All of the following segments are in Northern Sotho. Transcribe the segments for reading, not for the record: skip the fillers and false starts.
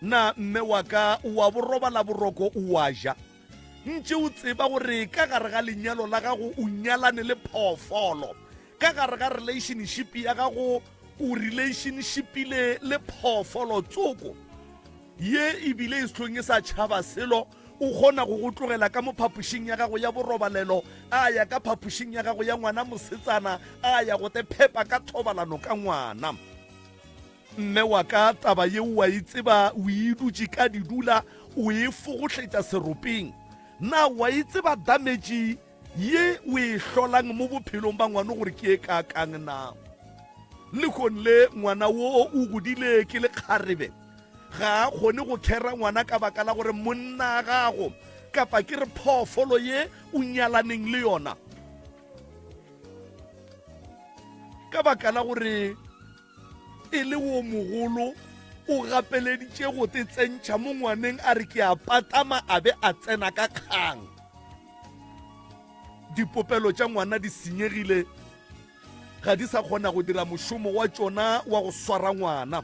na mme wa ka wa borobala boroko o wa ja ntse o tseba gore ka gare ga lenyalo la gago o nyalane le phoofolo ka gare ga relationship ya gago o relationshipile le phoofolo tsoko ye ebile e setlhong e sa tšhaba selo o kgona go go tlogela ka mo phapošing ya gago ya borobalelo a ya ka phapošing ya gago ya ngwana mosetsana a ya go te phepa ka thobalano ka ngwana. Mme wa ka taba ye wa itseba o idutse ka didula o e fogotlhetša seropeng na wa itseba damage ye o e hlolang mo bophelong ba ngwana gore ke e kakang na le konle ngwana wo o godile ke le kgarebe ga a kgone go khera ngwana ka baka la gore monna gago kapa ke re phoofolo ye o nyalaneng le yona ka baka la gore e le wo mogolo o gapeleditše go te tsentšha mo ngwaneng a re ke a patama a be a tsena ka kgang dipopelo tša ngwana di senyegile ga di sa kgona go dira mošomo wa tšona wa go swara ngwana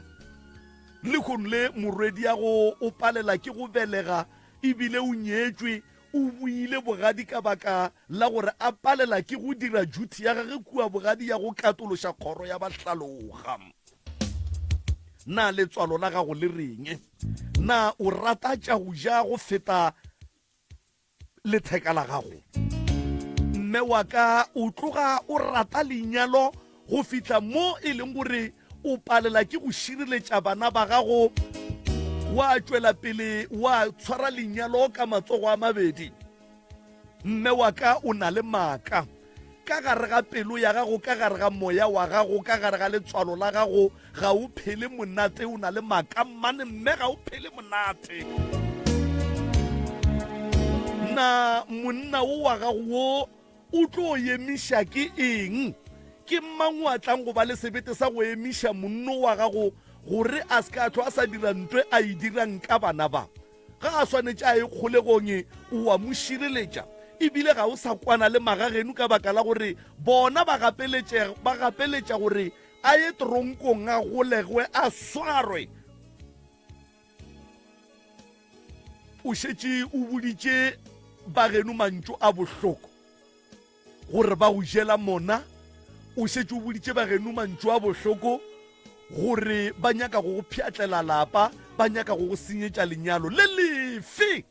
le konle morwedi ya go o palela ke go belega ebile o nyetšwe o buile bogadi ka baka la gore a palela ke go dira duty ya gage kua bogadi ya go katološa kgoro ya bahlaloga na letswalo la gago le reng na o rata tša go ja go feta letheka la gago mme wa ka o tloga o rata lenyalo go fihla mo e leng gore o palela ke go šireletša bana ba gago wa tšwela pele wa tshwara lenyalo ka matsogo a mabedi mme wa ka o na le maaka ka gare ga pelo ya gago ka gare ga moya wa gago ka gare ga letswalo la gago ga o phele monate o na le maaka mmane mme ga o phele monate na monna wo wa gago wo o tlo emiša ke eng ke mang wa tlang go ba le sebete sa go emiša monno wa gago gore a se ka tlo a sa dira ntwe a e dirang ka bana ba ga a swanetše a e kgolegong o wa mo šireletša ebile ga o sa kwana le magageno ka baka la gore bona ba gapeletša gore a ye toronkong a golegwe a swarwe o šetše o boditše bageno mantšu a bohloko gore ba go jela mona o šetše o boditše bageno mantšu a bohloko gore ba nyaka go go pšhatlela lapa ba nyaka go go senyetša lenyalo le lefe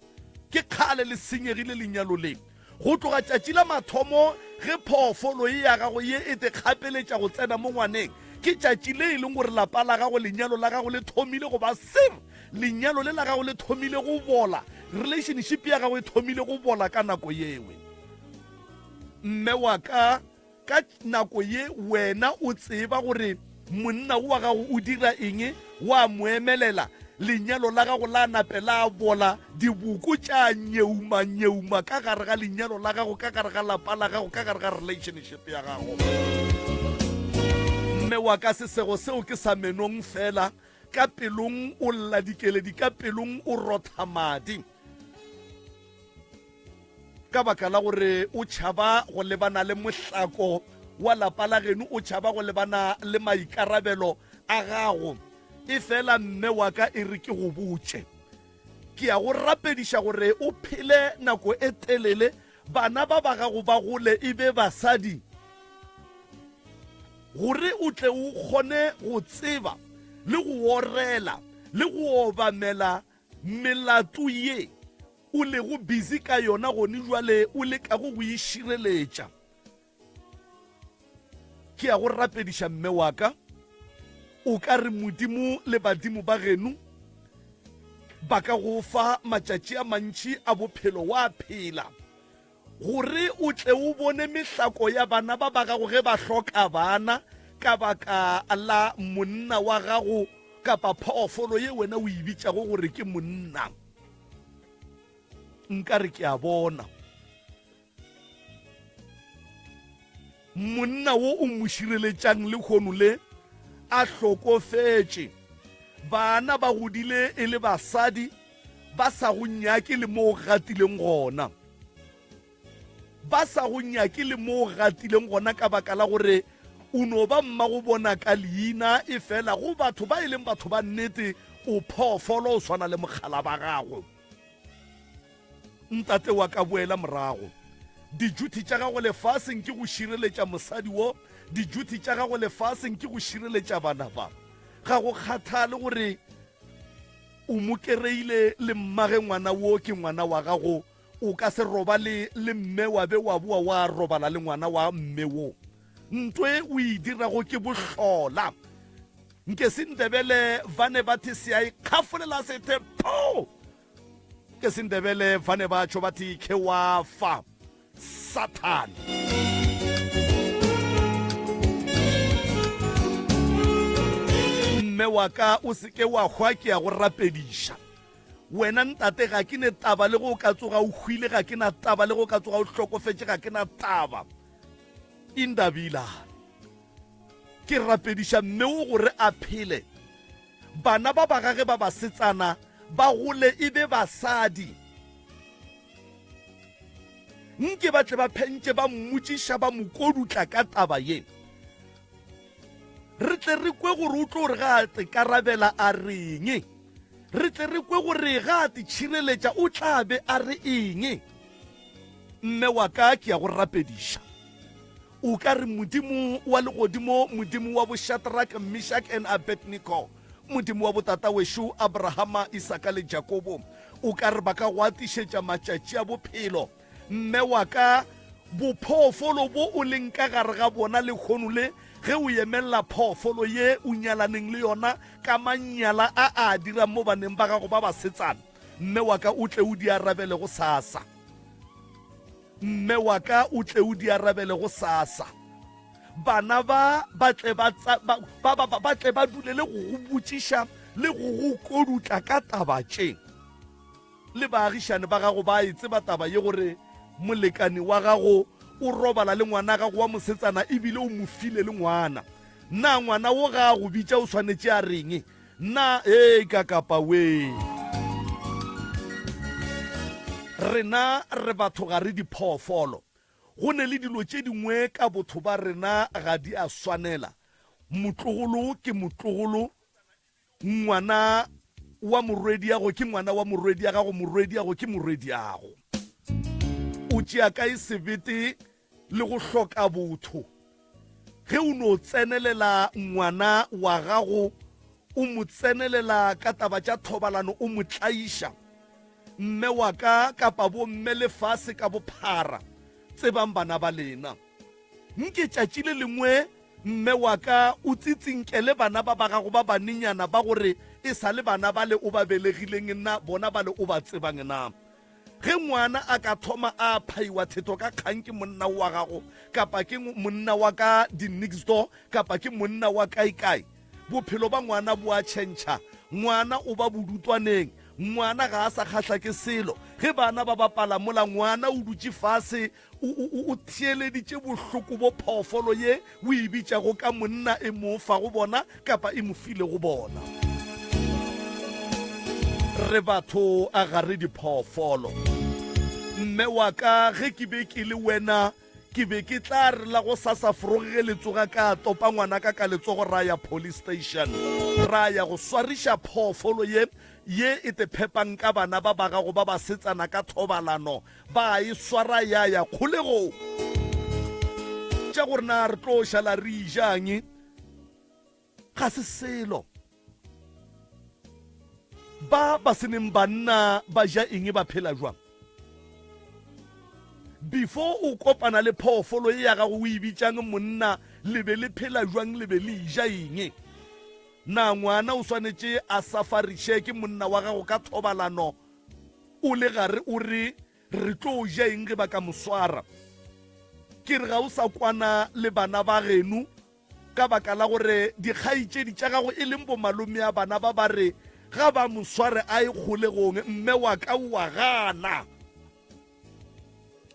ke kgale le senyegile lenyalo le go tloga tšatši la mathomo ge phoofolo ye ya gago ye e te kgapeletša go tsena mo ngwaneng ke tšatši le e leng gore lapa la gago lenyalo la gago le thomile go ba sir lenyalo le la gago le thomile go bola relationship ya gago e thomile go bola ka nako yewe mme wa ka nako ye wena o tseba gore monna wa gago o dira eng wa moemelela lenyalo la gago la napela a bola diboko tša nyeuma ka gare ga lenyalo la gago ka gare ga lapa la gago ka gare ga relationship ya gago mme wa ka sesego seo ke sa menong fela ka pelong o lla dikeledi ka pelong o rotha madi ka baka la gore o tšhaba go lebana le mohlako wa lapa la geno o tšhaba go lebana le maikarabelo a gago e fela mme wa ka e re ke go botše ke ya go rapediša gore o phele nako e telele bana ba ba gago ba gole e be basadi gore o tle o kgone go tseba le go orela le go obamela melato ye o le go busy ka yona gone jwale o le ka go e šireletša ke ya go rapediša mme wa ka o ka re modimo le badimo ba geno ba ka go fa matšatši a mantši a bophelo wa phela gore o tle o bone mehlako ya bana ba ba gago ge ba hloka bana ka baka la monna wa gago kapa phoofolo ye wena o e bitšago gore ke monna nka re ke a bona monna wo o mo šireletšang le kgono le a hlokofetše bana ba godile e le basadi ba sa go nyake le mo gatileng gona ba sa go nyake le mo gatileng gona ka baka la gore o no ba mma go bona ka leina e fela go batho ba e leng batho ba nnete o phoofolo o swana le mogala ba gago. Ntate wa ka boela morago. Dijuti tša gago lefaseng ke go šireletša mosadi wo, dijuti tša gago lefaseng ke go šireletša bana ba. Ga go kgathale gore o mo kereile le mmage ngwana wo ke ngwana wa gago, o ka se robale le mme wa be wa boa wa robala le ngwana wa mme wo. Ntwe o e dirago ke bohlola. Nke se Ndebele vane bathi siyayikhafulela sethe pho. Ke se Ndebele vane batsho bathi ke wafa Satan. Mme wa ka o se ke wa hwa ke ya go rapediša. Wena ntate ga ke ne taba le go ka tsoga o hwile, ga ke na taba le go ka tsoga o hlokofetse, ga ke na taba. Indabila ke rapediša mme o gore a phele, bana ba bagage ba basetsana ba gole e be basadi. Nke ba tle ba phentše ba mmotšiša ba mokodutla ka taba ye. Re tle re kwe gore o tlo re ga te karabela a reng, re tle re kwe gore ga te tšhireletša o tla be a re eng. Mme wa ka ke ya go rapediša, o ka re modimo wa legodimo, modimo wa bo Shadrach, Meshach and Abednego, modimo wa bo tata wešo Abrahama, Isaka le Jakobo, o ka re ba ka go atišetša matšatši a bophelo. Mme wa ka bophoofolo bo o leng ka gare ga bona le kgono le, ge o emelela phoofolo ye o nyalaneng le yona ka manyala a dirang mo baneng ba gago ba basetsana, mme wa ka o tle o di arabele go sasa. Mme wa ka o tle o di arabele go sasa. Bana ba tle ba dule le go botšiša le go kodutla ka taba tše. Le baagišane ba gago ba e tseba taba ye gore molekani wa gago o robala le ngwana gago wa mosetsana ebile o mo file le ngwana. Na ngwana wo ga go bitša o swanetše a reng? Na ka kapa we. Rena re batho ga re diphoofolo. Go ne le dilo tše dingwe ka botho ba rena ga di a swanela. Motlogolo ke motlogolo, ngwana wa morwedi yago ke ngwana wa morwedi ya gago, morwedi yago ke morwedi yago. O tšea ka e sebete le go hloka botho. Ge o no tsenelela ngwana wa gago, o mo tsenelela ka taba tša thobalano, o mo tlaiša. Mme wa ka kapa bo mme lefase ka bophara tsebang bana ba lena. Nke tšatši le lengwe mme wa ka o tsitsinkele bana ba gago ba banenyana ba gore e sa le bana ba le o ba belegileng nna bona ba le o ba tsebang na. Ge ngwana a ka thoma a phaiwa theto ka kgang ke monna wa gago, kapa ke monna wa ka di next door, kapa ke monna wa kae, bophelo ba ngwana bo a tšhentšha. Ngwana o ba bodutwaneng, ngwana ga a sa kgatlha ke selo. Ge bana ba bapala mola, ngwana o dutše fase o theeleditše bohloko bo phoofolo ye o e bitšago ka monna e mo fa go bona kapa e mo file go bona. Re batho a gare diphoofolo. Mme wa ka ge ke be ke le wena, ke be ke tla re la go sasaforoge letsoga ka topa ngwana ka letsogo ra ya police station, ra ya go swariša phoofolo ye e te phepang ka bana ba gago ba basetsana ka thobalano, ba e swara ya kgolego tša gore na re tlo šala re ijang. Ga se selo ba seneng banna ba ja eng ba phela jwang. Before o kopana le phoofolo ya gago o e bitšang monna, le be le phela jwang, le be le ija eng. Na ngwana o swanetše a safariše ke monna wa gago ka thobalano, o le gare o re re tlo ja eng ge ba ka moswara. Ke re ga o sa kwana le bana ba genu ka baka la gore dikgaitšedi tša gago e leng bomalome a bana ba re ga ba mosware a e kgolegong, mme wa ka wa gana.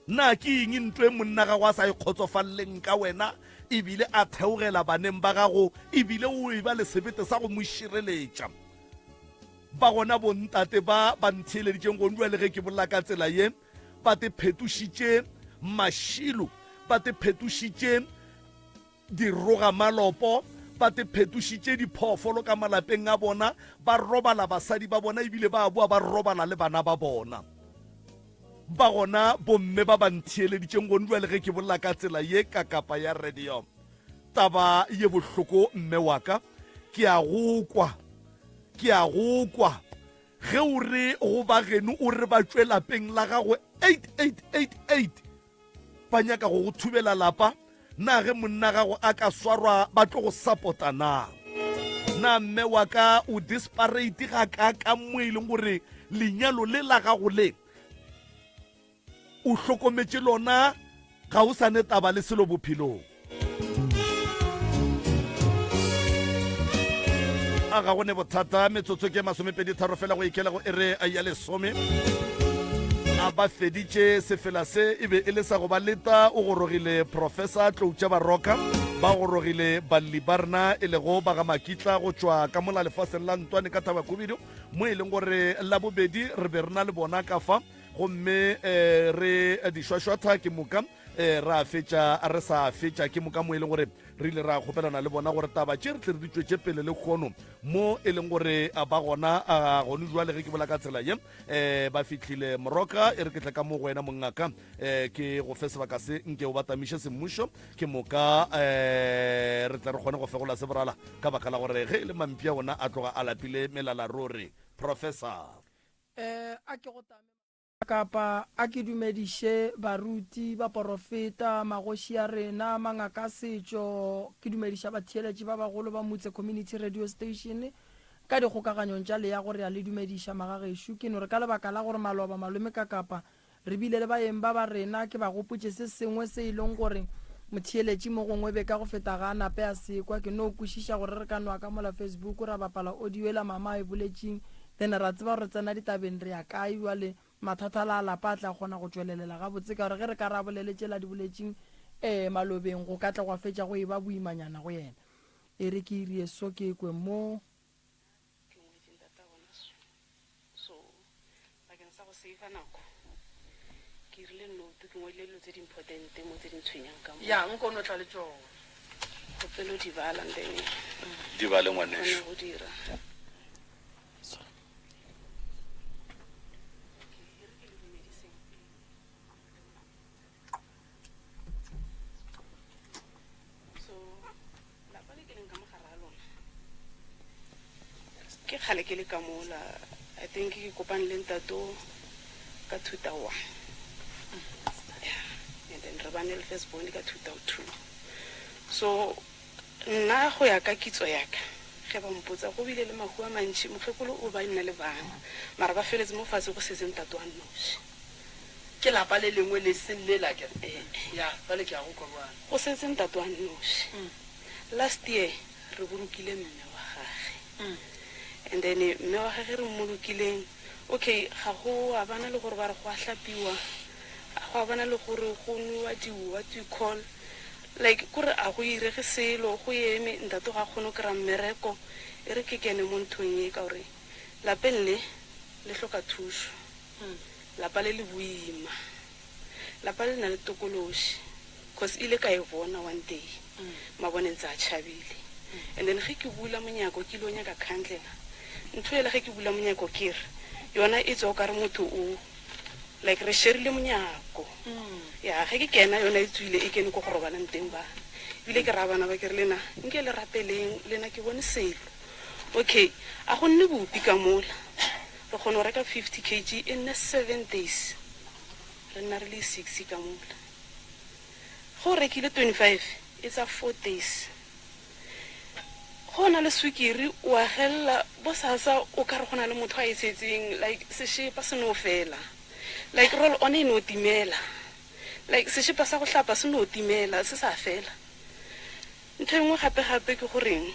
Na ke eng ntwe monna gago a sa e kgotsofaleleng ka wena, ebile a theogela baneng ba gago, ebile o e ba le sebete sa go mo šireletša. Ba gona bontate ba ntheeleditšeng go ndua le ge ke bolela ka tsela ye, ba te phetošitše mašilo, ba te phetošitše diroga malopo, ba te phetošitše diphoofolo ka malapeng a bona, ba robala basadi ba bona ebile ba boa ba robala le bana ba bona. Ba gona bomme ba ba ntheeleditšeng gone jwale ge ke bolela ka tsela ye ka kapa ya radio. Taba ye bohloko mme wa ka, ke a go kwa ge o re go ba geno o re ba tšwe lapeng la gago 8888 ba nyaka go thubela lapa, na ge monna gago a ka swarwa ba tlo go support-a na mme wa ka o disparate ga ka mo e leng gore lenyalo le la gago le o hlokometše lona ga o sa ne taba le selo bophelong. A ga gone bothata metsotso ke 23 fela go ikela go ere a ya lesome. A ba feditše sefela se e be e le sa go ba leta o gorogile Professor Tloutša Baroka, ba gorogile balli ba rena e lego ba ga Makitla go tšwa ka mola lefaseng la Ntwane ka Tabakobido, mo e leng gore la bobedi re be rena le bona ka fa gomme re dišwašwatha ke moka ra fetša re sa fetša ke moka mo e leng gore re ile ra kgopelana le bona gore taba tše re tle re di tšwetše pele le kgono mo e leng gore ba gona gone jwale ge ke bola ka tsela ye ba fitlhile Moroka e re ke tle ka mo go wena mongaka ke go fe sebaka se nke o batamiše semmušo ke moka re tle re kgone go fegola seborala ka baka la gore ge e le mampia ona a tloga a lapile melala ruri. Professor a ke go tame kapa a ke dumediše baruti ba porofeta magoši a rena mangaka setšo, ke dumediša batheeletši ba bagolo ba Motse Community Radio Station ka dikgokaganyong tša le ya gore a le dumediša magagešo. Ke no re ka lebaka la gore maloba malome ka kapa re bile le baeng ba ba rena ke ba gopotše se sengwe se e leng gore motheeletši mo gongwe be ka go feta ga nape a sekwa ke no kwešiša gore re ka noa ka mola Facebook ra bapala audio la mama e boletšeng then ra tseba gore tsena ditabeng re ya kae wale mathata la lapa tla gona go tšwelelela ga botse ka gore ge re ka ra boleletšela di boletšeng malobeng go ka tla go fetša go e ba boimanyana go yena e re ke irie so ke kwe mo so bakeng sa go save nako ke rile note ke ngwele lo tse di important mo tse di tshwenyang ka mo ya nkono tla le tsona go pelo di bala ndene di bale ngwanesho go dira ke khale ke le ka mola I think ke kopane le ntato ka 2001 and then re bane le first born ka 2002 so nna go ya ka kitso yaka ge ba mpotsa go bile le mahu a mantši mokgekolo o ba nna le bana mara ba feletse mo fatshe go setse ntato a nnoši ke lapa le lengwe le selle la ke ya ba le ke a go kobana go setse ntato a nnoši last year re bolokile mme wa gage and then mme wa gage re mmolokileng okay ga go a bana le gore ba re go a hlapiwa go a bana le gore go nwa what you call like kore a go irege selo go eme ntato ga kgone kra mmereko e re ke kene mo nthong e ka gore lapeng le hloka thuso lapa le buima lapa le na le tokološi cause ile ka e bona one day mabone ntse a tšhabile and then ge ke bula monyako ke lo nyaka khandlela ntho ele ge ke bula monyako kere yona e tswa ka re motho o like re sherile monyako ya ge ke kena yona e tswile e kene go go robalang teng ba bile ke ra bana ba ke re lena nke le rapeleng lena ke bone selo okay a go nne bupi ka mola re kgone go reka 50 kg in 7 days re nna re le 6 ka mola go rekile 25 it's a 4 days gona le swikiri wa hella bosasa o ka re gona le motho a itsetseng like se shepa se no fela like roll on no timela like se shepa sa go hlapa se no timela se sa fela ntho engwe gape ke goreng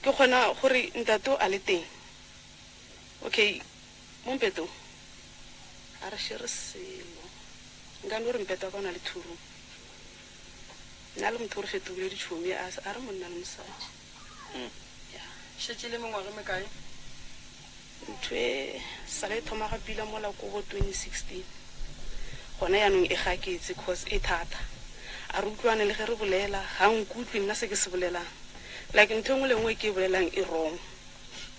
ke gona gore ntato a le teng okay mompeto a re share selo ngano re mpeta ka na le thuru nna le motho re fetogile ditšhomi a re monna le mosadi ya šetse le mengwaga me kae ntho e sale thoma ga pila mola ko 2016 gona yaanong e gaketse cause e thata a re utlwane le ge re bolela ga nkutlwe nna se ke se bolelang like ntho engwe le ngwe ke e bolelang e wrong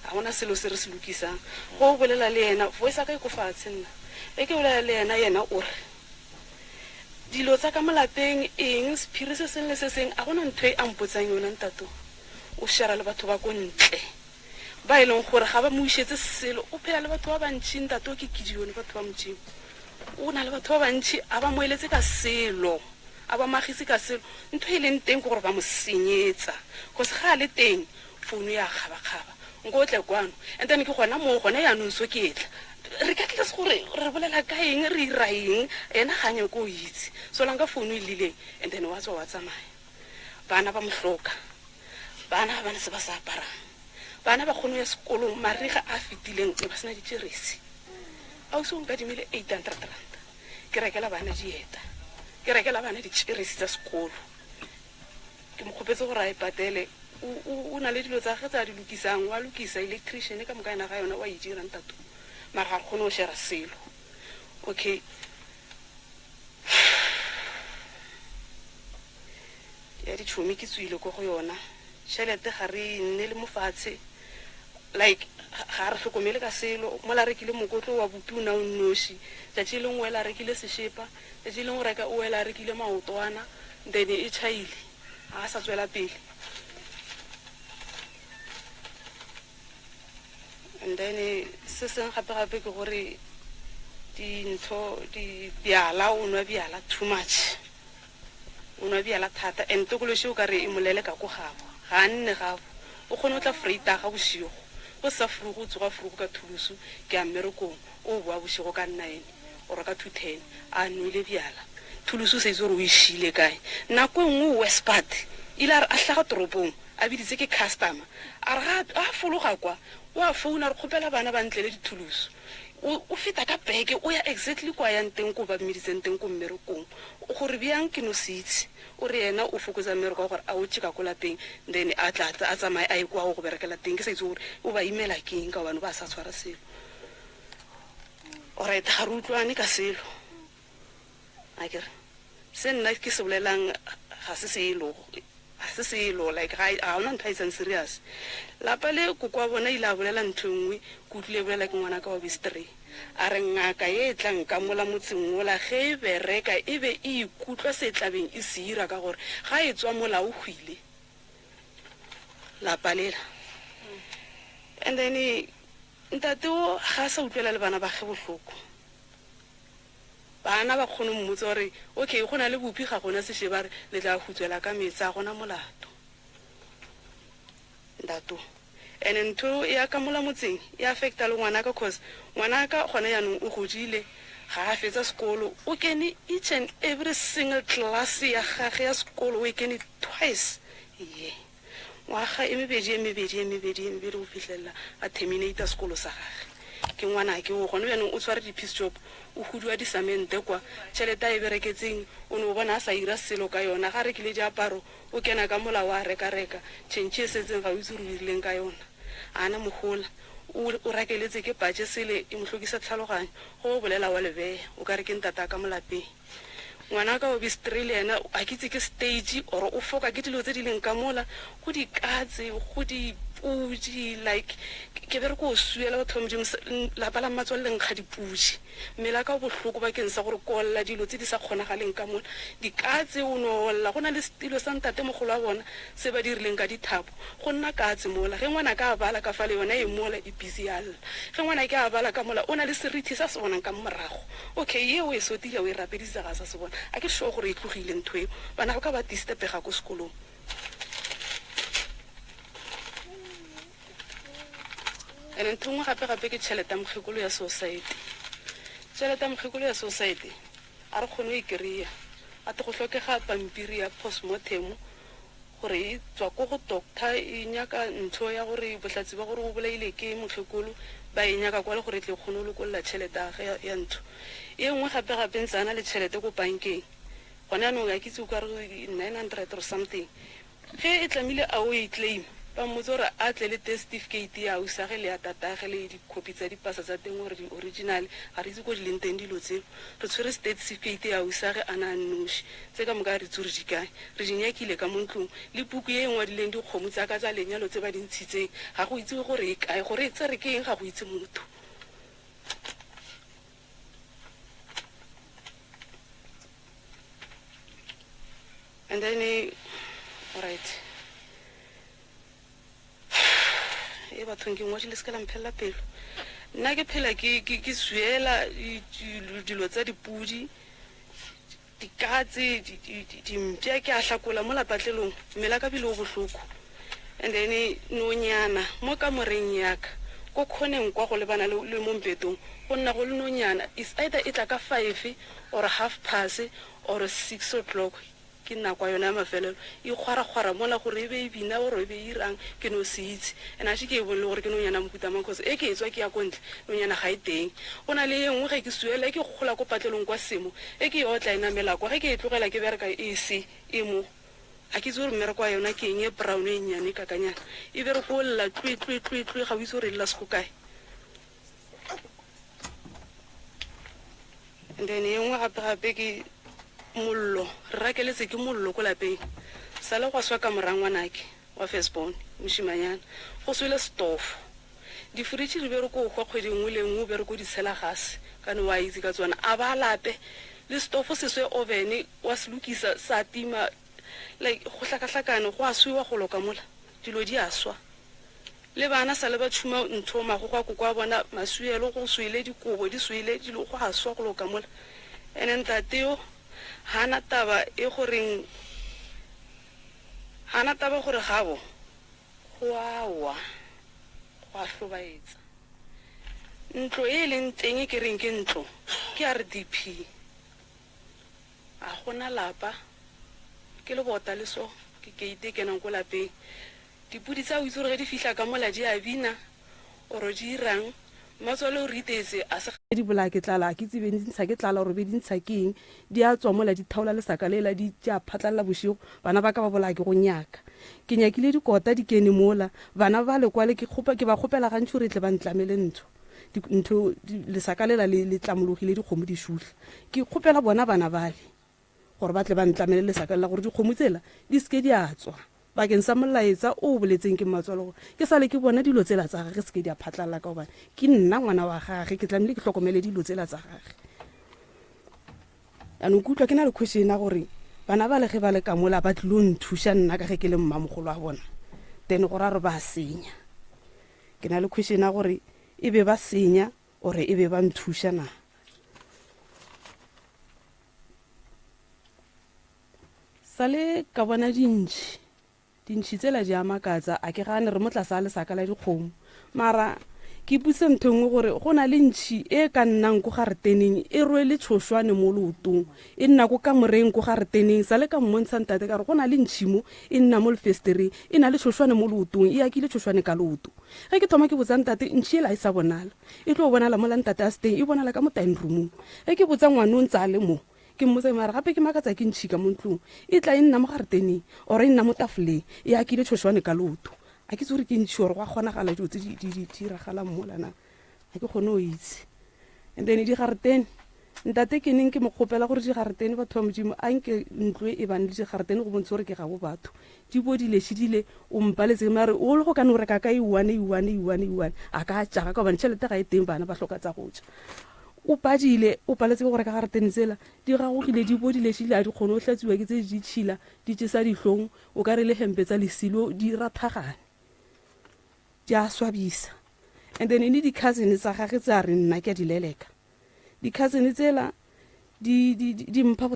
ga gona selo se re se lokisang go bolela le yena voice a ka e ko fatshe nna e ke bolela le yena o re dilo tsa ka molapeng eng sephiri se seng le se seng a gona ntho e a mpotsang yona ntato o shara le batho ba ko ntle ba e leng gore ga ba mo išetse selo o phela le batho ba bantši ntato ke kidione batho ba motšimo o na le batho ba bantši a ba moeletse ka selo a ba magise ka selo ntho e leng teng ke gore ba mo senyetsa go se ga le teng founu ya kgaba-kgaba nko o tle kwano and then ke gona moo gona yaanong so ke etla re ka tlile se gore re bolela ka eng re ira eng ena ga nyako o itse so lanka founu e lileng and then wa tswa wa tsamaya bana ba mohloka bana ba bana se ba sa aparang bana ba kgono ya sekolong mariga a fitileng ba sena ditšeresi a o se nka dimile 800 rand ke rekela bana dieta ke rekela bana ditšeresi tsa sekolo ke mokgopetse gore a e patele o na le dilo tsa ge tsa di lokisang wa lokisa electrician ka mokaena ga yona wa e dirang tato mara ga re kgone go share selo okay ya ditšhomi ke tswile ko go yona tšhelete ga re nne le mofatshe like ga re hlokomele ka selo mo la rekile mokotlo wa butuna o nnoši tšatši le ngwe la rekile sešepa tšatši le ngwe reka o la rekile maotwana then e tšhaile a sa tswela pele and then se seng gape-gape ke gore dintho di bjala o nwa bjala too much o nwa bjala thata and tokološe o ka re e molele ka ko gabo ga nne gabo o kgone o tla freita ga bošigo go sa frugo o tsoga frugo ka thulusu ke a mmerekong o boa bošigo ka 9 o reka 210 a nwele bjala thulusu se itse gore o išile kae nako engwe westpart ile a hlaga toropong a biditse ke customer a re a fologa kwa wa founa re kgopela bana ba ntle le dithulusu o feta ka beke o ya exactly kwa yang teng ko ba mmeditseng teng ko mmerekong gore bjang ke no se itse o re yena o fokotsa mmereko gore a o tšeka ko lapeng then a tla a tsamaye a ye kwa go berekela teng ke sa itse gore o ba imela keng ka bane ba sa tshwara selo alright ga re utlwane ka selo a kere se nna ke se bolelang ga se selo like ga ona ntho a itsang serious lapa le ko kwa bona ile a bolela ntho engwe ke utlwile bolela ke ngwana ka wa bistray a re ngaka ye e tlang ka mola motseng ola ge e bereka e be e ikutlwa se tlabeng e se ira ka gore ga e tswa mola o hwile lapa lela and then ntate o ga sa utlwela le bana ba ge bohloko bana ba kgone mmotse gore okay go na le bopi ga gona se shebare le tla hutswela ka metsa gona molato ndato and ntho ya ka mola motseng e affecta le ngwana ka cause ngwana ka gona yanong o godile ga a fetsa sekolo o kene each and every single class ya gage ya sekolo o kene twice ye ngwaga e mebedi o fitlhelela a terminate sekolo sa gage ke ngwana ke o gone yanong o tshware di-piece job o hudiwa disamente kwa tšhelete a e bereketseng o ne o bona a sa ira selo ka yona ga rekile diaparo o kena ka mola wa reka tšhentšhe e setseng ga o itse re o irileng ka yona ana mogola o rakeletse ke patše sele e mohlokisa tlhaloganyo go o bolela wa lebeya o ka re ke ntata ka molapeng ngwana ka o bistray le ena a kitse ke stage or o foka ke dilo tse di leng ka mola go dikatse go dipudi like ke bere ko o suela batho ba modimo lapa la matswaleleng ga dipudi mmele ka bohloko bakeng sa gore kolla dilo tse di sa kgonagaleng ka mola dikatse o no olla go na le stilo sa ntate mogolo wa bona se ba dirileng ka dithapo go nna katse mola ge ngwana ka bala ka fa le yona e mola e busy yalla ge ngwana ke a bala ka mola o na le serithi sa se bonang ka morago okay ye o e sotile o e rapedisa ga sa se bona a ke sure gore e tlogile ntho eo bana ba ka ba disturb-ega ko sekolong and ntho ngwe gape-gape ke tšhelete ya mokgekolo ya society tšhelete ya mokgekolo ya society a re kgone o e kry-a a te go tlhokega pampiri ya postmortem gore e tswa ko go doctor e nyaka ntho ya gore bohlatsi ba gore o bolaile ke mokgekolo ba e nyaka kwa le gore tle kgone o lokolola tšhelete ya ntho e nngwe gape-gape ntse a na le tšhelete ko bankeng gone anong a kitse o ka re 900 or something ge e tlamile a o e claim ba mmotse gore a tle le test certificate ya usage le ya tatage le dicopy tsa dipasa tsa teng gore di-original ga re itse ko di leng teng dilo tseo re tshwere state certificate ya usage a na noši tse ka moka re itse gore di kae re di nyakile ka mo ntlong le puku e ngwadileng dikgomo tsa ka tsa lenyalo tse ba di ntshitseng ga go itse gore e kae gore e tsere ke eng ga go itse motho and then alright e bathong ke ngwadile se ka la mphelela pelo nna ke phela ke suela dilo tsa dipudi dikatse dimpya ke a hlakola mo lapatlelong mmela ka bile o bohloko and then nonyana mo ka moreng yaka ko khoneng kwa go lebana le mo mpetong go nna go le nonyana is either e tla ka 5 or 1:30 or 6 o'clock ke nna kwa yona mafelelo e kgwara mola gore e be e bina gore e be e irang ke no se itse and a ke e bone gore ke nonyana mokuta because e ke etswa ke ya kontle nonyana ga e teng go na le engwe ge ke suela ke gola ko patlelong kwa semo e ke otla ina melako ge ke e tlogela ke bereka e se e mo a ke tsore mmere kwa yona ke eng e brown e nyane ka kanyana e bere ko lla twi ga o itse gore la se go kae and then engwe gape ke mollo re rakeletse ke mollo ko lapeng sale go swa ka morangwanake wa firstborn moshimanyana go swele stofo difridge di bere ko kwa kgwedi nngwe le nngwe bere ko di tshela gase ka ne wa itse ka tswana a ba lape le stofo se swe oven wa se lokisa sa tima like go hlakahlakane go a swiwa go loka mola dilo di a swa le bana sale ba tshuma ntho mago kwa kwa bona maswielo go swele dikobo di swele dilo go a swa go loka mola ene ntateo hana taba e goreng hana taba gore gabo go awa go a hlobaetsa ntlo e leng teng ke reng ke ntlo ke RDP a gona lapa ke le bota le so ke keite ke nang go lapeng dipudi tsa o itse gore di fihla ka mola di a bina oro di irang matswalo o ritetse a se di bola ke tlala ke tsebeng dintsha ke tlala gore be dintsha keng di a tswa mola di thaula le saka lela di tja phatlalla boshigo bana ba ka ba bola ke go nyaka ke nyakile dikota di kene mola bana ba le kwale ke ba khopela gantsi re tle ba ntlamele ntho le saka lela le tlamologile dikgomo di shuhle ke khopela bona bana bale gore ba tle ba ntlamele le saka lela gore dikgomo tsela di ske di a tswa bakeng sa molaetsa o boletseng ke matswalo ke sale ke bona dilo tsela tsa gagwe se ke di a phatlalla ka gobane ke nna ngwana wa gagwe ke tlamile ke hlokomele dilo tsela tsa gagwe ano kutlwa ke na le question a gore bana ba le ge ba le ka mola ba tlilo nthusha nna ka ge ke le mmamogolo a bona then gore a re ba senya ke na le question a gore e be ba senya ore e be ba nthusha na sale ka bona dintši tsela di a makatsa a ke gane re motla sa le saka la dikgomo mara ke putse ntho nngwe gore go na le ntši e ka nnang ko gareteneng e rwele tšhošwane mo leotong e nna ko ka moreng ko gareteneng sa le ka mmontsha ntate ka re go na le ntši mo e nna mo lefestereng e na le tšhošwane mo leotong e akile tšhošwane ka leoto ge ke thoma ke botsa ntate ntši ela e sa bonala e tlo bonala mola ntate a seteng e bonala ka mo time roomong ge ke botsa ngwane o ntse a le mo ke mmotse mara gape ke makatsa ke ntšhika mo ntlong e tla e nna mo gareteneng ore e nna mo tafoleng e akile tšhošwane ka leoto a ke tsore ke ntši gore go a kgonagala dilo tse di diragalang molana ga ke kgone o itse and then digaretene ntate ke neng ke mo kgopela gore digaretene batho ba modimo a nke ntlo e bane le digaretene go bontshe gore ke gabo batho di bodile šedile o mpaletse mare o le go ka ne o reka ka iwane a ka tšaga ka bane tšhelete ga e teng bana ba hloka tsa go tša o padile o paletse gore ka garetene tsela di gagogile di bodile šile a di kgone o hlatsiwa ke tse di tšhila di tšesa dihlong o ka re le hempe tsa lesilo di rathagane di a swabisa and then ene di-cousin tsa gage tse a re nna ke a di leleka di-cousin tsela di mpha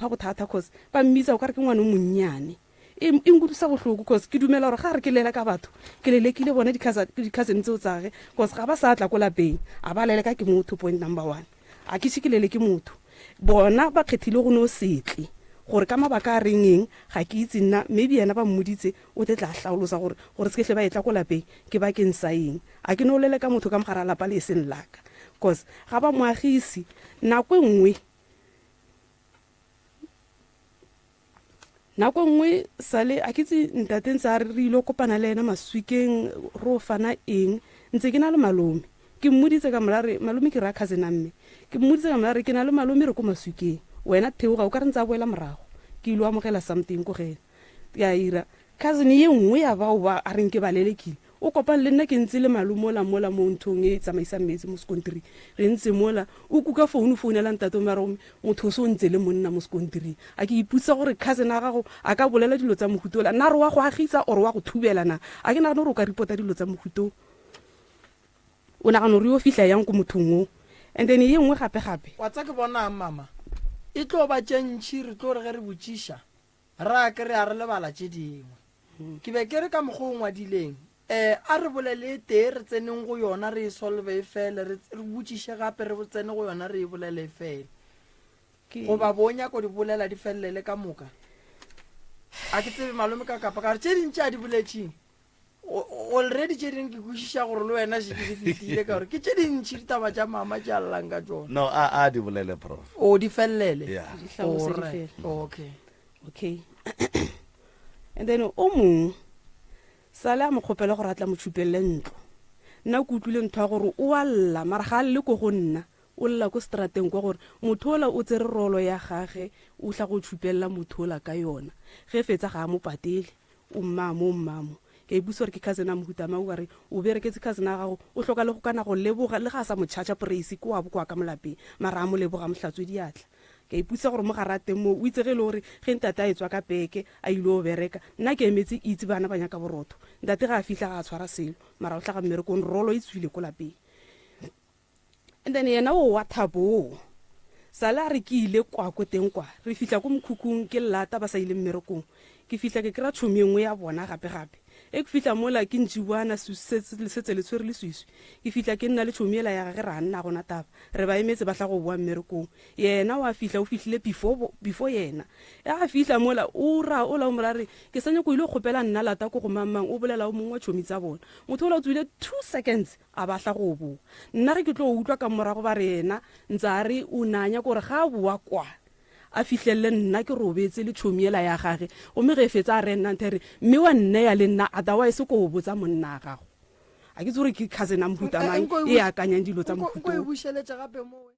bothata cause ba mmitsa o ka re ke ngwane monnyane e nkutlwisa bohloko cause ke dumela gore ga re ke lela ka batho ke lelekile bone di-cousin tseo tsage cause ga ba sa tla ko lapeng a ba leleka ke motho point number 1 a ke ke lele ke motho bona ba kgethile go no setle gore ka mabaka a reng ga ke itse nna maybe yena ba mmoditse o tla hlaolosa gore se ke hle ba etla ko lapeng ke ba keng sa eng a ke no lele ka motho ka mogara lapa le seng laka cause ga ba moagisi nako nngwe nako nngwe sale a ke tse ntateng tsa re ile kopana le ena maswikeng ro fana eng ntse ke na le malome ke mmoditse ka molare malome ke ra cousin a mme ke mmoditse ka molare ke na le malome re ko maswikeng wena theoga o ka re ntse a boela morago ke ile amogela something ko ge ya ira cousin ye nngwe ya bao ba a reng ke balelekile o kopane le nna ke ntse le malumola mola mo nthong e tsamaisang metsi mo sekontiri re ntse mola o kuka founela ntate mara motho o se o ntse le monna mo sekontiri a ke iputsa gore cousin a gago a ka bolela dilo tsa mohutola nna re wa go agisa or wa go thubela na a ke nagane gore o ka ripota dilo tsa mohuto o nagane gore yo fihla yang ko mothong o and then ye nngwe gape wa tsa ke bonang mama e tlo ba tšentšhi re tlo re ge re botšiša ra ke re a re lebala tše dingwe ke be ke re ka mokgwa o ngwadileng a re bolele tee re tseneng go yona re e solve e fele re botšiše gape re tsene go yona re e bolele e fele goba bonyako di bolela di felelele ka moka a ke tsebe malome ka kapa ka re tše dintši a di boletšeng already tše dingwe ke kwešiša gore le wena se ke di fetile ka gore ke tše dintši ditaba tša mama tše a llang ka tsona no a di bolele prof o di felelele yeah okay and then o mongwe sale a mo kgopela gore a tla mo tšhupelele ntlo nna ke utlwile ntho ya gore o a lla mara ga a lle ko go nna o lla ko strateng kwa gore motho ola o tsere rolo ya gage o tla go tšhupelela motho ola ka yona ge fetsa ga a mo patele o mmamo ke ibutsa gore ke cousin a mohutama o re o bereketse cousin a gago o hloka le go kana go leboga le ga sa mo charge praise ko wa bo kwa ka molapeng mara a mo leboga mohlatswe diatla ke iputsa gore mo garateng mo o itsege le gore ge ntata a etswa ka peke a ile o bereka nna ke emetse itse bana ba nyaka borotho ntate ga a fihla ga a tshwara selo mara o tla ga mmerekong rolo e tswile ko lapeng and then yena o wa thabo sala re ke ile kwa ko teng kwa re fihla ko mokhukhung ke lata ba sa ile mmerekong ke fihla ke kra tšhomi engwe ya bona gape e ke fihla mola ke ntšiwana setse le tshwere le swiswi ke fihla ke nna le tšhomi ela ya gage ra nna gona taba re ba emetse ba tla go boa mmerekong yena wa fihla o fihlile before yena ya ga fihla mola o la o morare ke sanya ko ile kgopela nna lata ko go mamang o bolela o mongwe wa tšhomi tsa bona motho ola o tswile 2 seconds a batla go boa nna re ke tlo utlwa ka morago ba re yena ntse a re o nanya gore ga a boa kwa a fihlelle nna ke robetse le tšhomiela ya gage o me ge fetsa a re nna nthere mme wa nne ya le nna otherwise ko go botsa monna gago a ke tsore ke cousin a mohutamang e akanyang dilo tsa mohuto ko e bušeletša gape mo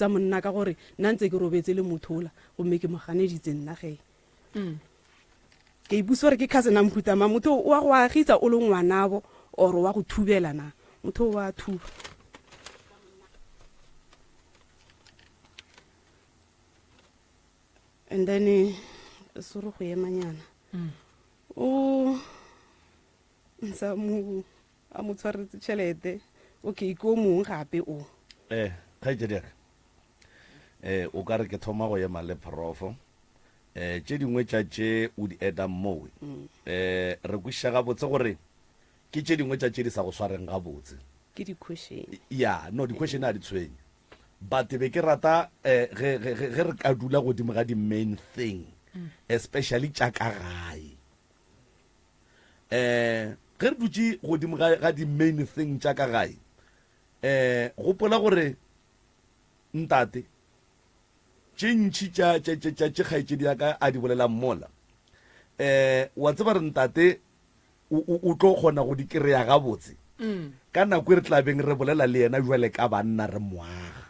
tsa monna ka gore nna ntse ke robetse le mothola gomme ke moganeditse nna ge ke ibutsa gore ke cousin a mohutamang motho wa go agitsa o le ngwanabo or wa go thubela na motho wa thuba and then sore go emanyana o ntsa mo a mo tshwaretse tšhelete okay ko mongwe gape o kgaitsediaka o ka re ke thoma go ema le profo tše dingwe tša tše o di edang mowe re kwešiša gabotse gore ke tše dingwe tša tše di sa go swareng gabotse ke di-question ya no di-question a di tshwenye but be ke rata ge re ka dula godimo ga di-main thing especially tša ka gae ge re dutse godimo ga di-main thing tša ka gae gopola gore ntate tše ntšhi tša kgaetšedi yaka a di bolelang mola wa tseba re ntate o tlo kgona go di kry-a gabotse ka nako e re tlabeng re bolela le yena jwale ka banna re moaga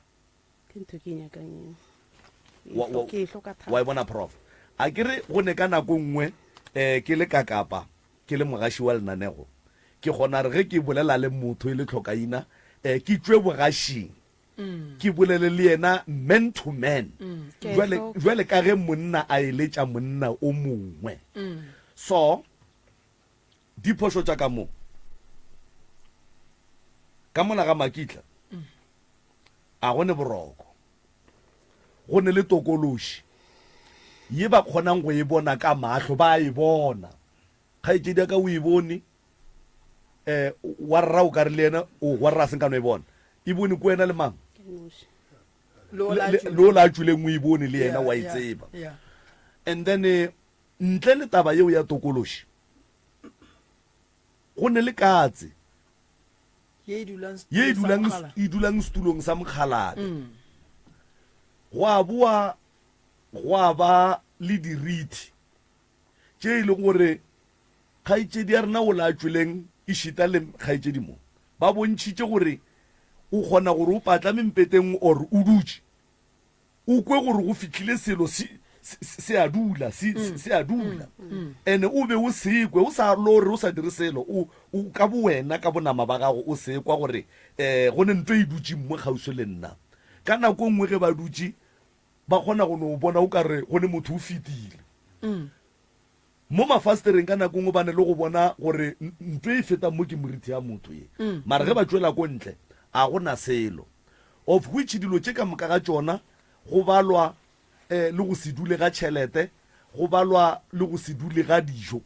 wa e bona prof a ke re go ne ka nako nngwe ke le kakapa ke le mogaši wa lenanego ke kgona re ge ke bolela le motho e le tlhokaina ke tswe bogašing ke bolele le yena man to man jwale ka ge monna a eletša monna o mongwe so diphošo tša ka mo ka mona ga makitla a gone boroko go ne le tokološi ye ba kgonang go e bona ka mahlo ba e bona kgaetšedi ka o e bone wa rra o ka re le ena o wa rra seng ka no e bona e bone ko wena le mang lo la tšwileng o e bone le yena wa e tseba and then ntle le taba yeo ya tokološi go ne le katse ye e dulang setulong sa mokgalane go a boa go a ba le dirithi tše e leng gore kgaetšedi ya rena o la tšweleng e šita le kgaetšedi mo ba bontšhitše gore o kgona gore o patla mempeteng or o dutše o kwe gore go fitlhile selo se a dula ene o be o sekwe o sa lo re o sa dire selo o ka bo wena ka bonama ba gago o sekwa gore go ne ntwe e dutše mmwe kgauso le nna ka nako nngwe ge ba dutše ba kgona go no bona o ka re go ne motho o fetile mo mafastereng ka nako nngwe ba ne le go bona gore ntwe e feta mo ke moriti ya motho ye mara ge ba tšwela ko ntle a gona selo of which dilo tše ka moka ga tšona go balwa le go se dule ga tšhelete go balwa le go se dule ga dijo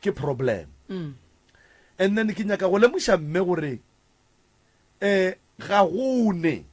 ke problem and then ke nyaka go lemoša mme gore ga gone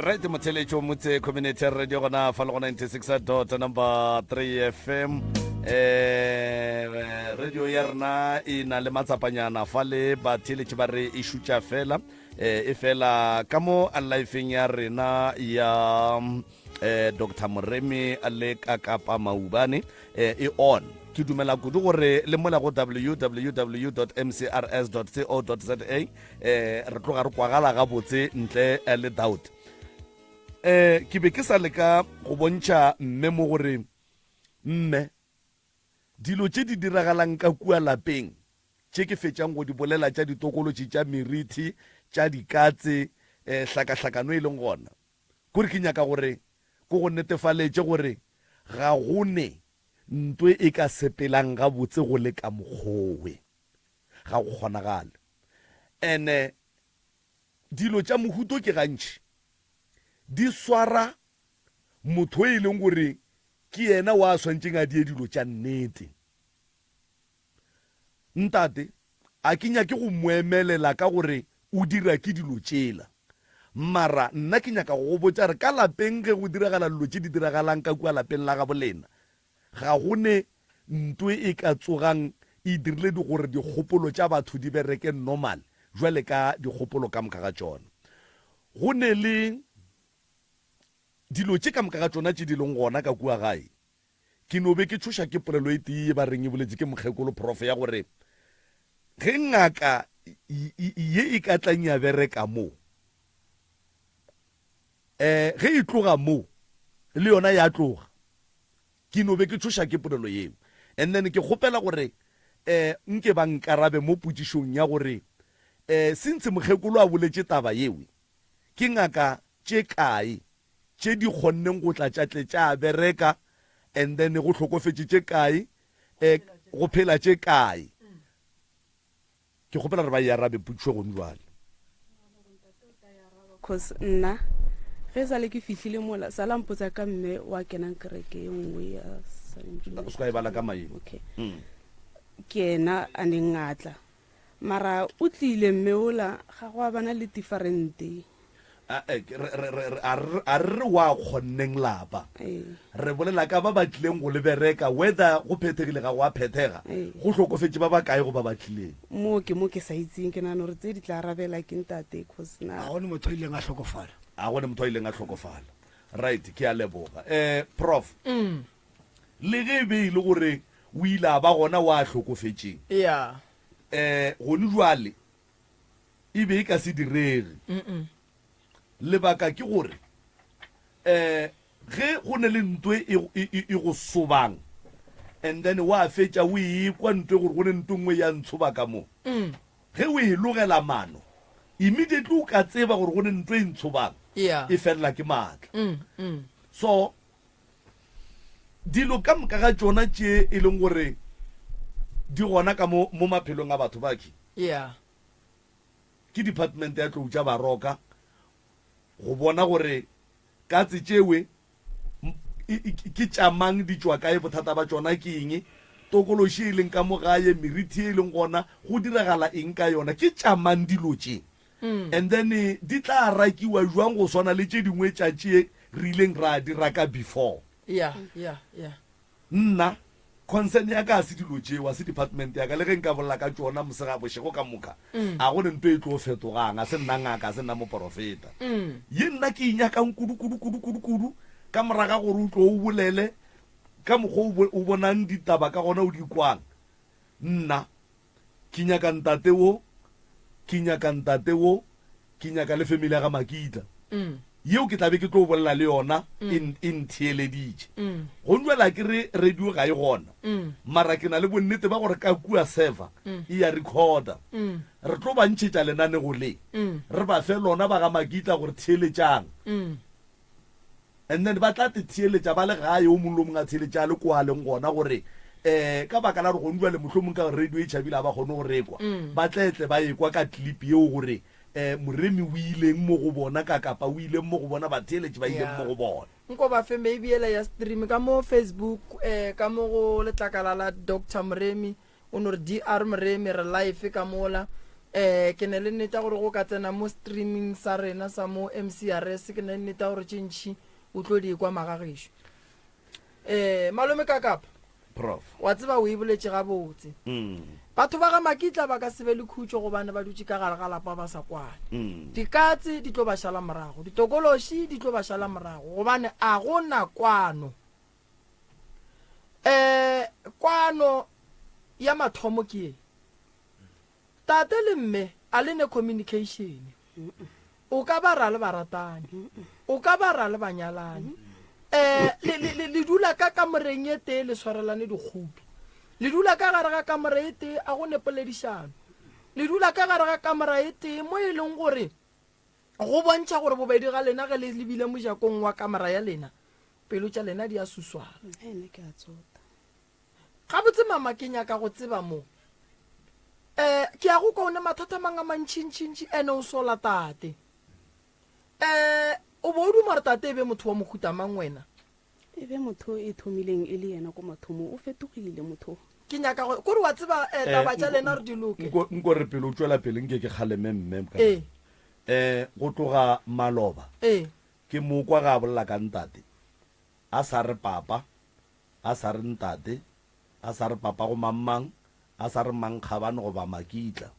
right motheletšo motse community radio gona fa le go 96.3 FM radio ya rena e na le matsapanyana fa le batheletši ba re e šutša fela e fela ka mo alifeng ya rena ya Dr. Moremi a le ka Kapa Maubane e on ke dumela kudu gore le mola go www.mcrs.co.za re tloga re kwagala ga botse ntle le doubt ke be ke sa leka go bontšha mme mo gore mme dilo tše di diragalang ka kua lapeng tše ke fetšang go di bolela tša ditokološi tša meriti tša dikatse hlakahlakano e leng gona kore ke nyaka gore ko go netefaletše gore ga gone ntwe e ka sepelang ga botse go le ka mokgowe ga go kgonagale ene dilo tša mohuto ke gantši di swara motho e leng gore ke yena wa swantšeng a die dilo tša nnete ntate a ke nyake go moemelela ka gore o dira ke dilo tsela mara nna ke nyaka go botsa re ka lapeng ge go diragala dilo tse di diragalang ka kua lapeng la ga bolena ga gone ntwe e ka tsogang e dirile gore dikgopolo tša batho di bereke normal jwale ka dikgopolo ka moka ga tsona go ne le dilo tše ka moka ga tsona tše di leng gona ka kua gae ke no be ke tshoša ke polelo e tee ba reng e boletse ke mokgekolo prof ya gore ge ngaka ye e ka tlang ya bereka mo ge e tloga mo le yona ya tloga ke no be ke tshoša ke polelo yeo and then ke kgopela gore nke ba nkarabe mo potsišong ya gore since mokgekolo a boletse taba yeo ke ngaka tše kae tše di kgonneng go tlatšatle tša bereka and then go hlokofetse tše kae go phela tše kae ke kgopela re ba e arabe potšo gone jwale cause nna ge sale ke fihlile mola sala mpotsa ka mme wa kenang kereke e nngwe ya o se ka e bala ka maemo okay ke ena a neng ngatla mara o tlile mme ola ga go a bana le differente a re wa kgonneng lapa re bolela ka ba batlileng go lebereka whether go phethegile ga go a phethega go hlokofetse ba ba kae go ba batlileng mo ke sa itseng ke nana re tse di tla arabela ke ntate cause na ga gone motho ileng a hlokofala a gone motho ileng a hlokofala right ke a leboga prof le ge be ile gore o ile ba gona wa hlokofetseng yeah gone jwale e be e ka se direge lebaka ke gore ge go ne le ntwe e go sobang and then wa fetša o e kwa ntwe gore go ne ntwe nngwe ya ntshoba ka mo ge o e logela mano immediately o ka tseba gore go ne ntwe e ntshobang e felela ke maatla so dilo ka moka ga tsona tše e leng gore di gona ka mo maphelong a batho baki ke department ya tlou tša baroka go bona gore ka tse tšewe ke tšamang di tšwa kae bothata ba tsona ke eng tokološi e leng ka mo gae meriti e leng gona go diragala eng ka yona ke tšamang dilo tše and then di tla rakiwa jwang go swana le tše dingwe tšatši re ileng ra dira ka before nna concern ya ka se dilo tšewa se department ya ka le ge nka bolela ka tsona mosega bošego ka moka a gone nto e tlo fetogang a se nna ngaka a se nna moprofeta ye nna ke inyakang kudu ka moraga gore o tlo o bolele ka mokgwa o bonang ditaba ka gona o di kwang nna ke nyaka ntate wo ke nyaka le family ya ga Makita yeo ke tlabe ke tlo bolela le yona in theeleditše go nwela ke re radio ga e gona mara ke na le bonnete ba gore ka kua server e ya recorder re tlo ba ntšhetša lenanego le re ba fe lona ba ga Makita gore theeletšang and then ba tla te theeletša ba le gae o mongwe le mongwe a theeletša le kwa leng gona gore ka baka la re go nwela mohlomong ka radio e tšhabile a ba kgone go rekwa ba tletle ba ekwa ka clip yeo gore moremi o ileng mo go bona ka kapa o ileng mo go bona batheeletši ba ileng mo go bona nko ba fe maybe ele ya stream ka mo Facebook ka mo go letlakala la Dr. Moremi o no re DR Moremi re live ka mola ke ne le neta gore go ka tsena mo streaming sa rena sa mo MCRS ke ne neta gore tšintši o tlo di kwa magagisho malome ka kapa prof wa tseba o e boletše ga botse batho ba ga Makitla ba ka sebe le khutšo go bana ba dutše ka gare ga lapa ba sa kwane dikatse di tlo ba šala morago ditokološi di tlo ba šala morago gobane a go na kwano kwano ya mathomo ke e tate le mme a le ne communication o ka ba ra le baratani o ka ba ra le banyalani le dula ka kamoreng ye tee le swarelane dikgopi le dula ka gare ga kamera ye tee a go nepoledišano le dula ka gare ga kamera ye tee mo e leng gore go bontšha gore bobedi ga lena ge le lebile mojakong wa kamera ya lena pelo tša lena di a suswana ga botse mama ke nyaka go tseba mo ke ya go kaone mathata mang a mantšintšintši ene o sola tate o bo o duma re tate e be motho wa mohutamang wena e be motho e thomileng e le yena ko mathomo o fetogile motho ke nyaka kore wa tseba taba tša lena re di loke nko re pele o tswela pele nke ke kgaleme mmem go tloga maloba ke mo kwa ga bolela ka ntate a sa re papa a sa re ntate a sa re papa go mammang a sa re mankgabane go ba makitla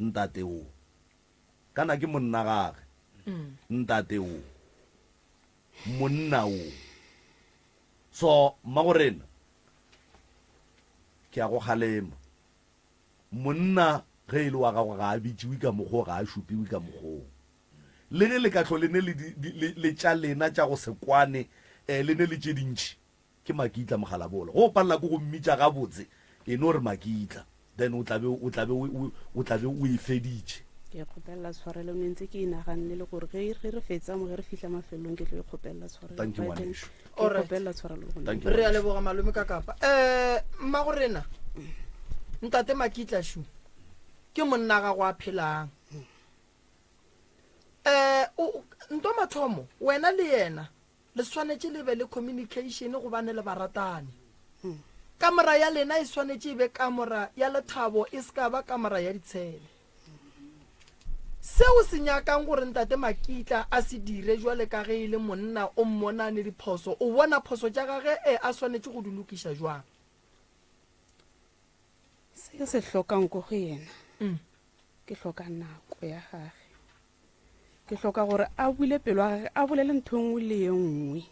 ntate o kana ke monna gage ntate o monna o so magorena ke a go kgalema monna ge e le wa gago ga a bitsiwe ka mokgwa ga a šupiwe ka mokgwa le ge le ka tlo le ne le tša lena tša go sekwane le ne le tše dintšhi ke makitla mogalabola go palela ko go mmitša gabotse e no re makitla then o tlabe o e feditše ke kgopelela tshwarelo ne ntse ke inaganne le gore ge re fetsa mo ge re fitlha mafelong ke tlo ikgopelela tshwarelo Thank you, Ngwaneso. kgopelela tshwarelo Thank you. re a leboga malome ka kapa mmagorena ntate makitla shu ke monna ga go a phelang nto mathomo wena le yena le swanetse le be le communication go bane le baratane kamera ya lena e swanetse e be kamera ya lethabo e ska ba kamera ya ditshele seo se nyakang gore ntate makitla a se dire jwale ka ge e le monna o mmonane diphoso o bona phoso tša gage a swanetse go di lokiša jwang se ke se hlokang ko go yena ke hloka nako ya gage ke hloka gore a bule pelo ya gage a bolele ntho nngwe le ye nngwe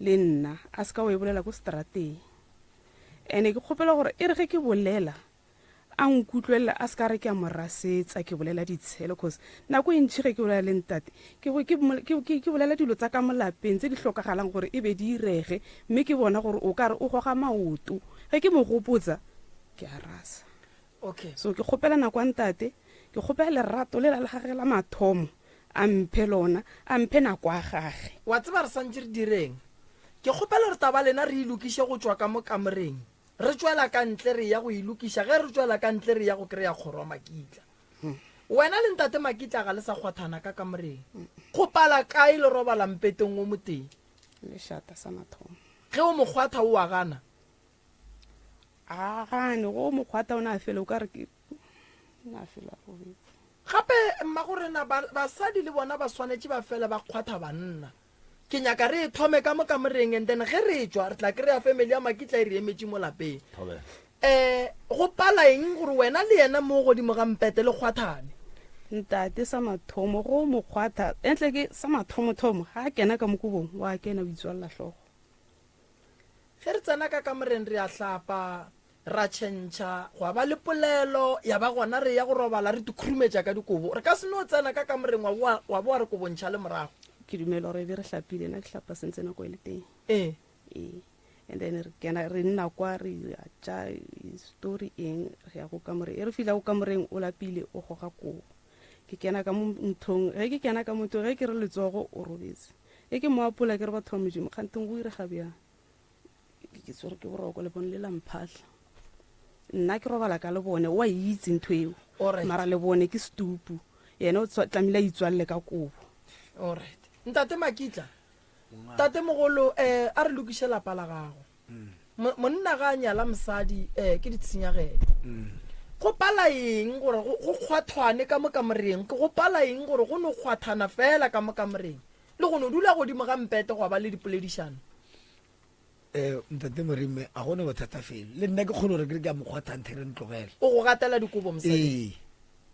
le nna a se ka o e bolela ko strateng ene ke kgopela gore e re ge ke bolela a nkutlwelela a se ka re ke a morasetsa ke bolela ditshele cause nako e ntšhi ge ke bolela le ntate ke bolela dilo tsa ka molapeng tse di hlokagalang gore e be di irege mme ke bona gore o ka re o goga maoto ge ke mo gopotsa ke a rasa okay so ke kgopela nako a ntate ke kgopela lerato le la gage la mathomo a mphe lona a mphe nako a gage wa tseba re santse re direng ke kgopela re taba lena re ilokiše go tswa ka mo kamereng re tswela ka ntle re ya go ilokiša ge re tswela ka ntle re ya go kry-a kgoro makitla wena le ntate makitla ga le sa kgwathana ka kamereng kgopala kae le robala mpeteng o moteng lešata sa mathomo ge o mokgwatha o a gana a gane go mokgwata o ne a fele o ka re ke na fela go gape mmagorena basadi le bona ba swanetse ba fela ba kgwatha banna ke nyaka re thome ka mo kamereng and then ge re tswa re tla kry-a family ya makitla e re emetse mo lapeng go pala eng gore wena le yena mo godimo ga mpete le kgwathane ntate sa mathomo go mokgwatha entle ke sa mathomothomo ga a kena ka mokobong wa kena o itswalela tlhogo ge re tsena ka kamereng re a hlapa ra tšhentšha go ba le polelo ya ba gona re ya go robala re dikhurumetša ka dikobo re ka se no tsena ka kamereng wa boa re kobontšha le morago ke dumela gore be re hlapile na ke hlapa sentse nako e le teng and then re nna kwa re a tša story eng re ya go kamoreng e re fila go kamoreng o lapile o goga kobo ke kena ka mo nthong ge ke kena ka motho ge ke re letsogo o robetse e ke mo apola ke re batho ba modimo kganteng go irega bjang ke tsore ke boroko le bone le lamphatlha nna ke robala ka le bone wa itse ntho eo mara le bone ke stupu yena o tlamehile a itswalle ka kobo alright ntate makitla tate mogolo a re lokiše lapa la gago monna ga a nyala mosadi ke ditshenyagelo go pala eng gore go kgwathwane ka mo kamereng go pala eng gore go no kgwathana fela ka mo kamereng le go no dula godimo ga mpete go ba le dipoledišano ntate morime a gone bothata fele le nna ke kgone gore ke re ke a mokgwathanthe re ntlogele o go gatela dikobo mosadi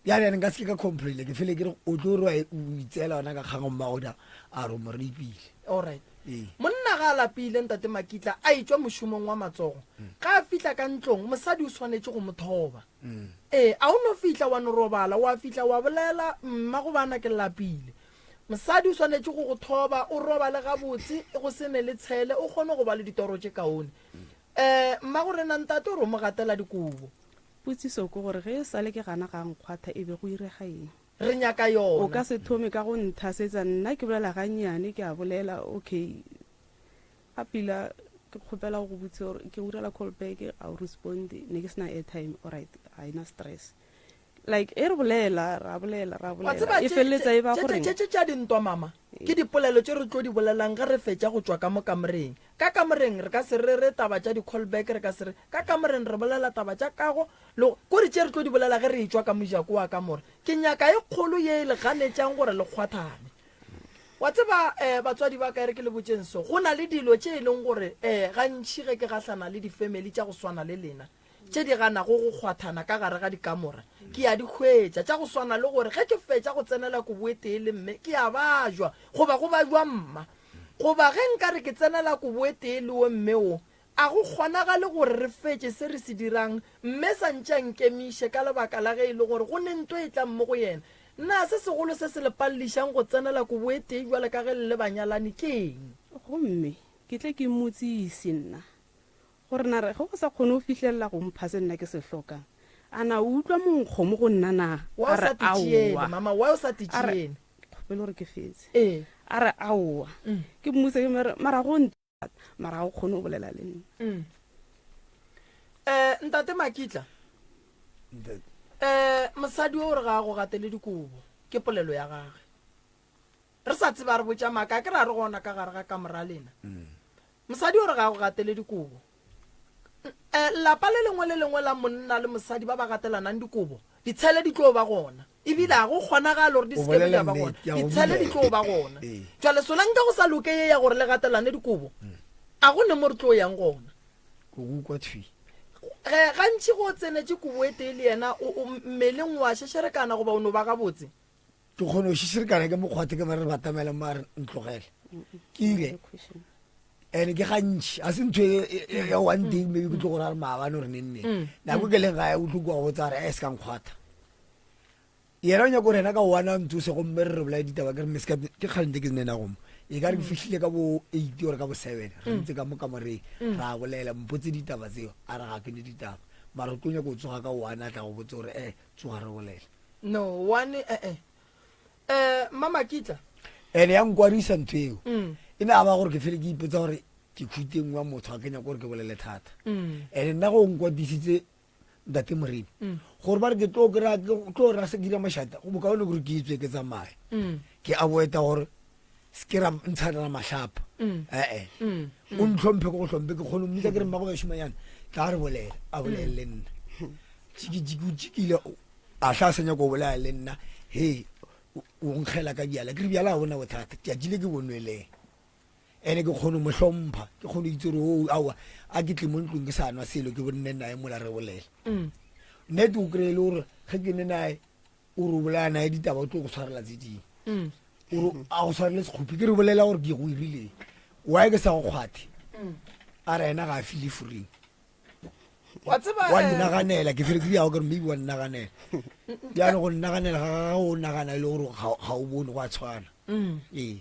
yane nka se ke ka complain ke fele ke re o tlo re o itseela ona ka kgango mmagoda a re mo re ipile alright monna ga a lapile ntate makitla a itswa mošomong wa matsogo ga a fitla ka ntlong mosadi o swanetse go mothoba a o no fitla wa no robala wa fitla wa bolela mma go bana ke lapile mosadi o swanetse go go thoba o robale gabotse go sene le tshele o kgone go ba le ditoro tše kaone mma gore na ntate o re o mo gatela dikobo putsiso ko gore ge e sale ke gana ga nkgwatha e be go irega eng re nyaka yona o ka se thome ka go nthasetsa nna ke bolela gannyane ke a bolela okay a pila ke kgopela go botse gore ke urela call back a respond ne ke sena airtime alright a ina stress like e re bolela ra bolela e feleletsa e ba gore tša dintwa mama ke dipolelo tse re tlo di bolelang ga re fetša go tswa ka mo kamoreng ka kamoreng re ka se re taba tša di-callback re ka se re ka kamoreng re bolela taba tša kago kore tše re tlo di bolela ge re etswa ka mojako wa ka more ke nyaka e kgolo ye e leganetšang gore le kgwathane wa tseba batswadi ba ka ere ke le botseng so go na le dilo tše e leng gore gantši ge ke gahlana le di-family tša go swana le lena tše di ganago go kgwathana ka gare ga dikamora ke ya di hwetša tša go swana le gore ge ke fetša go tsenela koboetee le mme ke a bajwa goba go bajwa mma goba ge nka re ke tsenela koboetee le o mme o a go kgonagale gore re fetše se re se dirang mme sa ntša nkemiše ka lebaka la ge e le gore go ne nto e tlang mo go yena nna se segolo se se lepallišang go tsenela koboetee jwale ka ge le le banyalane ke eng gomme ke tle ke motsisi nna gore na re ge go sa kgone go fitlhelela go mpha se nna ke se tlhokang a na o utlwa monkgo mo go nna na wa o sa titšene mama wa o sa titšene kgopele gore ke fetse ee a re aowa ke mmuse ke mara go ntata mara ga o kgone go bolela le nna ntate Makitla mosadi o re ga go gatele dikobo ke polelo ya gage re sa tseba re botša maaka ke ra re gona ka gare ga kamora lena mosadi o re ga go gatele dikobo lapa le lengwe la monna le mosadi ba ba gatelanang dikobo ditshele di tlo ba gona ebile ga go kgonagale gore di sekebe di ba gona ditshele di tlo ba gona jwale solang ke go sa loke ye ya gore le gatelane dikobo a go ne mo re tlo yang gona gantši go tsenetse koboetee le yena mmeleng wa šešerekana goba o no ba gabotse ke kgone go šešerekana ke mokgwate ke mare re batamele mare ntlogele ke ile ene ke gantši a se ntho ya one day maybe ke tlo gore a re maabane gore nenneng nako ke leng gae o tlo kua go tsa gore se ka nkgwatha yena o nyako gore ena ka oana nthuse gomme re re bolaya ditaba ke re mme ke kgalente ke nena gomo e ka re ke fitlhile ka bo 8 gore ka bo 7 re ntse ka mo kamoreng ra bolela mpotse ditaba tseo a re ga ke ne ditaba mara o tlo nyako o tsoga ka oana a tla go botse gore tsoga re bolela no one mama Kitla ene ya nkwarisa ntho eo e ne a ba gore ke fele ke ipotsa gore ke khuteng wa motho a kenya gore ke bolele thata ene nna go nkwadisitse ntate Moremi gore ba re ke tlo ra se dira mashata go bokaone gore ke itswe ke tsamaye ke a boeta gore se ra ntshana mahlapa o ntlhomphe go tlhomphe ke kgone mmitsa ke re mmago bashimanyana tla re bolela a bolele le nna tšikile a tla senya ko bolaya le nna he o nkgela ka diala ke re biala a bona bothata ke atile ke bonweleng ene ke kgone mo hlompha ke kgone itse re awa a ke tle mo ntlong ke sa nwa selo ke bonne nae mola re bolela nnete o kry-e le gore ge ke ne nae o re bolaya nae ditaba o tlo go tshwarela tse ding ore a go tshwarele sekgophi ke re bolela gore ke go irileng wae ke sa go kgwathe a re ena ga a file free wa nnaganela ke fele ke diago kere maybe wa nnaganela diano go nnaganela ga o nagana le gore ga o bone go a tshwana ee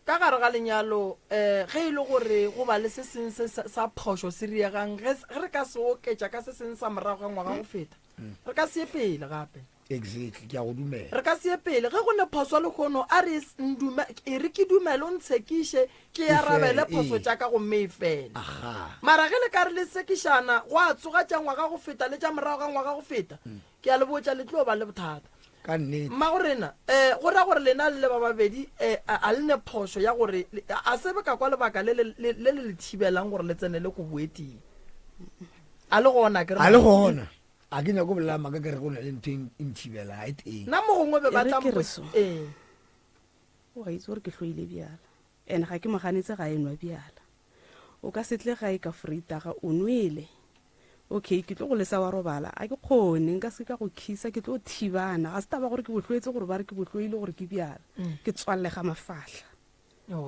ka gare ga lenyalo ge e le gore go ba le se seng sa phoso se riegang ge re ka se oketša ka se seng sa morago ga ngwaga go feta re ka se pele gape exactly ke a go dumela re ka se pele ge go ne phoso le kgono a re re ke dumele o ntshekiše ke ya rabele phoso tša ka gomme e fela mara ge le ka re le sekišana go a tsoga tša ngwaga go feta le tša morago ga ngwaga go feta ke a le botša le tlo ba le bothata ka nnete mma gorena go ra gore lena le ba babedi a le ne phoso ya gore a sebe ka kwa lebaka le le thibelang gore le tsene le ko boeting a le gona ke a le gona a ke nyako bolela maka ke re go na le ntho e nthibela a teng nna mo gongwe be ba tla o ga itse gore ke tloile bjala ene ga ke moganetse ga enwa bjala o ka setle ga e ka freitaga o nwele okay ke tlo go lesa wa robala a ke kgone nka se ka go khisa ke tlo thibana ga se taba gore ke botlhoetse gore ba re ke botlhoile gore ke bjala ke tswallega mafahla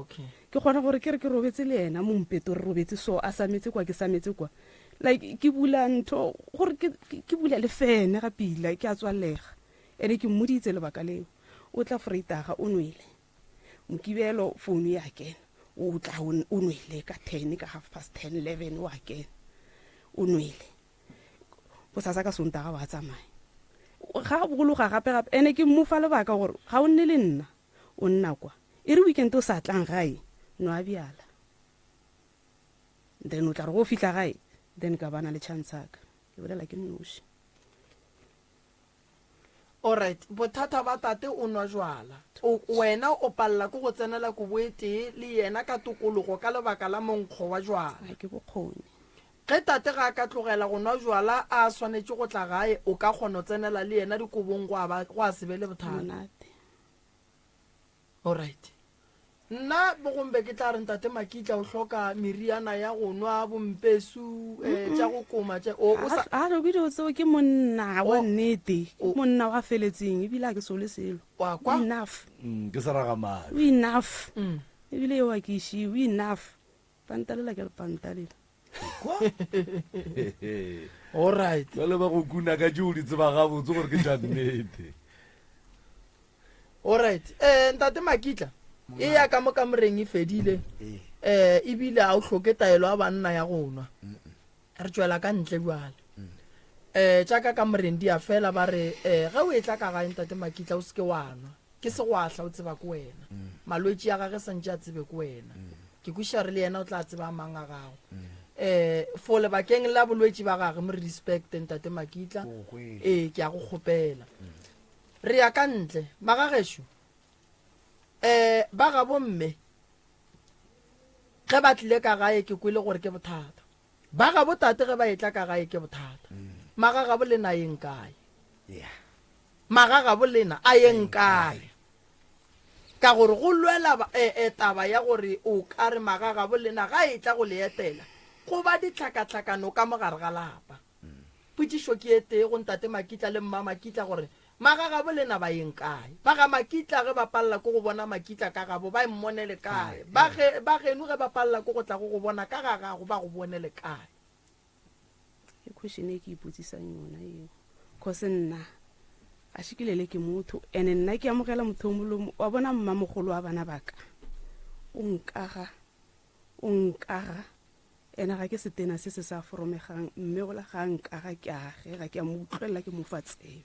okay ke kgona gore ke re ke robetse le ena mo mpeto re robetse so a sametse kwa ke sametse kwa like ke bula ntho gore ke bula le fene ga pila ke a tswalega ene ke mmoditse lebaka leo o tla freitaga o nwele mokibelo phone ya kena o tla o nwele ka 10 ka 11 wa kena o nwele bo sa ka sontaga wa tsamaya ga bogologa gape ene ke mmofa lebaka gore ga o nne le nna o nna kwa e re weekend o sa tlang gae no a bjala then o tla re go fitla gae then ka bana le chance ka ke bolela ke nnoši alright bothata ba tate o nwa jwala wena o palela ko go tsenela koboetee le yena ka tokologo ka lebaka la monkgo wa jwala ga ke bokgoni ge tate ga a ka tlogela go nwa jwala a swanetse go tla gae o ka kgona go tsenela le yena dikobong go a sebe le bothata monate alright nna bogombe ke tla reng tate Makitla o hloka meriana ya go nwa bompesu tša go koma a re bile tseo ke monna wa nnete monna wa feletseng ebile a ke sole selo wa kwa enough ke sa ragamane enough ebile yo wa ke ishi enough pantalela ke le pantalela alright jale ba go kuna ka tšeo di tseba gabotse gore ke tša nnete alright ntate Makitla e ya ka mo kamoreng e fedile ebile a o hloke taelo a banna ya go nwa re tswela ka ntle jwale tšaka kamoreng di a fela ba re ge o e tla ka gae ntate Makitla o seke wa nwa ke segwahla o tseba ko wena malwetse a gage santse a tsebe ko wena ke kuša re le yena o tla tseba mang a gago for lebakeng la bolwetse ba gage mo re respect ntate Makitla ke a go kgopela re ya ka ntle magagešo ba ga bomme ge ba tlile ka gae ke kwele gore ke bothata ba ga botate ge ba etla ka gae ke bothata magaga bo lena yeng kae magaga bo lena a yeng kae ka gore go lwela taba ya gore o ka re magaga bo lena ga e tla go le etela go ba ditlhakatlhakano ka mogare ga lapa putsišo ke ete go ntate Makitla le mma Makitla gore magaga bo lena ba yeng kae ba ga Makitla ge ba palela ko go bona Makitla ka gabo ba mmonele kae ba genu ge ba palela ko go tla go bona ka ga gago ba go bonele kae ke question e ke ipotsisang yona eo cause nna a shikilele ke motho ene nna ke amogela motho molomo wa bona mmamogolo wa bana baka o nkaga ene ga ke setena se se sa foromegang mme go la ga nkaga ke age ga ke a mo utlwelela ke mo fa tsebe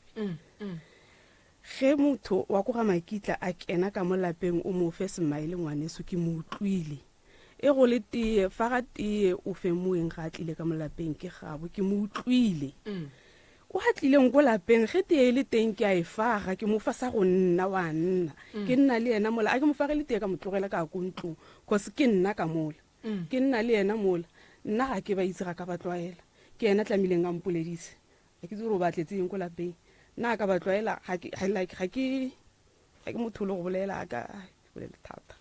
ge motho wa go ga Makitla a kena ka mo lapeng o mo fe smile ngwaneso ke mo utlwile e go le tee fa ga tee o fe moeng ga tlile ka mo lapeng ke gabo ke mo utlwile o ha tlileng go lapeng ge tee le teng ke a e faga ke mo fa sa go nna wa nna ke nna le yena mola a ke mo fagele tee ka mo tlogela ka go ntlo cause ke nna ka mola ke nna le yena mola nna ga ke ba itse ga ka ba tlwaela ke yena tlamileng ga mpoledise ga ke tsore o batletseng go lapeng nna ka ba tlwaela ga ke motholo go bolela ka bolela thata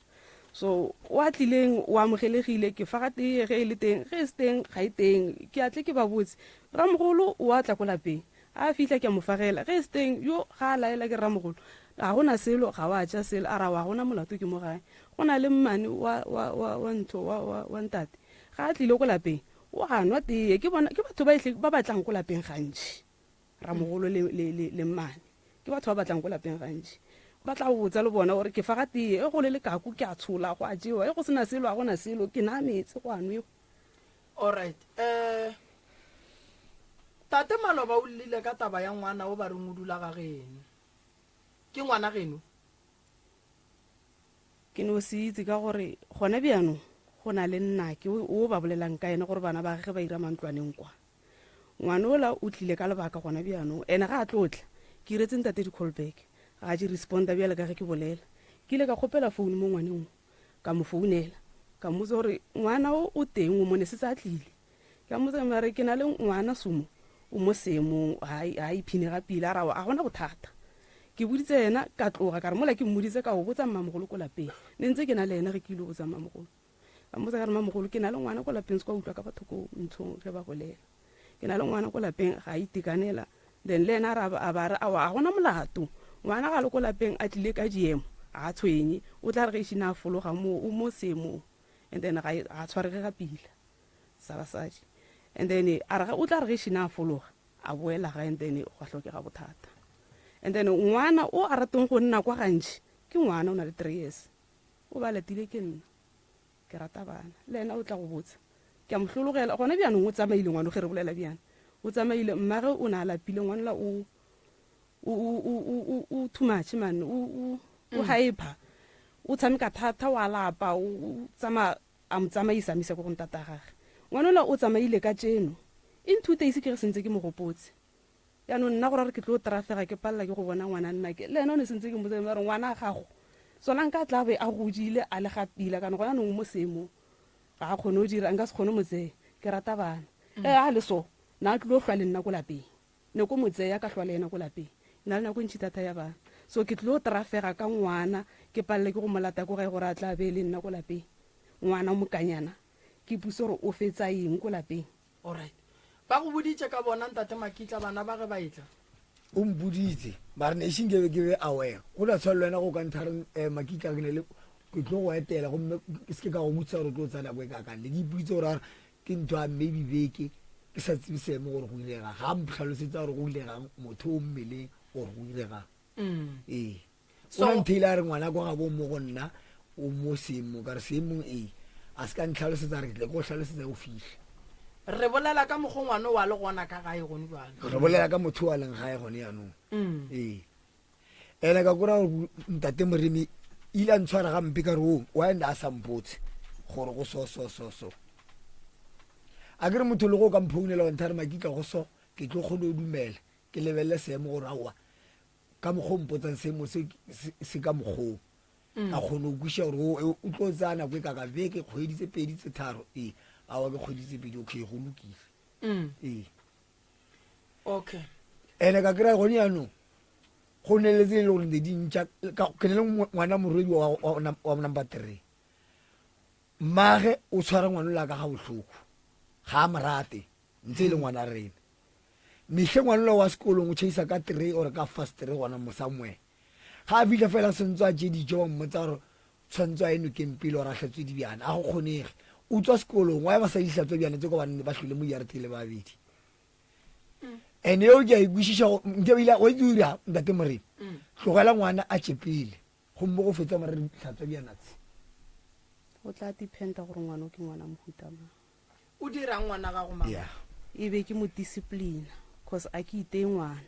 so wa tlileng wa amogelegile ke fa ga tee ge e le teng ge e se teng ga e teng ke atle ke ba botse ramogolo o a tla ko lapeng a fitlha ke a mo fagela ge e se teng yo ga a laela ke ramogolo ga gona selo ga wa ja selo a ra wa gona molato ke mo gae go na le mmane wa ntho wa ntate ga a tlile ko lapeng o a nwa tee ke batho ba batlang ko lapeng gantši ramogolo le mmane ke batho ba batlang ko lapeng gantši ba tla botsa le bona gore ke faga tee e go le lekako ke a tshola go a jewa e go sena selo a gona selo ke na metse go a nwewa alright tate Maloba o lile ka taba ya ngwana o ba reng o dula ga geno ke ngwana geno ke no se itse ka gore gona bjano go na le nnake o ba bolelang ka ene gore bana ba ge ba ira mantlwaneng kwa ngwana ola o tlile ka lebaka gona bjano ene ga a tlotla ke iretseng tate di-callback ga je responda bjale ka ge ke bolela ke ile ka kgopela founu mo ngwaneng ka mo founela ka mmotsa gore ngwana o teng o mone se tsa tlile ka mmotsa mare ke na le ngwana sumo o mo seemong a iphine ga pila a rawa a gona bothata ke boditse yena ka tloga ka re mola ke mmoditse ka o botsa mmamogolo ko lapeng ne ntse ke na le yena ge ke ile botsa mmamogolo ka mmotsa ka re mmamogolo ke na le ngwana ko lapeng se kwa utlwa ka batho ko ntshong ge ba golela ke na le ngwana ko lapeng ga itekanela then le yena a ba re a gona molato ngwana ga le ko lapeng a tlile ka diemo a tshwenye o tla re ge šina a fologa o mo seemong and then ga tshwarege ga pila sa basadi and then o tla re ge šina a fologa a boela ga and then go tlhokega bothata and then ngwana o a rateng go nna kwa gantši ke ngwana o na le 3 years o ba letile ke nna ke rata bana le ena o tla go botsa ke a mohlologela gona bjanong o tsamaile ngwana o ge re bolela bjana o tsamaile mmage o ne a lapile ngwanela o too much man o hyper o tshameka thata wa lapa o a mo tsamaisa mise ko go ntata gage ngwana ola o tsamaile ka tseno in 2 days ke re sentse ke mo gopotse yaanong nna gore re ke tlo trafega ke palela ke go bona ngwana nna ke le ene o ne sentse ke motse re ngwana a gago sona nka tla be a godile a le gapila kana go yaanong mo seemong ga a kgone o dira nka se kgone motseye ke rata bana a le so na a tlilo hlwa le nna ko lapeng ne ko motseya ka hlwa le ena ko lapeng na le nako ntšhi thata ya bana so ke tlo trafega ka ngwana ke palele ke go molata ko gae gore a tla be le nna ko lapeng ngwana mokanyana ke puse gore o fetsa eng ko lapeng. alright ba go boditse ka bona ntate Makitla bana ba ge ba etla o mboditse mare nation ke be aware go la tshwalo wena go ka nthare Makitla ke ne le ke tlo go etela gomme ke se ka go butsa gore tlo tsana go ka ka le di butse gore ke ntwa maybe beke ke sa tsebe seemo gore go ilega ga mphalosetsa gore go ilega motho o mmele gore go ilega so ntila re ngwana go ga bo mo go nna o mo seemo ka re seemo a se ka ntlhalosetsa re tle go tlhalosetsa go fihla re bolela ka mogho ngwana wa le gona ka gae gone jwale re bolela ka motho wa leng gae gone yaanong ene ka kora ntate Moremi ile a ntshwara gampe ka re o wa enda a sa mpotse gore go so a ke re motho le go ka mphounela wa nthare Makitla go so ke tlo kgone o dumela ke lebelele seemo gore aowa ka mokgwa mpotsang seemo se ka mokgwa a kgone o kwiša gore o tlo tsaya nako e kaka beke kgwedi tse pedi tse tharo awa ke kgwedi tse pedi okay go lokile okay ene ka kry-a gone yaanong go neletse e le gore ne dintšha ke ne le ngwana morwedi wa number 3 mmage o tshwara ngwana la ka ga botlhoko ga a morate ntse e le ngwana rena metlhe ngwana la wa sekolong o chaisa ka 3 ore ka fast 3 gona mo somewhere ga a fitlha fela sentse a je dijo wa mmotsa gore tshwanetse a eno kempile gore a hlatswe dibjana a go kgonege o tswa sekolong wa ba sa dihlatswe bjana tse ko banne ba hlole mo yarete le babedi ene yo ke a ikwishisha nke ile o dira ntate Moremi tlogela ngwana a tshepile go mmo go fetsa mare hlatswe bjana tse o tla dependa gore ngwana o ke ngwana mohuta mang o dira ngwana ga go mang e be ke mo discipline cause a ke ite ngwana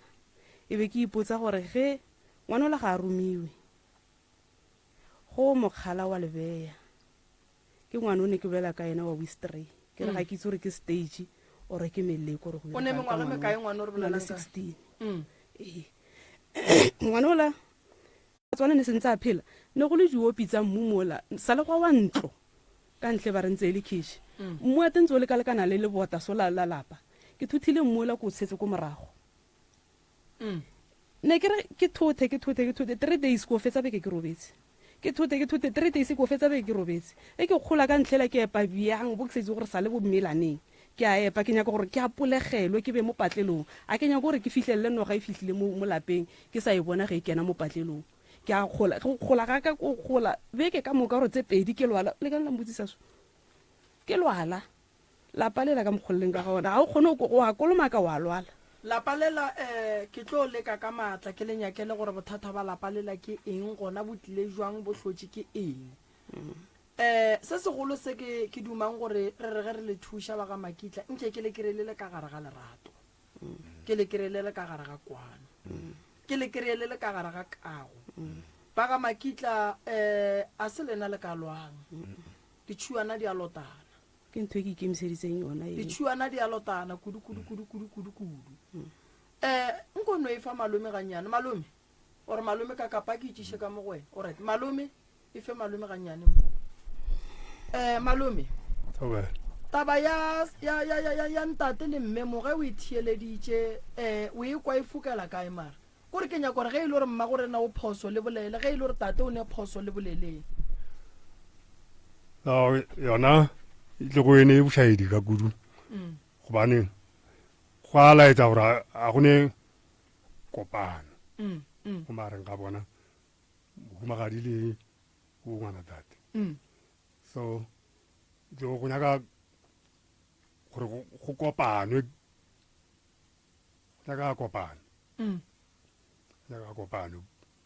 e be ke ipotsa gore ge ngwana o la ga a romiwe go mokgala wa lebeya ke ngwana o ne ke bela ka ena wa Wistray ke re ga ke itse gore ke stage ore ke meleko gore go o ne mengwaga me kae ngwana o re bolela 16 ngwana o la tswana ne sentse a phela ne go le diopi tsa mmumola sa le kwa wa ntlo ka ntle ba re ntse le khishi mmu a tentse o le ka lekana le bota so la lapa ke thuthile mmola ko tshetse ko morago ne ke re ke thothe 3 days go fetsa beke ke robetse ke thothe 3 days go fetsa beke ke robetse e ke kgola ka ntlela ke epa biang bo tsetse gore sa le bo mmelaneng ke a epa ke nyaka gore ke apolegelwe ke be mo patlelong a ke nyaka gore ke fihlelle noga e fihlile mo lapeng ke sa e bona ge e kena mo patlelong ke a kgola ga ka go kgola beke ka moka gore tse pedi ke lwala le ka nna mbotsisa so ke lwala la palela ka mkgolleng ka gona ga o kgone go a kolomaka wa lwala la palela ke tlo leka ka matla ke lenyakele gore bothata ba la palela ke eng gona bo tlile jwang bo hlotse ke eng se segolo se ke dumang gore re re ge re le thusha ba ga Makitla nke ke le kirelele ka gare ga lerato ke le kirelele ka gare ga kwano ke le kirelele ka gare ga kago ba ga Makitla a se lena le ka lwang ditšhuana di a lotana ke ntho e ke ikemiseditseng yona e ditšhuana di a lotana kudu nko no e fa malome ganyane malome ore malome ka kapa ke itšiše ka mo go wena alright malome e fe malome ganyane mo malome taba ya ntate le mme mo ge o ithieleditše o e kwa e fukela kae mara kore ke nyaka gore ge e le gore mma gore na o phoso le bolele ge e le gore tate o ne phoso le boleleng yona le go ene e bošaedi ka kudu gobane go a laetsa gore a go ne kopano go mareng ga bona mohumagadi le o ngwana tate so jo go nyaka gore go kopanwe nyaka kopano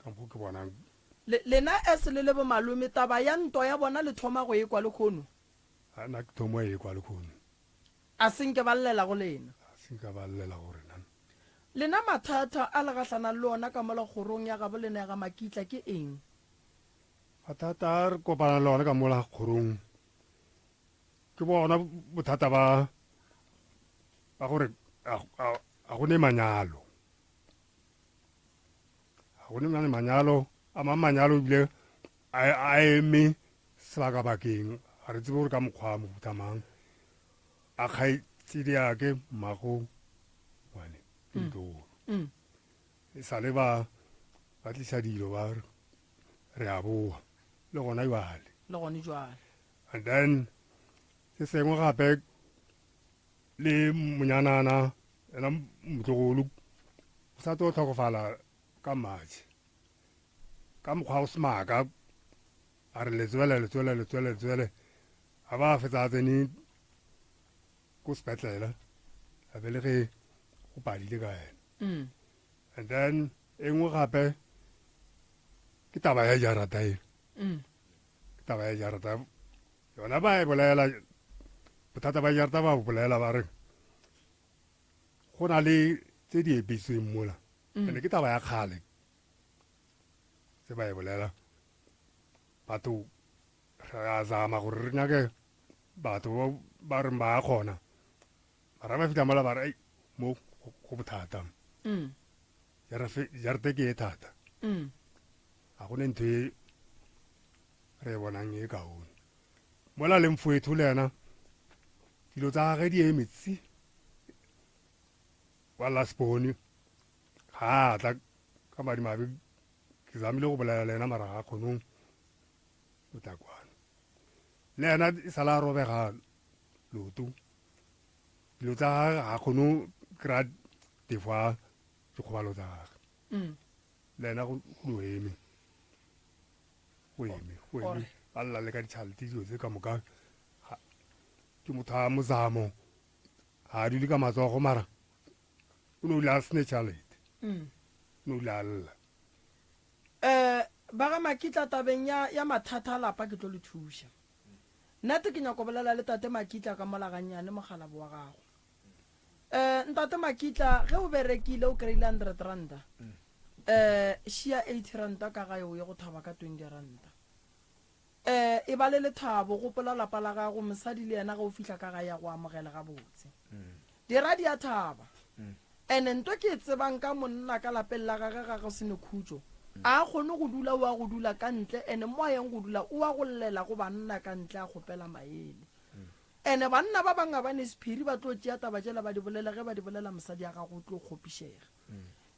ka mo ke bonang lena ese le bo malome taba ya ntwa ya bona le thoma go e kwa le khono ana ke thomo e kwa le khono a senke ba llela go lena sinka ba llela gore nana lena mathata a legatlana le ona ka mola gorong ya ga bolena ya ga Makitla ke eng mathata re kopana le ona ka mola gorong ke bona bothata ba gore a go ne manyalo ga gone na le manyalo a manyalo bile a eme sebaka-bakeng ga re tsebe gore ka mokgwa mofuta mang a kgaitsedi yake mmago wane Pintolo e sale ba tlisa dilo ba re a boa le gona jwale le gone jwale and then se sengwe gape le monyanana ena motlogolo o sa tlo tlhokofala ka matšhe ka mokgwa o semaka a re letswele a ba fetsa a tsene ko sepetlele a be le ge go padile ka ena and then e nngwe gape ke taba ya jarata e ke taba ya jarata yona ba e bolela bothata ba jarata ba bolela ba re go na le tse di episitsweng mola ene ke taba ya kgale se ba e bolela batho re a zama gore re nyake batho ba re ba kgona mara ba fitla mola ba re mo go bothata jarate ke e thata ga gone ntho e re e bonang e kaone mola le mfowetho le ena dilo tsa gage di emetsi wa lasbone ga tla ka madimabe ke zamile go bolela le ena mara ga kgonong o tla kwana le ena e sala a robega loto dilo tsa gage ga kgono kry-a tefa dikgobalo tsa gage le ena go eme a lla le ka ditšhalete dilo tse ka moka ke motho a mozamo ga a dule ka matsogo mara o ne o ile a sene tšhalete o ne o ile a lla ba ga Makitla tabeng ya mathata a lapa ke tlo le thuša nnete ke nyako bolela le tate Makitla ka molaganyane mogalabo wa gago ntate Makitla ge o berekile o kry-ile 100 ranta šia 80 ranta ka ga eo ye go thaba ka 20 ranta e ba le lethabo gopola lapa la gago mosadi le yena ga o fitlha ka ga ya go amogela ga botse dira di a thaba ene ntwa ke tsebang ka monna ka lapeng la gage ga go sene khutso a kgone go dula o a go dula ka ntle ene mo a yang go dula o a go llela go banna ka ntle a gopela maele ene banna ba banga ba ne sephiri ba tlo tšea taba tšela ba di bolela ge ba di bolela mosadi ya gago o tlo kgopišega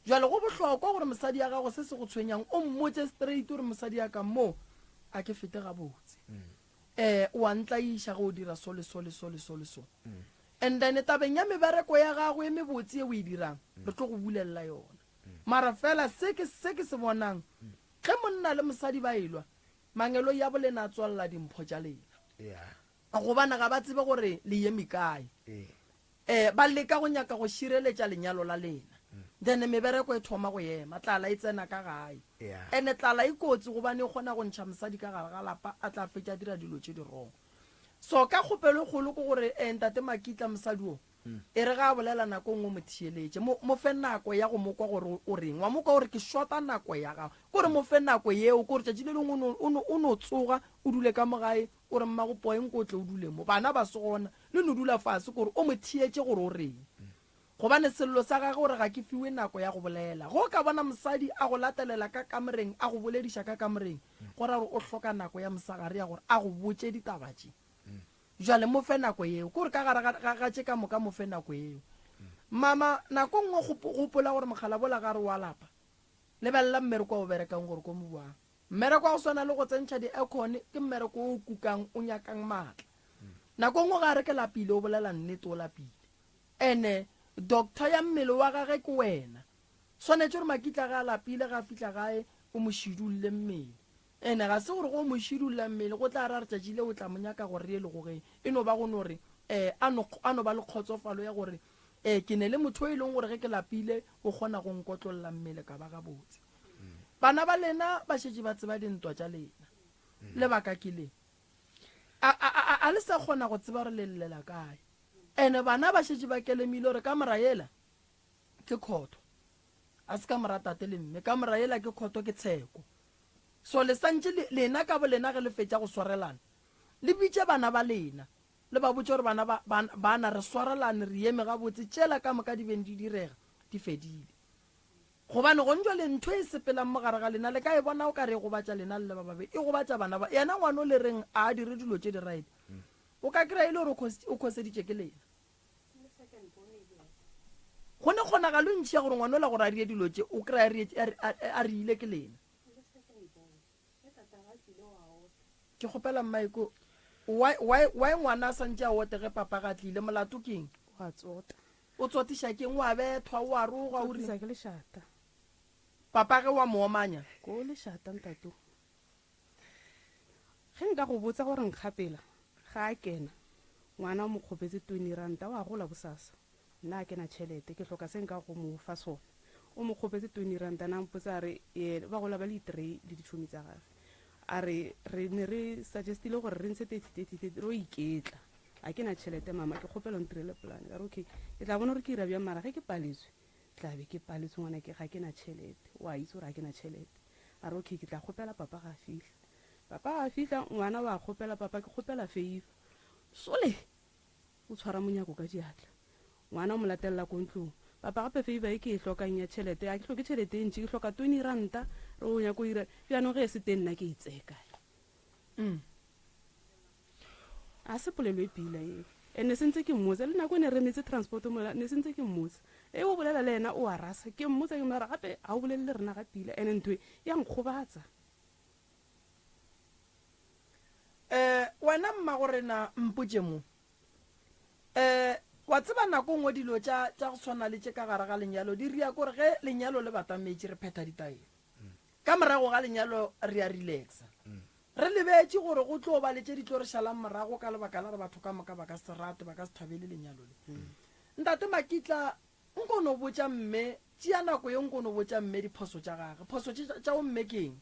jalo go bohlokwa gore mosadi ya gago se se go tshwenyang o mmotse straight gore mosadi ya ka mo a ke fete ga botse o a ntlaisa go dira so and then tabeng ya mebereko ya gago e mebotse e o e dirang re tlo go bulelela yona mara fela se ke se bonang ge monna le mosadi ba elwa mangelo ya bolena a tswalela dimpho tša lena gobana ga ba tsebe gore le ye mekae ba leka go nyaka go šireletša lenyalo la lena then mebereko e thoma go ema tlala e tsena ka gae ene tlala e kotsi gobane e kgona go ntšha mosadi ka gare ga lapa a tla fetša dira dilo tše di wrong so ka kgopelo kgolo ke gore ntate Makitla mosadi o e re ga a bolela nako ngwe mo thieletše mo fe nako ya go mokwa gore o reng wa mokwa gore ke shota nako ya gago kore mo fe nako yeo kore tšatši le lengwe o no tsoga o dule ka mogae ore mmago poeng ko tle o dule mo bana ba se gona le no dula fase kore o mo thietše gore o reng gobane sello sa gage gore ga ke fiwe nako ya go bolela go ka bona mosadi a go latelela ka kamoreng a go bolediša ka kamoreng gore a gore o hloka nako ya mosagare ya gore a go botše ditabatše jale mo fe nako yeo kore ka gare ga tše ka moka mo fe nako yeo mama nako nngwe gopola gore mogala bola gare wa lapa lebelela mmereko wa o berekang gore ko mobuang mmereko wa go swana le go tsentšha di-econ ke mmereko o kukang o nyakang maatla nako nngwe ga re ke lapile o bolela nnete o lapile ene doctor ya mmele wa gage ke wena swanetse gore Makitla ga a lapile ga a fitlha gae o mo šidulle mmele ene ga se gore go mo šidulla mmele go tla ra re tšatši le o tla monyaka gore e le goge e no ba go no re a no ba le kgotsofalo ya gore ke ne le motho e leng gore ge ke lapile o kgona go nkotlolola mmele ka ba ga botse bana ba lena ba šetše ba tseba dintwa tša lena lebaka ke le a le sa kgona go tseba gore le llela kae ene bana ba šetše ba kelemile gore ka mora yela ke khotho a se ka mora tate le mme ka mora yela ke khotho ke tsheko so le santše lena ka bo lena ge le fetša go swarelana le bitše bana ba lena le ba botse gore bana re swarelane re eme ga botse tšela ka moka di beng di direga di fedile gobane go ntjwa le ntho e sepelang mogare ga lena le ka e bona o ka re e gobatša lena le le ba babedi e gobatša bana ba yena ngwana o le reng a dire dilo tše di right o ka kry-a e le gore o khoseditše ke lena go ne kgonagalo ntšhia gore ngwana o la gore a rie dilo tše o kry-a a re ile ke lena ke kgopela mmaiko why ngwana a santse a otege papa ga tlile molato keng wa tsota o tsotiša keng wa bethwa o aroga o ke lešata papa ge wa moomanya ko lešata ntato ge nka go botsa gore nkgapela ga a kena ngwana o mo kgopetse 20 ranta wa gola bosasa nna a kena tšhelete ke hloka se nka go mo fa sona o mo kgopetse 20 ranta na mpotsa a re ba gola ba le 3 le ditšhomi tsa gage a re ne re suggestile gore re ntshe 30 ro iketla a kena tšhelete mama ke kgopela ntirele polane ka re okay ke tla bona gore ke ira bja mara ge ke paletswe tla be ke paletswe ngwana ke ga kena tšhelete wa itse gore a kena tšhelete a re okay ke tla kgopela papa ga fihla papa a fihla ngwana wa kgopela papa ke kgopela favor sole o tshwara monyako ka diatla ngwana o mo latelela ko ntlong papa gape favor e ke e tlhokang ya tšhelete a ke tlhoke tšhelete e ntši ke tlhoka 20 ranta re o nyako ira bjanong ge e se teng nna ke itsekae a se polelo e pila eo ene sentse ke mmotsa le nako ne re metse transport mola ne sentse ke mmotsa e o bolela le ena o a rasa ke mmotsa ke mara gape a o bolele le rena ga pila ene ntwe ya nkgobatsa wena mma gore na mpotse mo wa tseba nako ngwe dilo tša go tshwana le tše ka gare ga lenyalo di ria kore ge lenyalo le batametse re phetha ditaelo ka morago ga lenyalo re a relaxa re lebetse gore go tlo ba le tše di tlo re šalang morago ka lebaka la re batho ka moka ba ka se rate ba ka se thabele lenyalo le ntate makitla nkono botša mme tšea nako ye nkono botša mme diphoso tša gage phoso tša go mme keng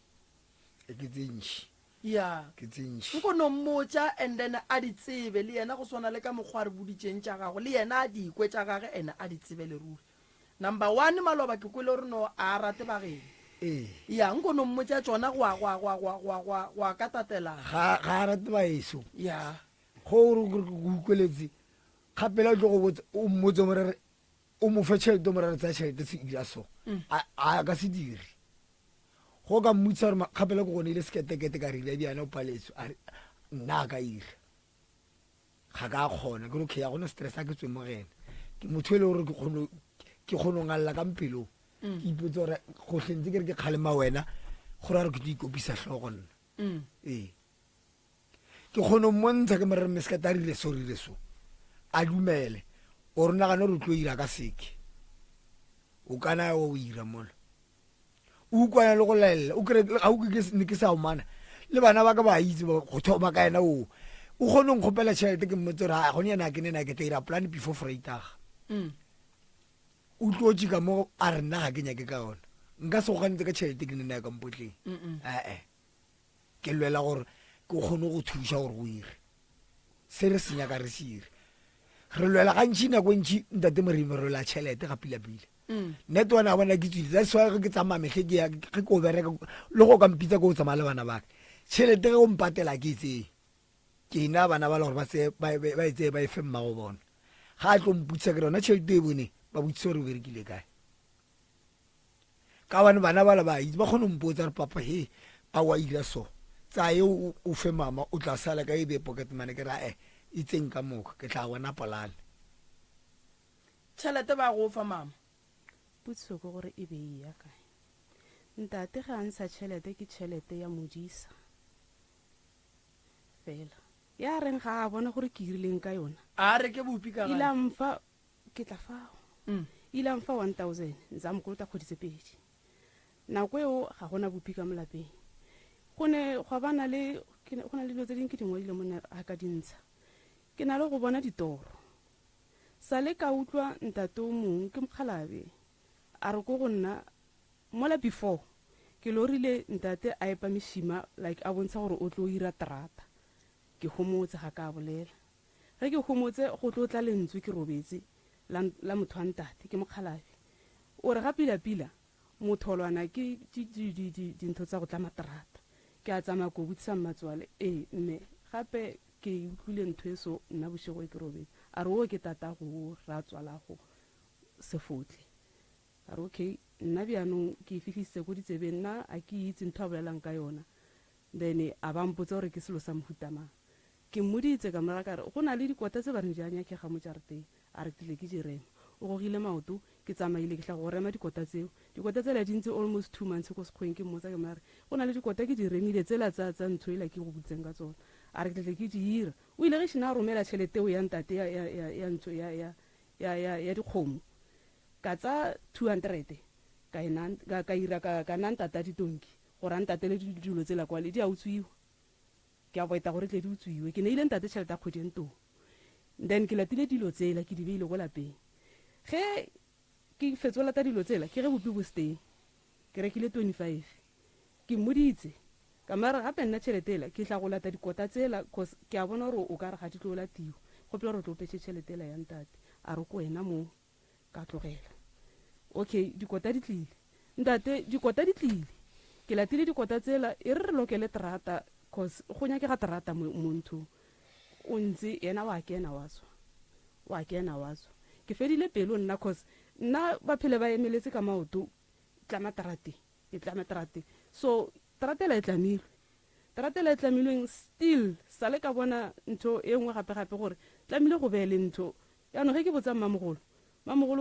ke tse ntšhi ya ke tse ntšhi nkono mmotša and then a di tsebe le yena go swana le ka mokgwa re boditšeng tša gago le yena a dikwe tša gage ene a di tsebe le ruri number 1 maloba ke kwele gore no a rate bageng ya nkono mmotša tšona gwa ka tatelang ga a rate baeso ya go re ke ukweletse kgapela o tlo go botsa o mmotse morere o mo fe tšhelete o morere tsa tšhelete se ira so a ka se dire go ka mmutsa gore kgapela ke gone ile seketekete ka rile diana o paletso nna a ka ira ga ka kgona ke okay ya gona stress a ke tswe mo gena ke motho e le gore ke kgone go ngalla ka mpelong ke ipotse gore go hlentse ke re ke kgalema wena gore a re ke tlo ikopisa tlhogo nna ke kgone mmontsha ke morere meskete a rile so rile so a dumele o re nagane re tlo ira ka seke o kana o ira mola o kwana le go laela o kre ga o ke ke sa o mana le bana ba ka ba itse go thoma ka ena o kgone go khopela tšhelete ke mmotse gore a go nyana ke nena ke tla ira plan before Friday o tlo tšika mo a re nna ga ke nyake ka yona nka se go ganetse ka tšhelete ke nena ya ka mpotleng ke lwela gore ke kgone go thuša gore go ire se re senyaka re se ire re lwela gantši nako ntši ntate morime re lwela tšhelete ga pila-pila nnete wana a bona ke tswile tsa swa ge ke tsamametlhe ge ko bereka le go ka mpitsa ko go tsamaya le bana baka tšhelete ge o mpatela ke itseng ke ina bana ba le gore ba etsee ba e fe mmago bona ga a tlo mputsisa ke rona tšhelete e bone ba botsise gore o berekile kae ka bane bana bala ba itse ba kgone mpotsa gore papa he ba wa ira so tsaye o fe mama o tla sala ka e be pocket money ke ra itseng ka moka ke tla bona polane tšhelete ba go fa mama putsiko gore e be ya kae ntate ga ntsha tšhelete ke tšhelete ya modisa fela ya reng ga a bona gore ke irileng ka yona a re ke bopi ka ila mfa ke tla fao ila mfa 1000 nza mkolota kgoditse pedi nako eo ga gona bopi ka molapeng go ne go bana le go na le dilo tse dingwe ke dingwe ile mona a ka dintsha ke na le go bona ditoro sa le ka utlwa ntate o mongwe ke mokgalabe a re ko go nna mola before ke lorile ntate a epa mešima like a bontsha gore o tlo ira terata ke homotse ga ka bolela ge ke homotse go tlo tla lentswe ke robetse la motho wa ntate ke mokgalabe o re ga pila-pila motholwana ke dintho tsa go tla materata ke a tsamaya ko botsisa mmatswale mme gape ke utlwile ntho e so nna bošego e ke robetse a re o ke tata go ra tswalago sefotle a re okay nna bjanong ke fitlhisitse ko ditsebeng nna a ke itse ntho a bolelang ka yona then a bampotsa gore ke selo sa mohutamang ke mmoditse ka moraga kare go na le dikota tse ba reng di a nyakega mo jarateng a re tlile ke di rema o gogile maoto ke tsamaile ke tla go rema dikota tseo dikota tsela di ntse almost 2 months ko sekgweng ke mmotsa ke mare go na le dikota ke di remile tsela tsa ntho ela ke go butseng ka tsona a re tlile ke di hira o ile ge shina a romela tšhelete o ya ntate ya ntho ya dikgomo ka tsa 200 ka ira ka nna ntata ditonki gore a ntatele dilo tsela kwa le di a utswiwa ke a boeta gore tle di utswiwe ke ne ile ntate tšhelete a kgwedi ntong then ke latile dilo tsela ke di beile go lapeng ge ke fetsola ta dilo tsela ke ge bopi bo steng ke rekile 25 ke mmoditse ka mara gape nna tšhelete ela ke tla go lata dikota tsela cause ke a bona gore o ka re ga di tlo latiwa go pela gore tlo petse tšhelete ela ya ntate a re ko wena mo ka tlogela okay dikota di tlile ntate dikota di tlile ke latile dikota tsela e re lokele terata cause go nyake ga terata mo ntho o ntse yena wa kena watswa ke fedile pelo nna cause nna ba phele ba emeletse ka maoto tlama terate so teratela e tlamilweng still sale ka bona ntho e nngwe gape gore tlamile go beele ntho yaanong ge ke botsa mmamogolo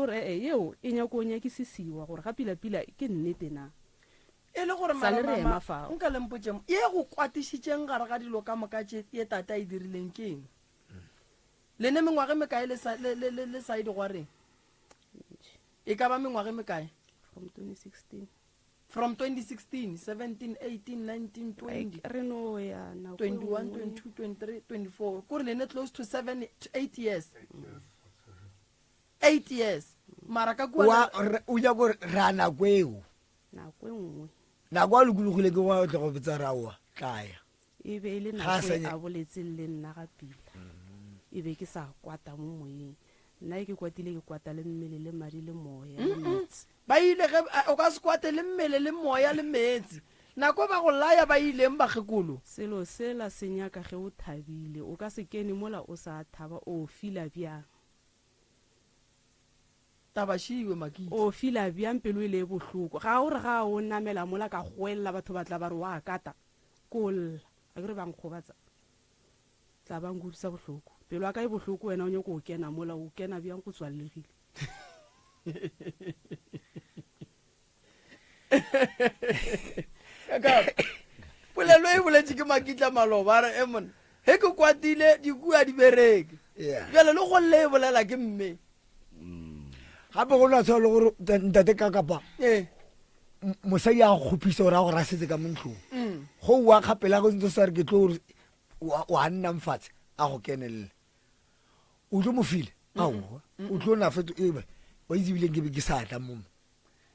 gore yeo e nyako o nyakisisiwa gore ga pila ke nnete na e le gore Sale re ema fao. nka lempotsemo e go kwatišitšeng gare ga dilo ka moka ye tata e dirileng keng lene mengwage mekae le saidi goreng e ka ba mengwage mekae from 2016 from 2016 17 18 19 20 re no ya na 21 22 23 24 kore lene close to 7 to 8 years 8 years mara ka kua o ja gore ra nako eo nako nngwe nako a lokologile ke wa tla go betsa raoa tlaya e be ile Ga nako senya- a boletse le nna ga pila e be ke sa kwata mo moyeng nna ke kwatile ke kwata le mmele le madi le moya le metsi ba ile ge o ka se kwate le mmele le moya le metsi nako ba go laya ba ileng bagekolo selo sela se nyaka ge o thabile o ka se kene mola o sa thaba o fila bjang tabašiwe makitse o fila bjang pelo e le bohloko ga o re ga o namela mola ka goelela batho ba tla ba re wa kata kolla a ke re bankgobatsa tla bankudisa bohloko pelo a ka e bohloko wena o nyako o kena mola o kena bjang go tswallegile polelo e boletše ke makitla maloba a re emon ge ke kwatile dikua di bereke Yeah. bjale le go lle e bolela ke mme gape go na tshwa le gore ntate ka kapa ee mosadi a kgophisa gore a gore a setse ka montlong go wa kgapela go ntse sa re ke tlo gore wa nnang fatshe a go kenelele o tlo mo file ao o tlo na feto ebe wa itsebileng ke be ke sa tla mo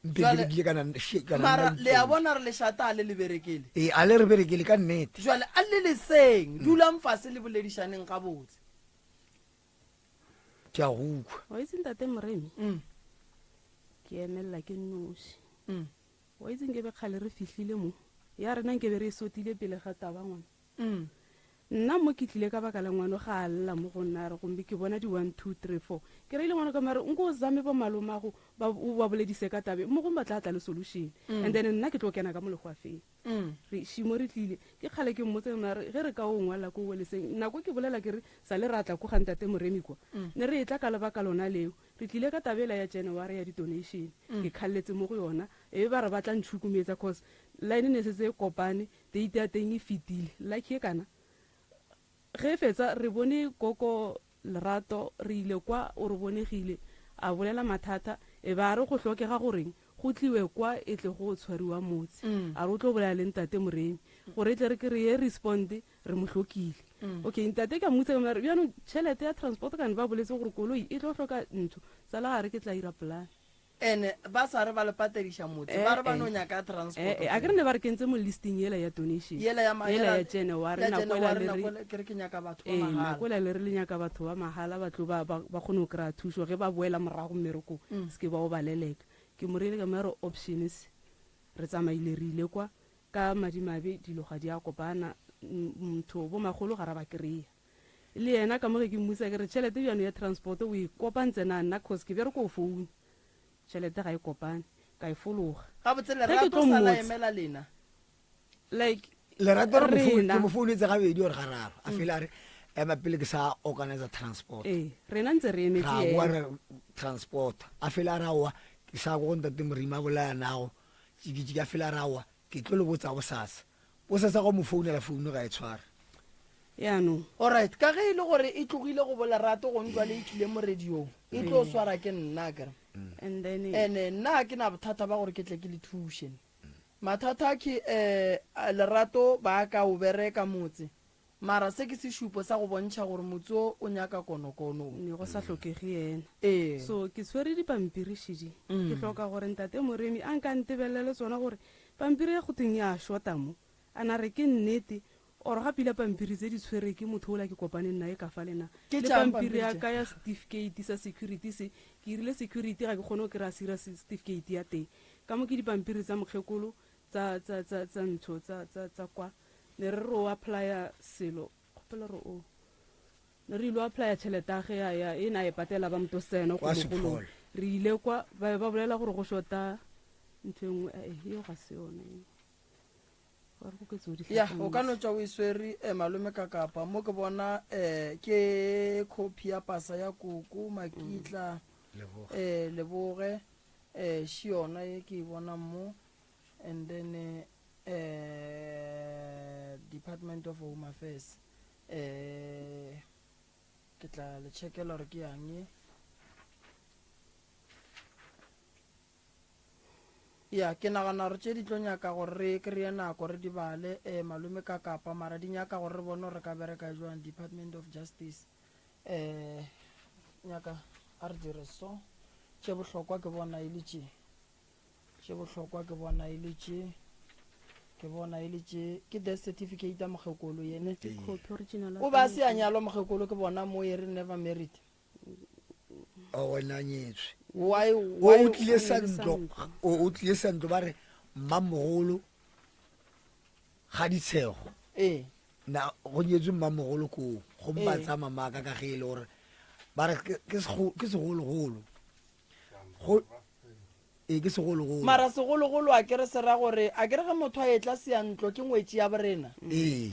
mpe ke Jwale- bekile mara le a bona re lešata a le le berekele ee a le re berekele ka nnete jale a le leseng dulang fase le boledišaneng ga botse ke a go ukwa wa itseng tate moremi ke emelela ke nnoši wa itseng ke be kgale re fihlile mo ya rena nke be re e sotile pele ga taba ngwana nna mo ke tlile ka baka la ngwana ga a lla mo go nna re gombe ke bona di 1 2 3 4 ke re ile ngwana ka mare nko o zame bo malomago ba boledise ka tabe mo go batla tla le solution and then nna ke tlo kena ka molego a feng re shimo re tlile ke kgale ke mmotse mare ge re ka o ngwala ko weleseng nako ke bolela ke re sa le ratla ko ga ntate moremi kwa ne re etla ka lebaka lona leo re tlile ka tabela ya January ya di-donation ke kgalletse mo go yona e ba re batla ntšhukumetsa cause line ne setse e kopane date ya teng e fetile like e kana ge fetsa re bone koko Lerato re ile kwa o re bonegile a bolela mathata e ba re go hlokega goreng go tliwe kwa e tle go tshwariwa motse a re o tlo bolela le ntate moremi gore tle re ke re ye responde re mo hlokile okay ntate ka mmotse ka mare bjanong tšhelete ya transport kane ba boletse gore koloi e tlo hloka ntho sala gare ke tla ira plan ande ba sa re ba le patediša motse ba re ba no nyaka transport a ke re ne ba re kentse mo listing yela ya donation yela ya ya January ke re ke nyaka batho ba ee mahala nakoela le re le nyaka batho ba mahala batlo ba kgone go kry-a thuso ge ba boela morago mmereko se ke ba o baleleka ke moreile ka mare options re tsamaile re ile kwa ka madimabe dilo ga di a kopana motho bo magolo ga ra ba kry-a le yena ka moge ke mmusa ke re tšhelete bjano ya transport o e kopantse na nna cause ke bere ko o foune tšhelete ga e kopane ka e fologa ga botse Ge ke lerato tlo sa la mmotsa. emela lena like lerato Rena. ke mo founetse gabedi ore gararo a fela a re ema pele ke sa organize transport rena ntse re emetse ra boa ena re transport a fela a rawa ke sa go ntate morima a bolayanago tšikitšiki a fela a rawa ke tlo le botsa bosasa go mo founela founu ga e tshware yaanong alright ka ge e le gore e tlogile go bola rato go ntwa le e tlile mo radiong e tlo swara ke nna kere and then ene nna ke na bothata ba gore ke tle ke le thušen mathata ke lerato ba ka o bereka motse mara se ke sešupo sa go bontšha gore motse o nyaka konokono ne go sa tlhokege ena ee so ke tshwere dipampirišidi ke tlhoka gore ntate moremi a nka ntebelele tsona gore pampiri ya go teng ya shota mo a na re ke nnete ore ga pila pampiri tse di tshwere ke motho ola ke kopane nna e ka fa lena Ke le tšang pampiri ya pampiri tše? ka ya certificate sa security se ke irile security ga ke kgone go kry-a serious certificate ya teng ka mo ke dipampiri tsa mokgekolo tsa ntho tsa kwa ne re o applya selo kgopela re o ne re ile applya tšhelete age ya e na e patela ba motoseno Kwa kgologolong Sepholo. re ile kwa ba bolela gore go shota ntho e nngwe eo ga se yone wa re go ke tseo di ya hlakantse. o ka no tšwa o e swere malome ka kapa mo ke bona ke copy ya pasa ya koko makitla leboge še yona e ke e bona mo and then department of home affairs ke tla le checkela gore ke yang e ya ke nagana gore tše di tlo nyaka gore re kry-e nako re di bale malome ka kapa mara di nyaka gore re bone gore re ka bereka jwang department of justice nyaka a re dire so tše bohlokwa ke bona e le tše tše bohlokwa ke bona e le tše ke bona e le tše ke death certificate ya mokgekolo yene Copy original o ba se a nyalwa mokgekolo ke bona mo e re never married o wena nyetswe why o tlile o santlo o tlile santlo ba re mmamogolo ga ditshego na go nyetswe mmamogolo koo go mbatsa mamaka ka ge e le gore ba re ke segologolo ke segologolo mara segologolo a kere se ra gore a kere ge motho a etla seantlo ke ngwetši ya borena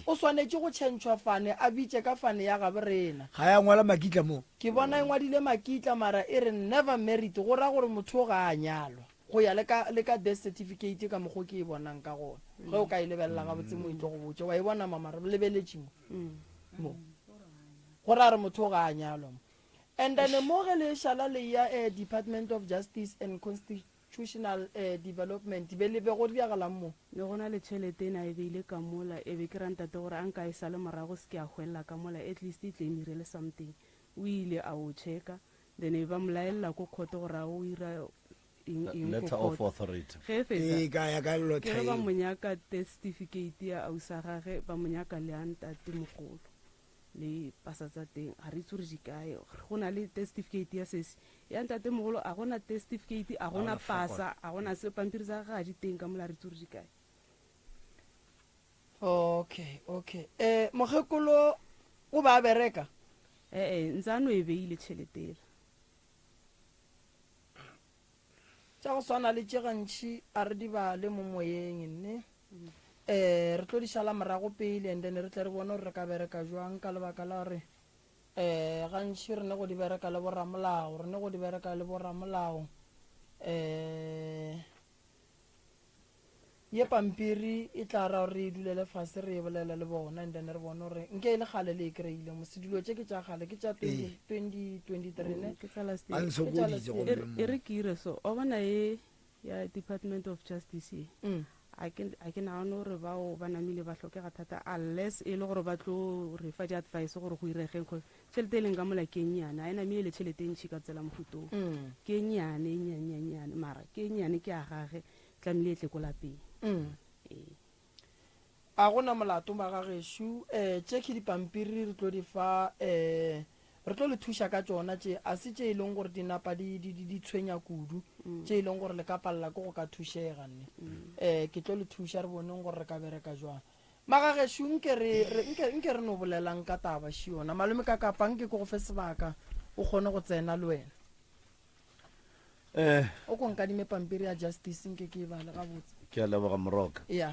o swanetše go tšhentšhwa fane a bitše ka fane ya ga borena ga ya ngwala makitla mo ke bona e ngwadile makitla mara e re never married go ra gore motho o ga a nyalwa go ya le ka death certificate ka mokgo ke e bonang ka gona ge o ka e lebelela gabotse mo itlo go botse wa e bona mamara lebeletše mo go ra re motho o ga a nyalwa mo and then mo ge le šala le ya department of justice and constitutional development be le be go diagalang mo le gona le tšhelete ena e beile ka mola e be ke rantate gore a nka e sa le morago se ke a hwelela ka mola at least e tle emirele something o ile a o checka then e ba molaelela ko kgoto gore a o ira letter of authority ge e fetsa ka ya ka ke re ba lothae monyaka death certificate ya ausa gage ba monyaka le a ntate mogolo le pasa tsa teng ga re itse gore di kae go na le death certificate ya sese ya ntate mogolo a gona death certificate a gona pasa a gona se pampiri tsa gage ga di teng ka mola re itse gore di kae okay mogekolo o ba bereka ntse a no e beile tšheletela tša go swana le tše gantši a re di bale mo moyeng nne re tlo di šala morago pele and then re tle re bone gore re ka bereka jwang ka lebaka la gore gantši re ne go di bereka le boramolao re ne go di bereka le boramolao ye pampiri e tla ra gore e dulele fase re e bolela le bona and then re bone gore nke e le gale le e kry-ile mo sedilo tše ke tša gale ke tša 2023 ne ke tsa last a year. nsokoditse go e re ke ire so o bona e ya department of justice ye a ke nagane gore bao ba namile ba tlhokega thata unless e le gore ba tlo re fa di-advice gore go iregeng gore tšhelete e leng ka mola ke nyane a e namile le tšhelete e ntšhi ka tsela mofutong ke nyane e nyannyanyane mara ke nyane ke a gage tlamehile e tle ko lapeng a gona molato ba gagešo tše ke dipampiri re tlo di fa re tlo le thuša ka tšona tše a se tše e leng gore dinapa di tshwenya kudu tše e leng gore le ka palela ke go ka thušega nne ke tlo le thuša re boneng gore re ka bereka jwang magagešo nke re no bolelang ka taba še yona malome ka kapang ke go fe sebaka o kgone go tsena le wena o ko nkadime pampiri ya justice nke ke e bala ga botse ke a leboga moroka ya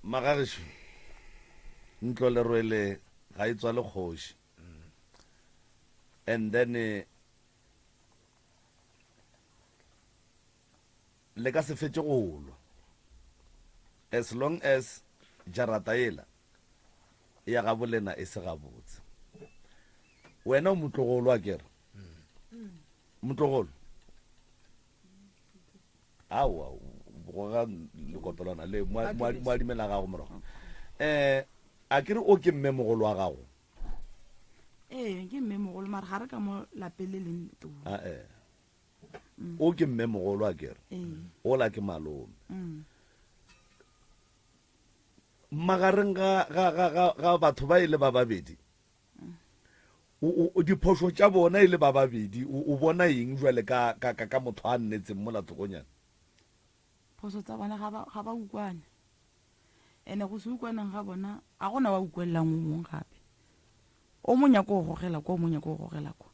magagesho ntlo le rwele ga e tswa le kgoši and then le ka se fetse go lwa as long as jarata ela ya ga bolena e se ga botse wena o motlogolo a kere motlogolo awa goga lekopelwana le mo adimela gago morago a kere o ke mme mogolo wa gago ke mme mogolo mare ga re ka mo lapele leng to o ke mme mogolo a kere o la ke malome magareng ga batho ba ile ba babedi o diphoso tša bona ile ba babedi o bona eng jwale ka motho a nnetseng mo lathokonyana phoso tsa bona ga ba ukwane ene go se ukwaneng ga bona a gona wa ukwelelang o mongwe gape o monyako o gogela kwa o monyako o gogela kwa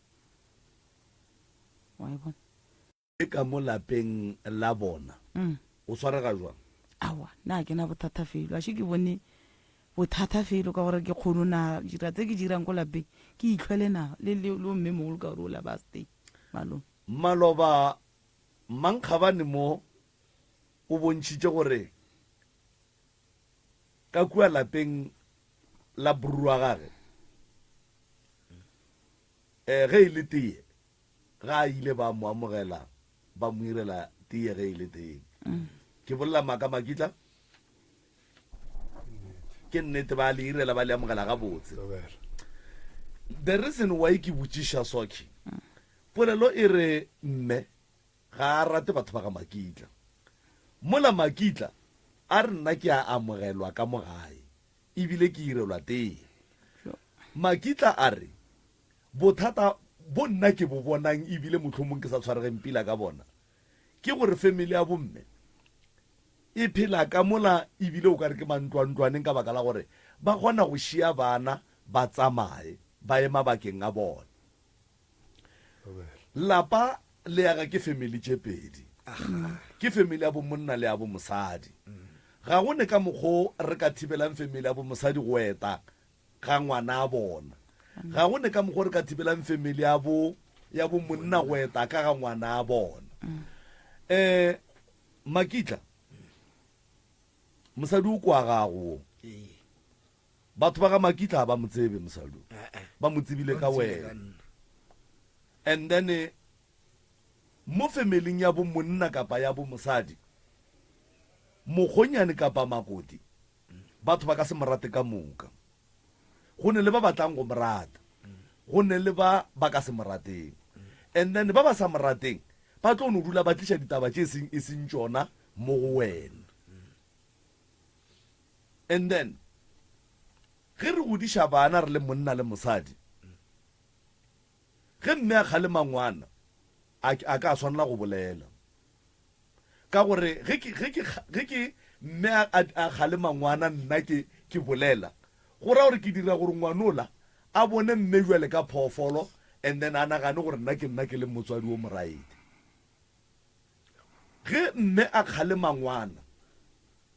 wa e bona e ka mo lapeng la bona o swarega jwang awa na ke na bothata felo a ke bone bothata felo ka gore ke kgono na dira tse ke dirang ko lapeng ke itlhwele na le mme mogolo ka gore o la ba stay malome maloba mankgabane mo o bontšhitše gore ka kua lapeng la borua gage ge e le tee ga a ile ba mo amogela ba mo irela tee ge e le teng ke bolela maaka makitla ke nnete ba le irela ba le amogela ga botse the reason why ke botšiša soke polelo e re mme ga a rate batho ba ga makitla mola makitla a re nna ke a amogelwa ka mogae ebile ke irelwa tee makitla a re bothata bo nna ke bo bonang ebile mohlomong ke sa tshwaregeng pila ka bona ke gore family ya bomme e phela ka mola ebile o ka re ke mantlwantlwaneng ka baka la gore ba kgona go šia bana ba tsamaye ba ema bakeng a bona lapa le yaga ke family tše pedi ke family ya bomonna le ya bomosadi ga go ne ka mokgwa re ka thibelang family ya bomosadi go eta ga ngwana a bona ga go ne ka mokgwa re ka thibelang family ya bomonna go eta ka ga ngwana a bona makitla mosadi o kwa gago batho ba ga makitla ba mo tsebe mosadi ba mo tsebile ka wena and then mo familing ya bomonna kapa ya bomosadi mokgonyane kapa makoti batho ba ka se morate ka moka go ne le ba batlang go morata go ne le ba ka se morateng and then ba sa morateng ba tlo no dula ba tliša ditaba tše e seng tšona mo go wena and then ge re godiša bana re le monna le mosadi ge mme a kgalema ngwana a ka swanela go bolela ka gore ge ke mme a kgalema ngwana nna ke bolela go ra gore ke dira gore ngwanola a bone mme jwale ka phoofolo and then a nagane gore nna ke le motswadi o moraedi ge mme a kgalema ngwana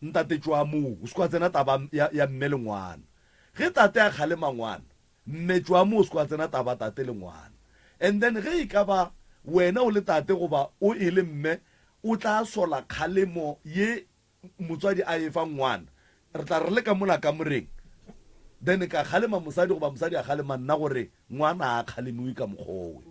ntate tšwa moo o se kwa tsena taba ya mme le ngwana ge tate a kgalema ngwana mme tšwa moo o se kwa tsena taba tate le ngwana and then ge e ka ba wena o le tate goba o e le mme o tla sola kgalemo ye motswadi a efa ngwana re tla re le ka mola ka moreng then ka kgalema mosadi goba mosadi a kgalema nna gore ngwana a kgalemiwe ka mokgowe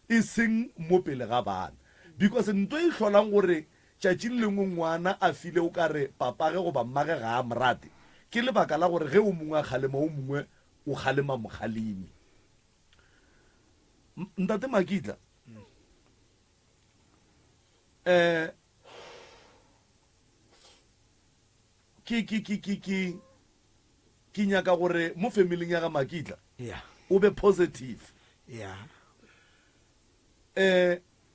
e seng mo pele ga bana because ntho e hlolang gore tšatši le lengwe ngwana a file o ka re papa ge goba mmage ga a morate ke lebaka la gore ge o mongwe a kgalema o mongwe o kgalema mokgalemi ntate makitla ke nyaka gore mo familing ya ga makitla o be positive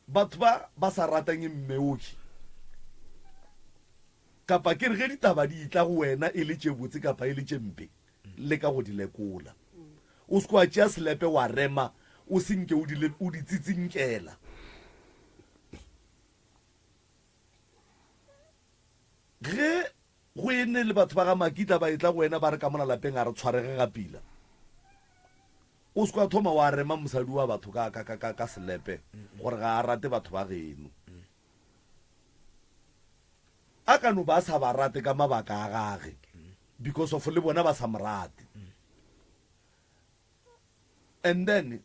batho ba sa ratang mmeoki kapa ke re ge ditaba di itla go wena e le tše botse kapa e le tše mpe le ka go di lekola o se kwa tšea selepe wa rema o senke o di tsitsinkela ge go ene le batho ba ga Makitla ba etla go wena ba re ka mona lapeng a re tshwarege ga pila o se kwa thoma wa rema mosadi wa batho ka selepe gore ga a rate batho ba geno a ka no ba sa ba rate ka mabaka a gage because of le bona ba sa morate and then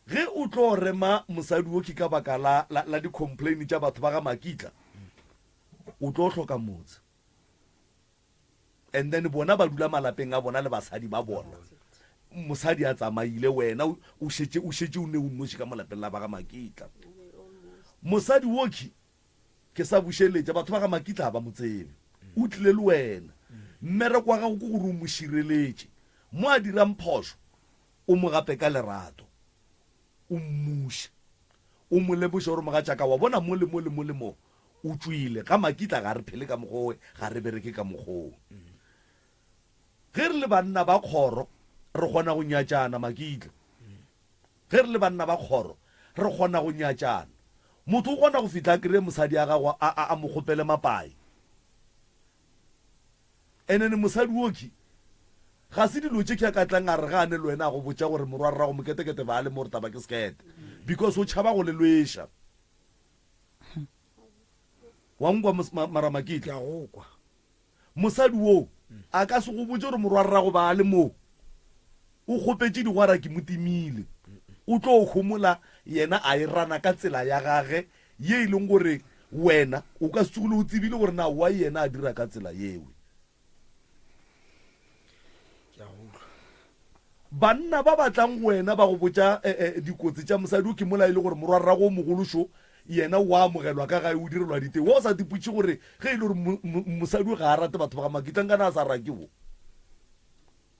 ge o tlo rema mosadi wo ke ka baka la di-complain tša batho ba ga Makitla o tlo hloka motse and then bona ba dula malapeng a bona le basadi ba bona mosadi a tsamaile wena o shetse o ne o nnoši ka malapeng la ba ga Makitla mosadi woki ke sa bušeletša batho ba ga Makitla ba motsebe o tlile le wena mmereko wa gago ke gore o mo šireletše mo a dirang phošo o mo gape ka lerato o mmuša o mo leboša gore mogatšaka wa bona mo le mo o tswile ga Makitla ga re phele ka mogowe ga re bereke ka mogowe ge re le banna ba kgoro re kgona go nyatšana Makitla ge re le banna ba kgoro re kgona go nyatšana motho o kgona go fitla kry mosadi a gago a mo kgopele mapai ene mosadi woki ga se dilo tše ke a ka tlang a re ga ane le wena a go botša gore morwarra go moketekete ba le mo re taba ke sekete because o tšhaba go le lweša wa nkwa mara Makitla ke a go kwa mosadi wo a ka se go botse gore morwarra go ba le mo o kgopetše digwara ke motimile o tlo o homola yena a irana ka tsela ya gage ye e leng gore wena o ka se tsogole o tsebile gore na wa yena a dira ka tsela yewe ke a go banna ba batlang wena ba go botša dikotsi tša mosadi o ke mola e le gore morwarra go mogološo yena wa amogelwa ka gae o direlwa diteng wa o sa diputše gore ge e le gore mosadi ga a rate batho ba ga Makitla nkana a sa rake wo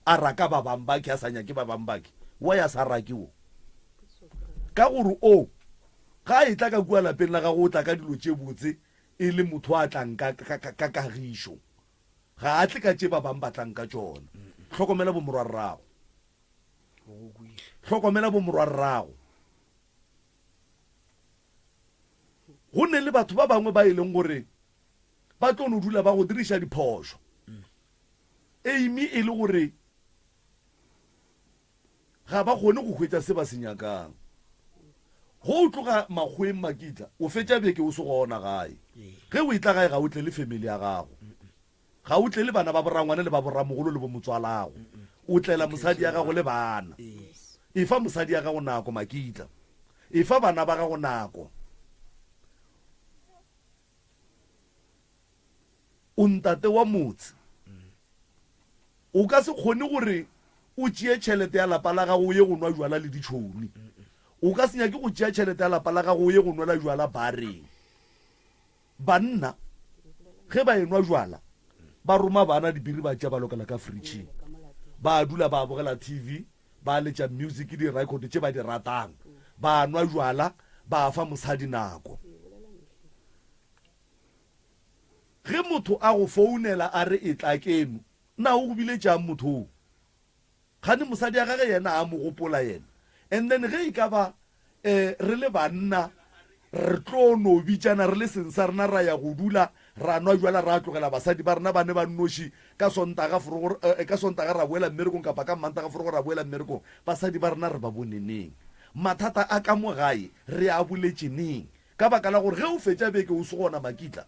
a raka ba bang bake a sa nyake ba bang bake wa ya sa rake wo ka gore o ga e tla ka kua lapeng la gago o tla ka dilo tše botse e le motho a tlang ka kagišo ga a tle ka tše ba bang ba tlang ka tšona tlhokomela bomorwarrago tlhokomela bomorwarrago go ne le batho ba bangwe ba e leng gore ba tlo no dula ba go diriša diphošo eimi e le gore ga ba kgone go hwetša se ba se nyakang go o tloga makgweng Makitla o fetša beke o se gona gae ge o itla gae ga o tle le family ya gago ga o tle le bana ba borangwane le ba borramogolo le bo motswalago o tlela mosadi ya gago le bana e fa mosadi ya gago nako Makitla e fa bana ba gago nako o ntate wa motse o ka se kgone gore o tšee tšhelete ya lapa la gago ye go nwa jwala le ditšhouni o ka senya ke go tšea tšhelete ya lapa la gago ye go nwela jwala bareng banna ge ba enwa jwala ba roma bana dibiri ba tšea ba lokela ka fridging ba dula ba bogela TV ba letša music di-record tše ba di ratang ba nwa jwala ba fa mosadi nako ge motho a go founela a re e tla keno na o go biletšang motho gane mosadi ya gage yena a mo gopola yena and then ge e ka ba re le banna re tlo no bitšana re le seng sa rena ra ya go dula ra nwa jwala ra tlogela basadi ba rena ba ne ba nnoši ka sontaga ra boela mmerekong kapa ka mantaga forogo ra boela mmerekong basadi ba rena re ba boneneng mathata a ka mo gae re a boletšeneng ka baka la gore ge o fetša beke o se gona Makitla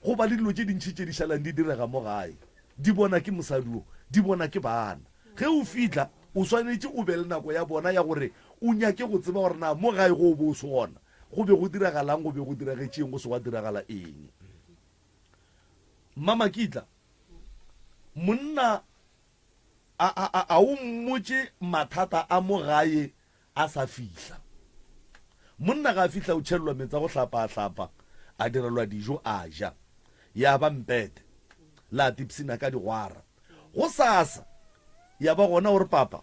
go ba le dilo tše dintšhi tše di šalang di direga mo gae di bona ke mosadi o di bona ke bana ge o fitlha o swanetše o be le nako ya bona ya gore o nyake go tseba gore na mo gae go bo o se gona go be go diragalang go be go diragetšeng go se gwa diragala eng mma Makitla monna a o mmotše mathata a mo gae a sa fihla monna ga a fihla o tšhelelwa metsa go hlapa a direlwa dijo a ja ya ba mpete la tipsina ka digwara go sasa ya ba gona gore papa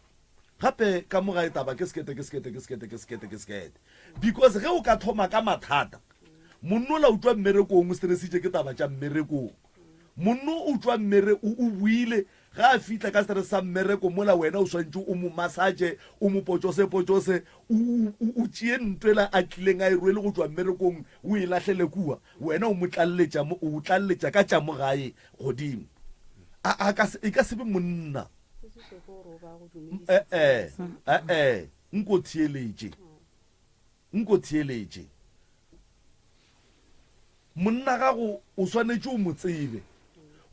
gape ka mo gae taba ke sekete because ge o ka thoma ka mathata monno la utlwa mmerekong o stressitše ke taba tša mmerekong monno o utlwa mmere o buile ga a fitla ka sere sa mmereko mola wena o swantse o mo massage o mo potsose o tšee ntwela a tlileng a e rwele go tswa mmerekong o e latlhele kua wena o tlalletša ka tša mo gae godimo e ka sebe monna nko theeletše monna gago o swanetše o mo tsebe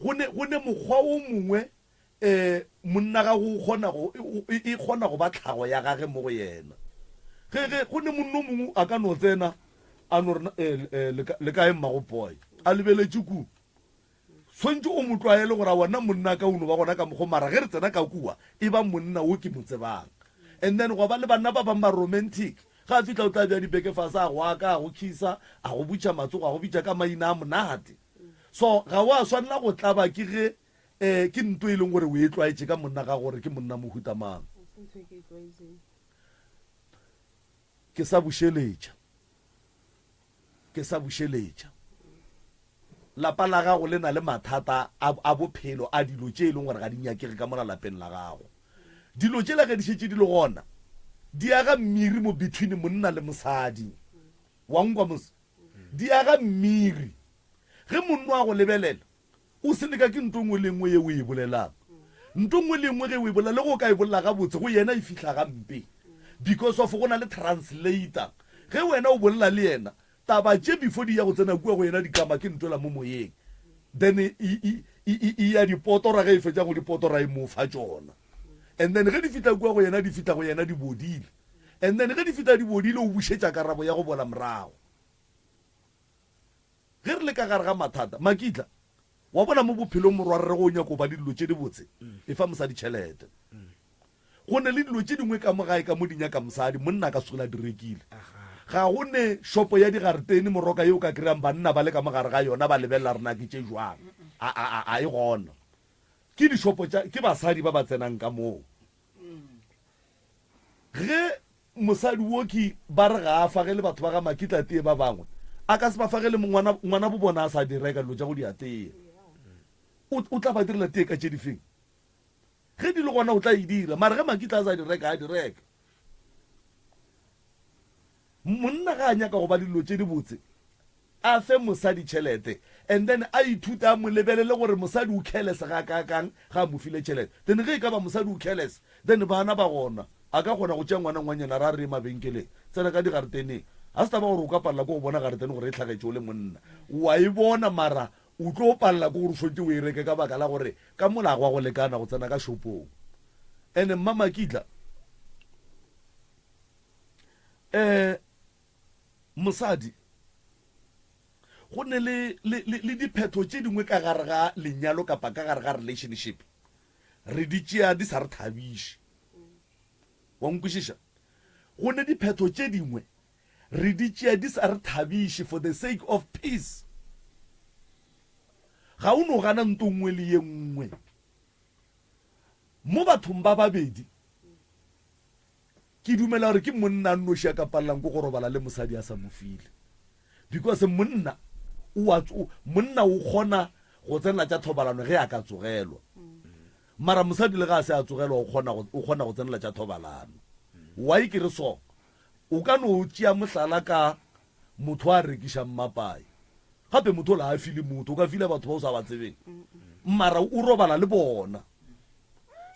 go ne mokgwa o mongwe monna gago e kgona go ba tlhago ya gage mo go yena go ne monna o mongwe a ka no tsena a no le kae mmago boy a lebeletše ku swantse o motlwaele gore a wona monna ka uno ba gona ka mokgo mara ge re tsena ka kua e ba monna o ke mo tsebang and then go ba le banna ba bang ba romantic ga a fitlha o tla bja dibeke fase a go aka a go kisa a go butša matsogo a go bitša ka maina a monate so ga o a swanela go tlaba ke ge ke nto e leng gore o e tlwaetše ka monna ga gore ke monna mohutamang ke sa bušeletša lapa la gago le na le mathata a bophelo a dilo tše e leng gore ga di nyakege ka mola lapeng la gago dilo tše la ge di šetše di le gona di aga mmiri mo between monna le mosadi wa nkwa mose di aga mmiri ge monno a go lebelela o se leka ke nto ngwe le ngwe ye o e bolelang nto ngwe le ngwe ge o e bolela le go ka e bolela ga botse go yena e fitlha gampe because of go na le translator ge wena o bolela le yena taba tše before di ya go tsena kua go yena di kama ke ntola mo moyeng then e ya dipotora ge e fetša go dipotora e mo fa tšona and then ge di fitla kua go yena di bodile and then ge di fitla di bodile o bušetša karabo ya go bola morago ge re le ka gare ga mathata makitla wa bona mo bophelong morwarre go nyako ba dilo tše di botse e fa mosadi tšhelete go ne le dilo tše dingwe ka mogae ka mo dinyaka mosadi monna ka sola direkile ga go ne shopo ya digaretene moroka yo ka kry-ang banna ba le ka mogare ga yona ba lebelela rena ke tše jwang a e gona ke dishopo ke basadi ba ba tsenang ka moo ge mosadi woki ba re ga a fagele batho ba ga makitla tee ba bangwe a ka se ba fagele ngwana bo bona a sa direka dilo tša go diatee o tla ba direla tee ka tše difeng ge di le gona o tla e dira mara ge makitla a sa direka a direka monna ga a nyaka go ba dilo tše di botse a fe mosadi tšhelete and then a ithuta a mo lebelele gore mosadi o careless ga kakang ga a mo file tšhelete then ge e ka ba mosadi o careless then bana ba gona a ka kgona go tšea ngwanangwanyana ra re mabenkeleng tsena ka digareteneng a se taba gore o ka palela ko go bona garetene gore e tlhagetše o le monna wa e bona mara o tlo palela ko gore swantse o e reke ka baka la gore ka molago wa go lekana go tsena ka shopong and mmamakitla mosadi go ne le diphetho tše dingwe ka gare ga lenyalo kapa ka gare ga relationship re di tšea di sa re thabiše wa nkwešiša go ne diphetho tše dingwe re di tšea di sa re thabiše for the sake of peace ga o no gana nto nngwe le ye nngwe mo bathong ba babedi ke dumela gore ke monna noši a ka palelang ko go robala le mosadi a sa mo file because monna o kgona go tsenela tša thobalano ge a ka tsogelwa mara mosadi le ga a se a tsogelwa o kgona go tsenela tša thobalano why ke re so o ka no tšea mohlala ka motho a rekišang mapai gape motho la a file motho o ka file batho ba o sa ba tsebeng mara o robala le bona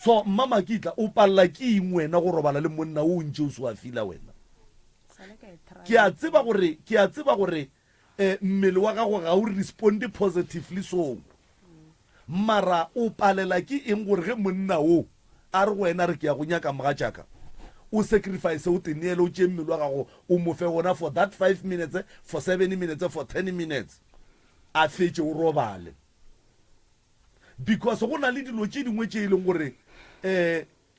so mmamakitla o palela ke eng wena go robala le monna o ntše o se wa fila wena ke a tseba gore mmele wa gago ga o responde positively so mara o palela ke eng gore ge monna o a re go wena re ke ya go nyaka moga tšaka o sacrifice o teneele o tšee mmele wa gago o mofe gona for that 5 minutes for 7 minutes for 10 minutes a fetše o robale because go na le dilo tše dingwe tše e leng gore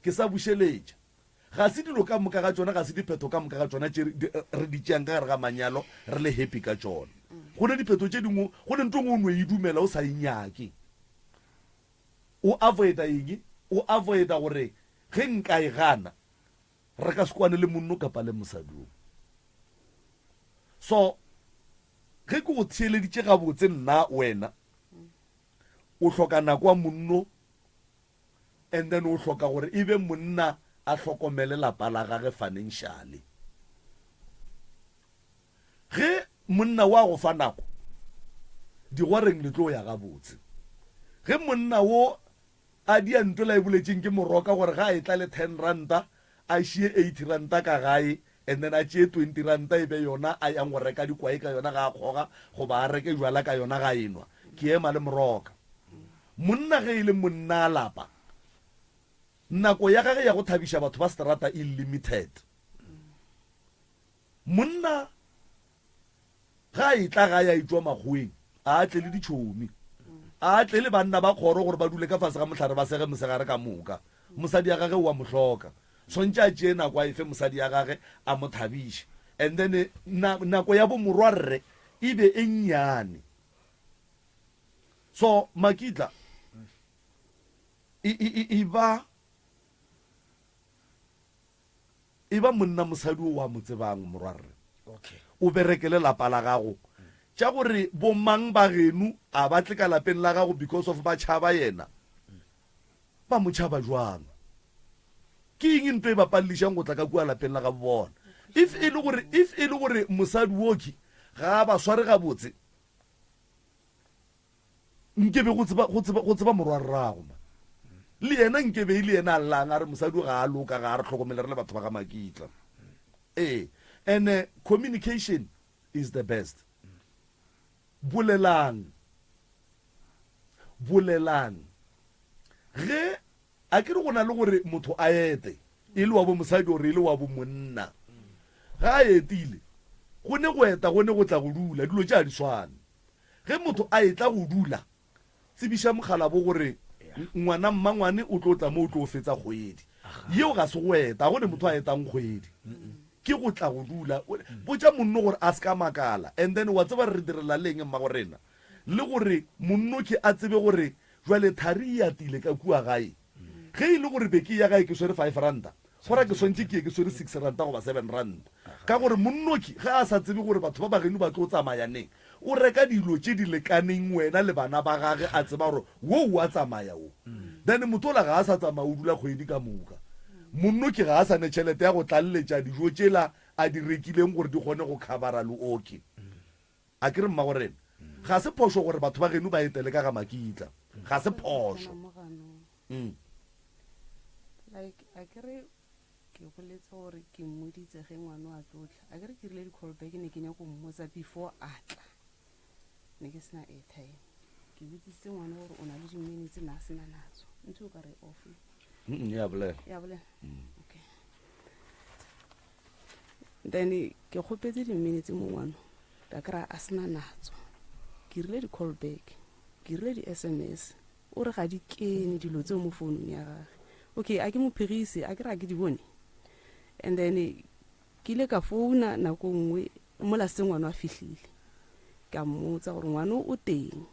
ke sa bušeletša ga se dilo ka moka ga tšona ga se diphetho ka moka ga tšona re di tšeang ka gare ga manyalo re le happy ka tšona go ne diphetho tše dingwe go ne ntong o no e dumela o sa inyake o avoida eng o avoida gore ge nka e gana re ka se kwane le monno kapa le mosadong so ge ke go theeleditše gabotse nna wena o hloka nako wa monno and then o hloka gore e be monna a hlokomele lapa la gage financially. Ge monna wa go fa nako digoreng le tlo ya ga botse. Ge monna wo a di antola e buletseng ke moroka gore ga e tla le 10 ranta a shie 80 ranta ka gae, and then a tšee 20 ranta e be yona a yang go reka dikwai ka yona ga a kgoga go ba a reke jwala ka yona ga enwa ke ema le moroka. Monna ge e le monna a lapa nako ya gage ya go thabiša batho ba strata e limited. Monna ga e tla ga ya itswa magweng a tle le ditšhomi, a tle le banna ba kgoro gore ba dule ka fase ga mohlare ba sege mosegare ka moka. Mosadi ya gage wa mohloka swantse a tšee nako a efe mosadi ya gage a mo thabiše, and then nako ya bo morwarre e be e nnyane. So Makitla e ba monna mosadi o wa mo tsebang morwarre, Okay. o berekele lapa la gago tša gore bomang ba genu a ba tle ka lapeng la gago because of ba tšhaba yena, ba mo tšhaba jwang? Ke eng nto e ba pallišang go tla ka kua lapeng la ga bona? If e le gore mosadi woki ga ba sware ga botse, nkebe go tseba morwarrago ma. Le yena nkebe ile yena allang a re mosadi ga a loka ga a re tlhokomele re le batho ba ga Makitla. And communication is the best. Bolelang ge a ke re go na le gore motho a ete e le wa bo mosadi gore e le wa bo monna, ga a etile go ne go eta go ne go tla go dula dilo tša di swane. Ge motho a etla go dula tsebiša mogala bo gore ngwana mmangwane o tlo tla mo o tlo fetsa kgwedi yeo ga se go eta, go ne motho a etang kgwedi ke go tla go dula. Botša monno gore a se ka makala, and then wa tseba re direla leng mma gorena le gore monno ke a tsebe gore jwale thari ya tile ka kua gae. Ge e le gore beke ya gae ke swere 5 ranta gora ke swantse ke swere 6 ranta goba 7 ranta, ka gore monnoki ge a sa tsebe gore batho ba bageno ba tlo tsamayaneng o reka dilo tše di lekaneng wena le bana ba gage a tseba gore wo a tsamaya o. Then motho ola ga a sa tsamaya o dula kgwedi ka moka. Monnoki ga a sa ne tšhelete ya go tlalletša dijo tšela a di rekileng gore di kgone go khabara le oki. A ke re mma gorena ga se phošo gore batho ba geno ba etele ka ga Makitla, ga se phošo. Like a kere ke boletse gore ke mmoditse ge ngwana wa tlotla a kere ke rile di-callback ne ke nya go mmotsa before a tla ne ke sena airtime ke botsitse ngwana gore o na le di-minutes na sena natso ntse o ka re off ya bolela okay. Then ke kgopetse di-minutes mo ngwana ka kry a sena natso ke rile di-callback ke rile di-SMS o re ga di kene dilo tseo mo founung ya gage. Okay, a ke mo phegise a ke ra ke di bone, and then ke ile ka founa nako nngwe mola se ngwana a fihlile ka mmotsa gore ngwana o teng,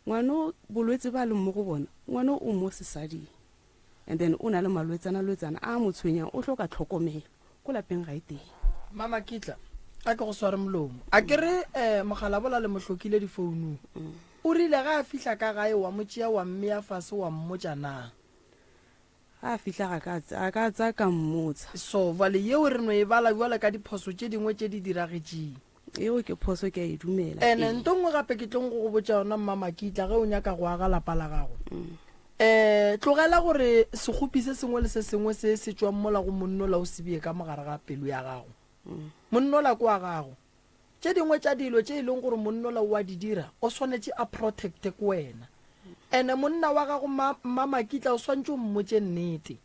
ngwana bolwetse ba le mo go bona ngwana o mo sesading, and then o na le malwetsana a mo tshwenyang o hloka tlhokomelo ko lapeng ga e teng. Mama Kitla a ke go sware molomo a ke re mogala bola le mohlokile di founu o rile ga a fihla ka gae wa motšea wa mme ya fase wa mmotša na a fihla a ka tsa ka mmotsa. So vale yeo re no e bala ka diphoso tše dingwe tše di diragetšeng eo ke phoso ke a e dumela. ene ntongwe gape ke tlong go botša yona Mama Kitla ge o nyaka go aga lapa la gago tlogela gore sekgopi se sengwe le se sengwe se se tšwang mola go monnola o sebie ka mogare ga pelo ya gago. Monnola kwa gago tše dingwe tša dilo tše e leng gore monnola wa di dira o swanetše a protecte ko wena, ene monna wa gago Mama Kitla o swantše o mmotše nnete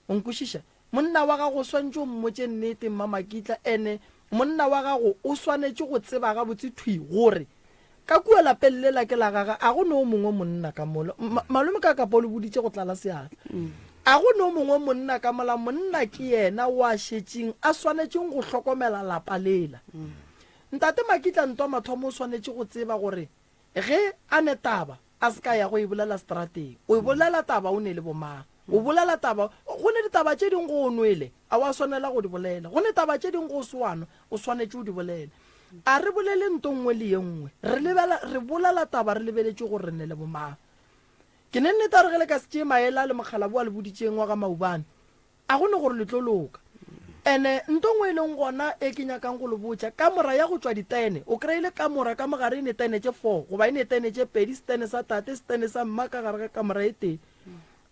o nkwešiša. Monna wa gago o swantše o mmotše nnete Mama Kitla, ene monna wa gago o swanetše go tseba ga botse thwi gore ka kua lapeng le la ke la gaga a go ne o mongwe monna ka mola malome ka kapo le boditše go tlala seatla a go ne o mongwe monna ka mola monna ke yena wa šetšeng a swanetšeng go hlokomela lapa lela. Ntate Makitla ntwa mathomo o swanetše go tseba gore ge a ne taba a se ka ya go e bolela strateng o e bolela taba o ne le bomang o bolela taba go ne ditaba tše dingwe go o nwele a wa swanela go di bolela, go ne taba tše dingwe go swana o swanetše o di bolela. A re bolele ntongwe le ye nngwe re bolela taba re lebeletše gore re ne le bomang. ke ne nnete a re ge le ka se tšee maela le mokgalabo a le boditšeng wa ga maubane a gone gore le tlo loka ene nto ngwe e leng gona e ke nyakang go le botša ka mora ya go tswa ditene o kry-ile ka mora ka mogare e ne tene tše 4 goba e ne tene tše 2 setene sa tate setene sa mma ka gare ka mora e teng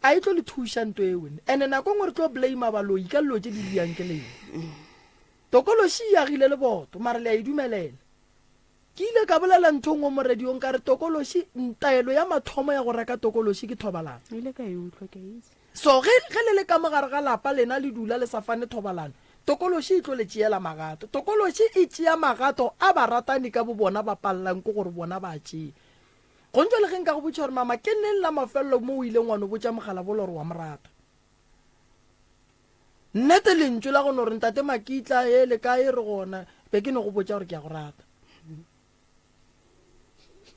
a e tlo le thuša nto e wene ene nako ngwe re tlo blame baloi ka lelo tše di diang ke lena tokološi e agile le boto mara le a e dumelela ke ile ka bolela ntho ngwe mo radiong ka re tokološi ntaelo ya mathomo ya go reka tokološi ke thobalano ile ka e utlwa ke itse so ge le le ka mogare ga lapa lena le dula le sa fane thobalano tokološi e tlo le tšeela magato tokološi e tšea magato a baratani ka bo bona ba pallang ke gore bona ba tšea go ntse le geng ka go botša gore mama ke neng la mafelelo mo o ileng ngwane o botša mogala bolo gore wa morata nnete lentswe la gone gore ntate makitla e le ka e re gona be ke ne go botša gore ke ya go rata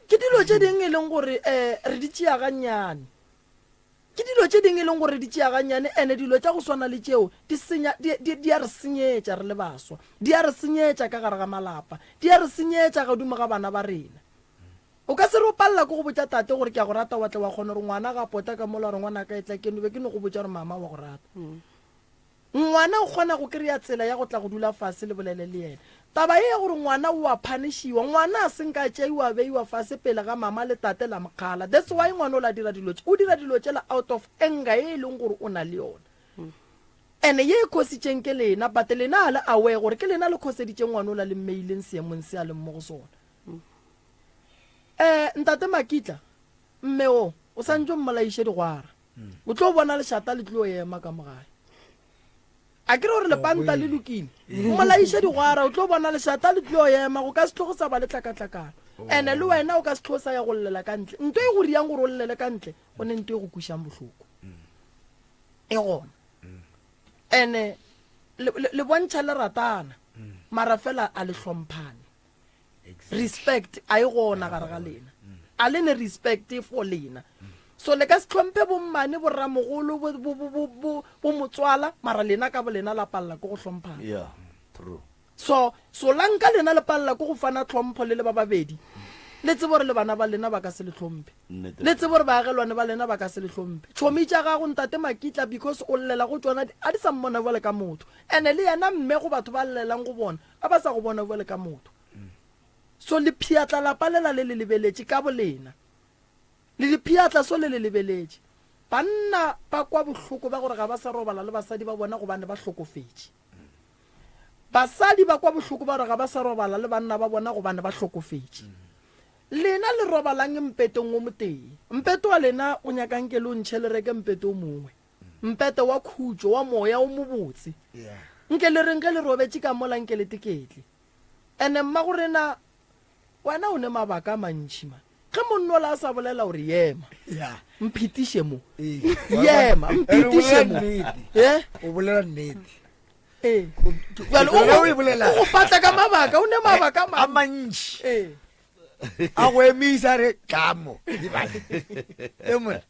ke dilo tše ding e leng gore re di tšea gannyane ke dilo tše ding e leng gore di tšea gannyane ene dilo tša go swana le tšeo di a re senyetša re le baswa di a re senyetša ka gare ga malapa di a re senyetša godimo ga bana ba rena o ka se re o palela ko go botša tate gore ke ya go rata wa tle wa kgona gore ngwana ga pota ka mola gore ngwana ka etla ke be ke ne go botša gore mama wa go rata ngwana o kgona go kry-a tsela ya go tla go dula fase le bolele le ena taba e ya gore ngwana o a phanishiwa ngwana a senka tšeiwa beiwa fase pele ga mama le tate la mokgala that's why ngwana o la dira dilo o dira dilo tšela out of anger e leng gore o na le yona ene ye e khositšeng ke lena but lena a le aware gore ke lena le khoseditšeng ngwana o la le mmeileng seemong se a leng mo go sona ntate makitla mme o santse o mmolaiše digwara o tlo bona lešata le tlo ema ka mogae a ke re gore lepanta le lokile mmolaiše digwara o tlo bona lešata le tlo ema go ka se tlo go sa ba le tlakatlakano ene le wena o ka se tlo sa ya go llela ka ntle nto e go riang gore o llele ka ntle go ne nto e go kušang bohloko e gona ene le bontšha le ratana mara fela a le hlomphane respect a e gona gare ga lena a le ne respect for lena so le ka se tlhomphe bommane borramogolo bo motswala mara lena ka bo lena la palela ko go hlomphana yeah true so lanka lena le palela ko go fana tlhompho le ba babedi le tsebo gore le bana ba lena ba ka se le tlhomphe le tsebo gore baagelwane ba lena ba ka se le tlhomphe tšhomi tša gago ntate makitla because o llela go tsona a di sa mmona bole ka motho ene le yena mme go batho ba llelang go bona a ba sa go bona bole ka motho so le phiatla la palela le le lebeletše ka bolena le diphiatla so le lebeletše banna ba kwa bohloko ba gore ga ba sa robala le basadi ba bona go bane ba hlokofetše basadi ba kwa bohloko ba gore ga ba sa robala le banna ba bona go bane ba hlokofetše lena le robalang mpetong o moteng mpeto wa lena o nyakang ke le o ntšhe le reke mpeto o mongwe mpete wa khutšo wa moya o mobotse nke le reng ke le robetše ka mola nke le teketle ene mma gorena wena o ne mabaka a mantšhi ma ge monno la a sa bolela gore yema mphetiše mo yema mphetiše mo o bolela nnete o patla ka mabaka o ne mabaka a mantši a go emisa re tlamo emona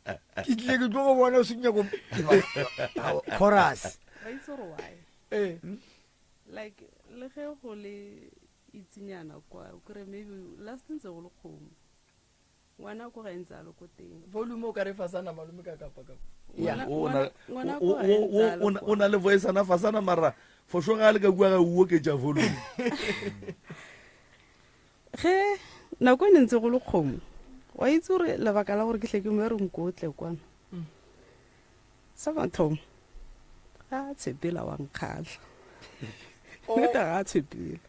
ke tlile ke tlo go bona o senyako chorus ba itse gore why like le ge go le itsinyana kwa o kry maybe last ntse go le kgomo ngwana ko ga ntse a le ko teng volume o ka re fasana malume ka kapa o na le voice ana fasana mara for sure ga le ka bua ga uo ke tša volume ge nako ne ntse go le kgomo wa itse gore lebaka la gore ke tle ke mo re nkotle kwana sa batho ga tshepela wa nkgatla nnete ga tshepela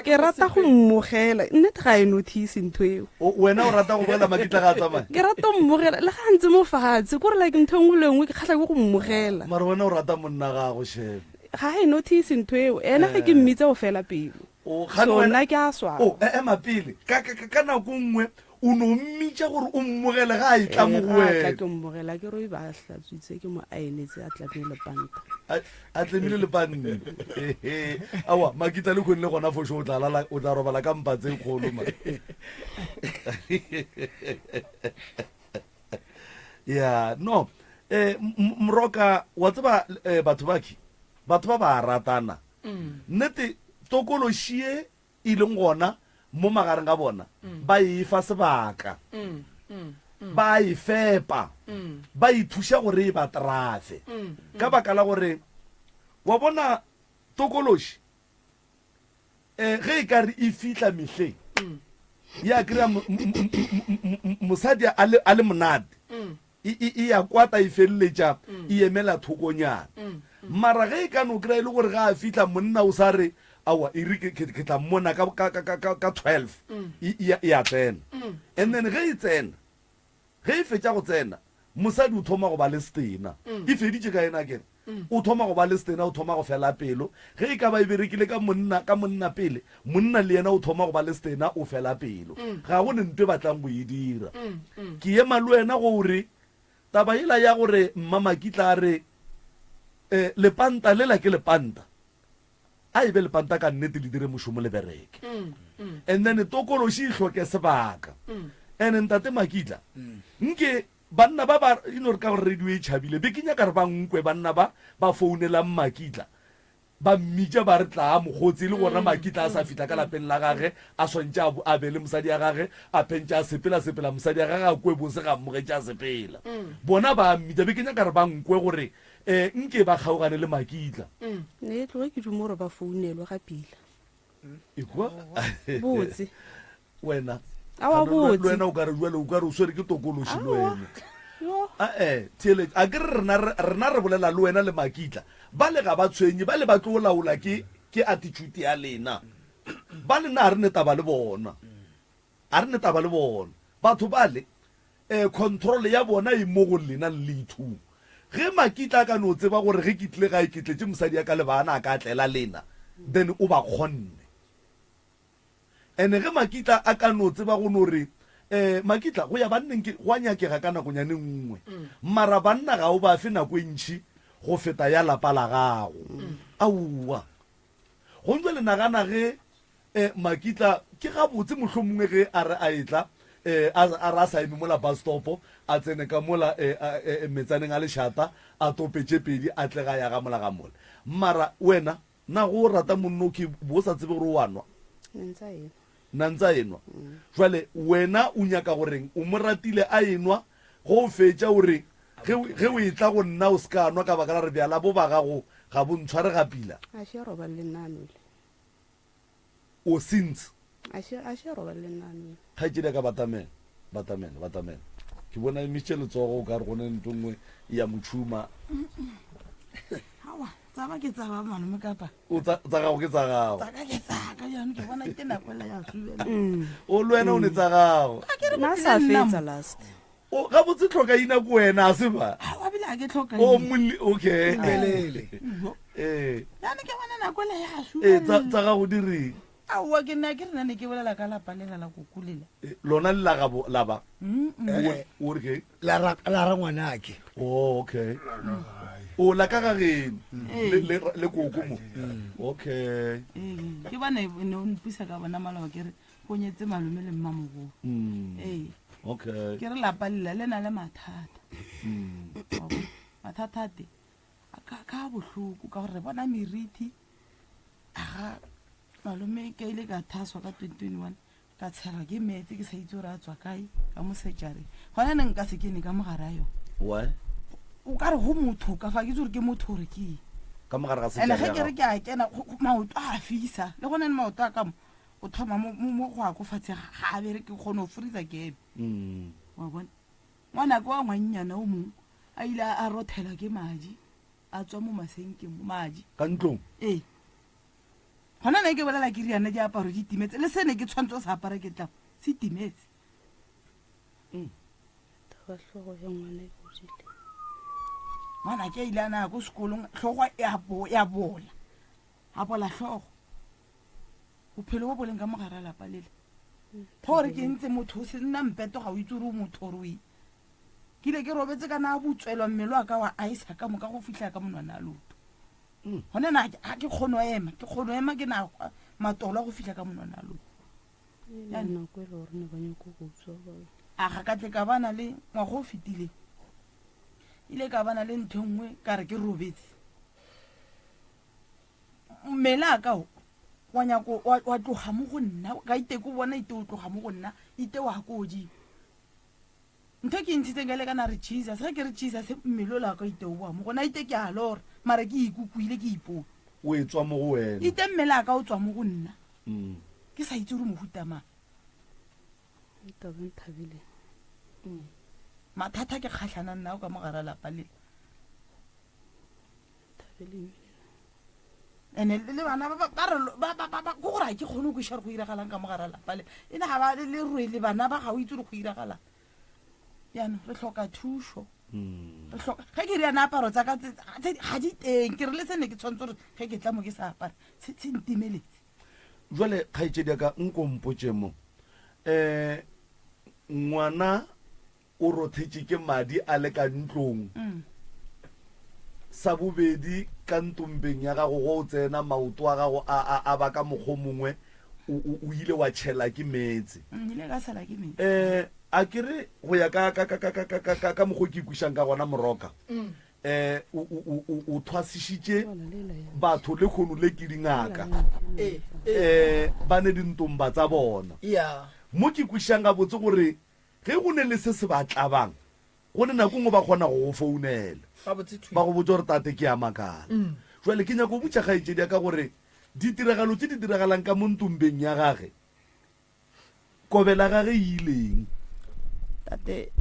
ke rata go mmogela nnete ga e notice ntho eo wena o rata go boela makitla ga tsamaya ke rata go mmogela le ga ntse mo fatshe kore like ntho engwe le engwe ke kgatlha ke go mmogela mara wena o rata monna gago shebe ga e notice ntho eo ena ge ke mmitse go fela pelo so nna ke a swara ema pele ka nako nngwe o no mmitša gore o mmogele ga a itla mo go wena ke mmogela ke roi ba hlatswitse ke mo aenetse a tlamile lepanta a tlemile lepanne awa makitla le kgonne gona foso o tla robala ka mpa tse kgolo ma ya no mroka wa tseba batho ba ba ratana nnete tokološie e leng gona mo magareng ga bona ba e fa sebaka ba e fepa ba ithuša gore e ba trafe ka baka la gore wa bona tokološi ge e ka re e fitlha mehleng ya kry-a mosadi a le monate e ya kwata e feleletša e emela thokonyana mara ge e ka no kry-a e le gore ga a fitlha monna o sa re awa e re ke tla mmona ka 12 e a tsena and then ge e tsena ge e fetša go tsena mosadi o thoma go ba le stena e feditše ka ena kere o thoma go ba le stena o thoma go fela pelo ge e ka ba e berekile ka monna pele monna le yena o thoma go ba le stena o fela pelo ga go ne ntwe batlang go e dira ke ema le wena gore taba ela ya gore mmamakitla a re lepanta lela ke lepanta a e be lepanta ka nnete le dire mošomo le bereke and then tokološi e hloke sebaka and ntate makitla nke banna ba ba ino re ka gore radio e tšhabile be ke nyaka re ba nkwe banna ba founelang makitla ba mmitša ba re tla mogotsi le gona makitla a sa fitla ka lapeng la gage a swantše a be le mosadi ya gage a phentše a sepela mosadi ya gage a kwe bose ga mmogetše a sepela bona ba mmitša be ke nyaka re ba nkwe gore nke ba kgaogane le makitla ne tloge ke dumo gore ba founelwe gapila ekwa botse wena awa botse wena o ka re o swere ke tokološi le wena yo theeletše a kere rena re bolela le wena le makitla ba le ga ba tshwenye ba le ba tlo laola ke attitude ya lena ba lena a re ne taba le bona batho ba le control ya bona e mo go lena le ithung ge makitla a ka no tseba gore ge ke tlile ga e ketletše mosadi ya ka le bana a ka tlela lena then o ba kgonne ene ge makitla a ka no tseba go no re makitla go ya banneng go a nyakega ka nakonyane nngwe mara banna ga o ba fe nako e ntšhi go feta ya lapa la gago aowa go ntse le nagana ge makitla ke ga botse mohlomongwe ge a re a etla a ra sa eme mola bus stopo a tsene ka mola metsaneng a lešata a topetše pedi a tle ga ya ga mola ga mola mara wena na go rata monno ke bo sa tsebe gore o wanwa nantsa enwa jwale wena o nyaka goreng o mo ratile a enwa go fetša gore ge o etla go nna o se ka nwa ka baka la re bjala bo ba gago ga bo ntshware gapila a še roba le nanole o since a še roba le nanole ga ke ka batamela ke bona emisitše letsogo o ka re gone nto nngwe ya motšhuma awa tsaba ke tsaba malome kapa tsa gago ke tsa gago tsaka ke tsaka jane ke bona ke nakwela ya subela o le wena o ne tsa gago na sa fetsa last ga botse tlhoka ina ko wena a se ba wa bile a ke tlhoka o molli okay belele jane ke bona nakwela ya subela tsa gago direng awa ke nna ke re nane ke bolela ka lapa lela la kokulela lona le la ba o re ke la ra ngwanake okay o la ka ga geno le koko mo okay ke bana ne o mpisa ka bona malawa ke re go nyetse malome le mmamogolo okay ke re lapa lela le na le mathata mathathate ka bohloko ka gore bona meriti aga malome ke ile ka thaswa ka 2021 ka tshela ke metse ke sa itse gore a tswa kae ka mosejare gona ne nka se kene ka mogara yo why o ka re go motho ka fa ke tsore ke motho gore ke ka mogare ga se ene ge ke re ke a kena maoto a fisa le gone ne maoto a ka o thoma mo go a go fatshe ga a bere ke kgone go freeza ke wa bona ngwana ko wa ngwannyana o mongwe a ile a rothela ke madi a tswa mo masenkeng mo madi ka ntlong gona ne ke bolela ke riana diaparo di timetse le sene ke tshwanetse o sa apara ke tlago se timetse ngwana ke ile a naya ko sekolong tlhogo ya bola a bola tlhogo bophelo bo boleng ka mogare a lapa lele tho gore ke ntse motho o se nna mpeto ga o itse gore o motho gore oe ke ile ke robetse ka na a botswelwa mmele wa ka wa aisa ka moka go fitlha ka monwana a loto gone na a ke kgono ema ke na matola go fitlha ka monwana a loto a ga ka tle ka bana le ngwago o fetile ile ka bana le ntho nngwe ka re ke robetse mmele a ka wa nyako wa tloga mo go nna ka ite ko bona ite o tloga mo go nna ite wa ko godimo ntho e ke ntshitseng ka le kana re jesus ge ke re jesus mmele o la ka iteo boa mo gona ite ke a lora mara ke ikukwile ke ipone o e tswa mo go wena ite mmele a ka o tswa mo go nna Mm. ke sa itse gore mohutamang tabenthabile mathata ke kgatlhana nna o ka mogara lapa lela thabile ande le bana ko gore a ke kgone go išare go iragalang ka mogara lapa le e ne ga ba le rwele bana ba ga o itse gore go iragalang yaanong re tlhoka thuso Mm. ge ke riana aparo tsaka ga di teng ke re le sene ke tshwanetse gore ge ke tla mo ke sa apare se ntimeletse jwale kgaitsedi ka nkompotse mo ngwana o rothetse ke madi a le ka ntlong sa bobedi ka ntompeng ya gago go o tsena maoto a gago a ba ka mokgwa mongwe o ile wa tšhela ke metse ile ka sala ke metsi a kere go ya ka mokgwa ke ikwišang ka gona moroka o thwasišitše batho le kgono le ke dingaka ba ne dintomba tsa bona mo ke kwišang ga botse gore ge go ne le se se ba tlabang go ne nako ngwe ba kgona go go founela ba go botse gore tate ke ya makala jwale ke nyako botša kgaetsedi ka gore ditiragalo tse di diragalang ka mo ntombeng ya gage kobela gage e ileng tate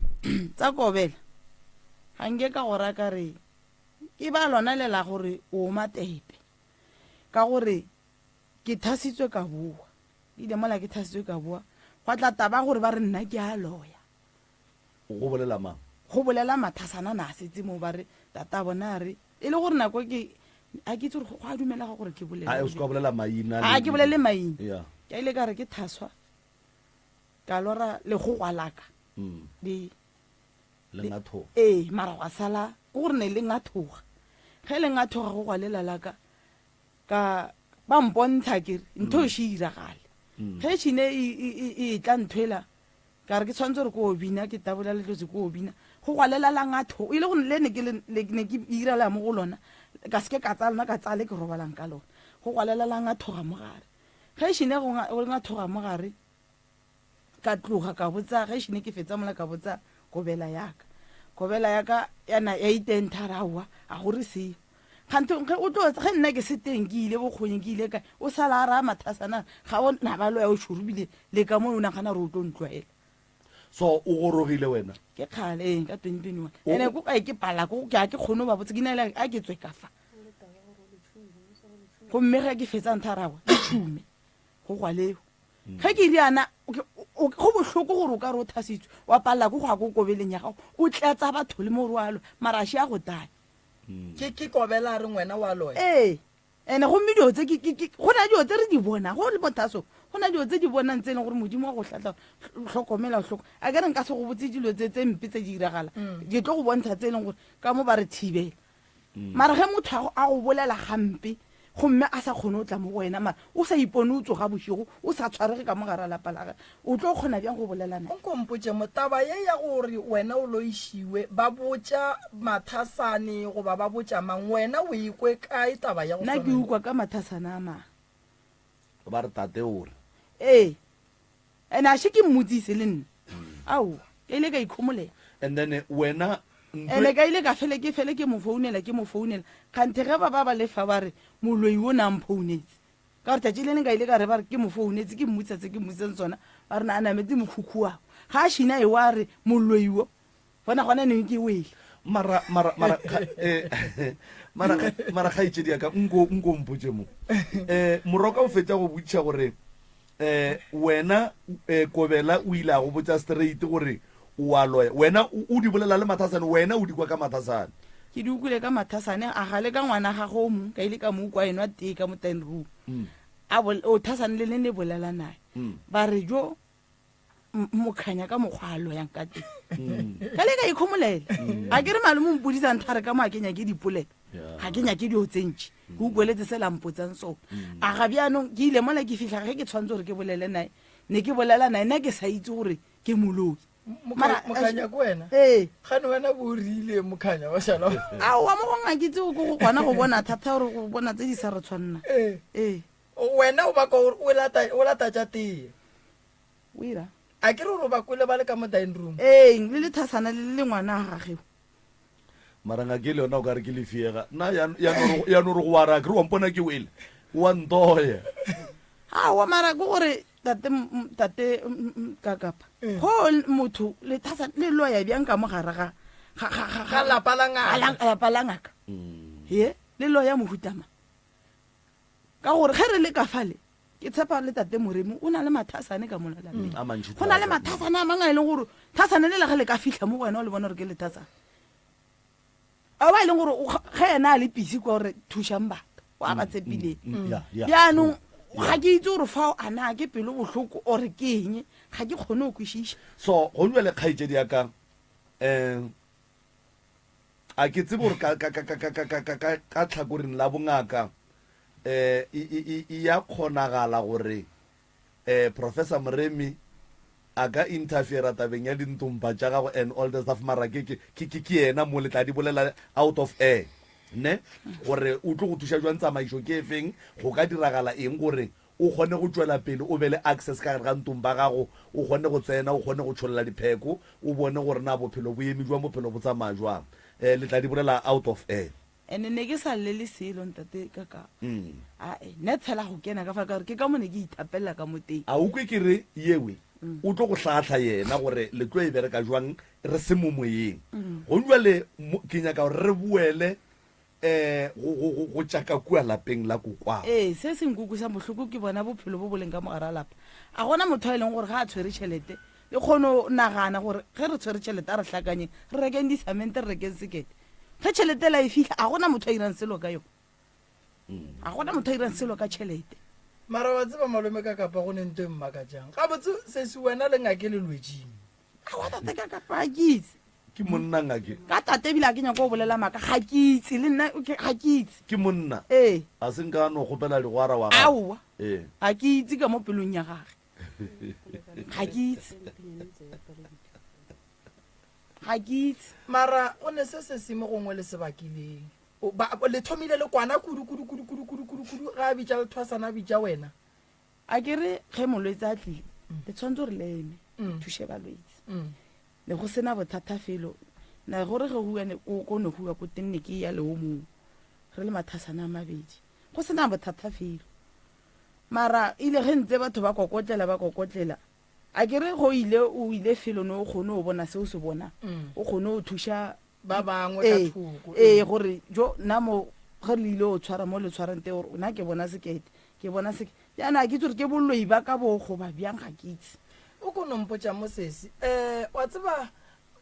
tsa kobela ga nke ka gore a ka re ke ba lona lela gore o matepe ka gore ke thasitswe ka boa ile mola ke thasitswe ka boa gwa tla taba gore ba re nna ke a loya go bolela mang go bolela mathasana na a setse mo ba re tata bona re e le gore nako ke a ke itse gore go a dumela gore ke a o se ka bolela maina a ke bolele maina ya ke ile ka re ke thaswa ka lora le go gwalaka di le ngatho mara wa sala go gore ne le ngathoga ge le ngathoga go gwalela laka ka ba mpontsha ke ntho e iragale ge tšhine e tla nthwela ka re ke tshwanetse gore ko o bina ke tabola le tlotse ko o bina go gwalela la ngatho ile gore le ne ke irala mo go lona ka seke ka tsa lona ka tsale ke robalang ka lona go gwalela la ngathoga mo gare ge tšhine go ngathoga mo gare ka tloga ka botsa ge tšhine ke fetsa mola ka botsa kobela yaka yana ya itentarawa a gore seo kgante ge o tlo ge nna ke se teng ke ile bokgonye ke ile ka o sala a raya mathasana ga o na ba loya o tšhorobile le ka mo o nagana re o tlo ntlwaela so o gorogile wena ke kgale ka 2021 ene ko kae ke pala ko ke a ke kgone ba botse ke nale a ke tswe ka fa gomme ge ke fetsa ntharawa ke tšhume go gwaleo ge ke riana go bohloko gore o ka re o thasitswe wa palela ko go ya ko kobeleng ya gago o tlatsa batho le morwalo maraši a go taya ke kobela re ngwena wa loya ene gomme dio tse go na dio tse re di bona go le bothaso go na dio tse di bonang tse e leng gore modimo wa go hlatla tlhokomela tlhoko a ke re nka se go botse dilo tse mpe tse di iragala di tlo go bontsha tse e leng gore ka mo ba re thibela mara ge motho a go bolela gampe gomme a sa kgone o tla mo go wena mara o sa ipone o tsoga bosigo o sa tshwarege ka mogara lapa laga o tlo kgona bjang go bolelana o nkompotse motaba ye ya gore wena o loišiwe ba botša mathasane goba ba botša mang wena o ikwe kae taba ya go nna ke ukwa ka mathasana a mang ba re tate ore ene a she ke mmotsise le nna ao ke ile ka ikgomolela and then wena ene ka ile ka fele ke mo founela kgante ge ba lefa ba re moloi o na mphounetse ka gore tatsi lene ka ile ka re ba re ke mo founetse ke mmutseng tsona ba re na a nametse mokhukhu wao ga a šhina e wa re moloi o bona gona neng ke wele mara kgaitsedi yaka nkompotse mo moroka o fetša go botšiša gore wena kobela o ile a go botša straight gore o a loya wena o di bolela le mathasane wena o di kwa ka mathasane ke di ukile ka mathasane a gale ka ngwana gago o mong ka ile ka mo ukwa eno a tee ka mo ten room o thasane le lene bolela nae ba re jo mokhanya ka mokgwa a loyang ka teng ka le ka ikgomolela a ke re malemo mpodisa nthare ka mo a kenya ke dipolela ga ke nyake dio tsentši ke ukweletse se lampotsang sone a ga bjanong ke ile mola ke fitlha ge ke tshwanetse gore ke bolele nae ne ke bolela nae nna ke sa itse gore ke moloi mokhanya ko wena gane wena bo rile mokhanya wa šala a wa mo gonga ke tse go kgona go bona thata gore go bona tse di sa re tshwanna wena o baka gore o lata tša tee o ira a ke re gore ba kwele ba le ka mo dining room ee le le thasana le le ngwana a gageo maranga ke le yona o ka re ke lefiega nna ya no re go wara ke re wampona ke wele wa ntoya awa mara ke gore tate kakapa go motho le thasa le loya bjang ka mo gare ga lapa la ngaka lapa la ngaka ye le loya mohutama ka gore ge re le ka fale ke tshepa le tate moremi o na le mathasane ka mona lapeng a mantši go na le mathasane a mangwe a e leng gore thasane le le ge le ka fitlha mo wena o le bona gore ke le thasane a ba e leng gore ge ena a le pisi kwa gore thušang batho wa ba tshepileng yaanong ga ke itse gore fao a na ke pelo botlhoko ore ke eng ga ke kgone go kwešiša so go nwe le kgaitsedi ya ka a ke tsebe gore ka tlhakoring la bongaka e ya kgonagala gore professor moremi a ka interfera tabeng ya dintompa tša gago and all the stuff mara ke yena mo le tla di bolela out of air ne gore o tlo go thuša jwang tsamaišo ke efeng go ka diragala eng gore o kgone go tšwela pele o be le access ka gare ga ntompa gago o kgone go tsena o kgone go tšholela dipheko o bone gore na bophelo bo eme jwang bophelo bo tsamaya jwang le tla di bolela out of air and ne ke sa le selo ntate kaka ae ne tshela go kena ka fa ka gore ke ka mo ne ke ithapelela ka mo teng a ukwe ke re yewe o tlo go tlhatlha yena gore le tlo e bereka jwang re se mo moyeng go jwale ke nyaka gore re buele go tšaka kua lapeng la kokwa ee se se nkukusa botlhoko ke bona bophelo bo boleng ka mogare a lapa a gona motho a e leng gore ga a tshwere tšhelete le kgone o nagana gore ge re tshwere tšhelete a re tlhakanyeng re rekeng disamente re rekeng sekete ge tšhelete la e fitlha a gona motho a irang selo ka yone a gona motho a irang selo ka tšhelete mara wa tseba malome ka kapa go nento e mmaka jang ga botse se se wena le ngake le lwetseng a wa tate ka kapa a ke itse ke monna ngake ka tate ebile a ke nyako o bolela maaka ga ke itse le nna ga ke itse ke monna ee a se nka no kgopela digwara wa aowa ee ga ke itse ka mo pelong ya gage ga ke itse ga ke itse mara o ne se se seme gongwe le sebakileng le thomile le kwana kudu ga a bitša lethwasana a bitša wena a ke re ge molwetse a tlile le tshwanetse gore le eme thuše balwetse le go sena bothata felo na gore ge huane o kone hua ko tenne ke ya le o mongwe re le mathasana a mabedi go sena bothata felo mara ile ge ntse batho ba kokotlela a ke re go ile o ile felo ne o kgone o bona seo se bona o kgone o thuša ba bangwe ka thoko ee gore jo nna mo ge le ile o tshwara mo le tshwarang te gore nna ke bona sekete ke bona seke yana ke itse gore ke boloi ba ka bogo ba bjang ga ke itse o ko nompotša mo sese wa tseba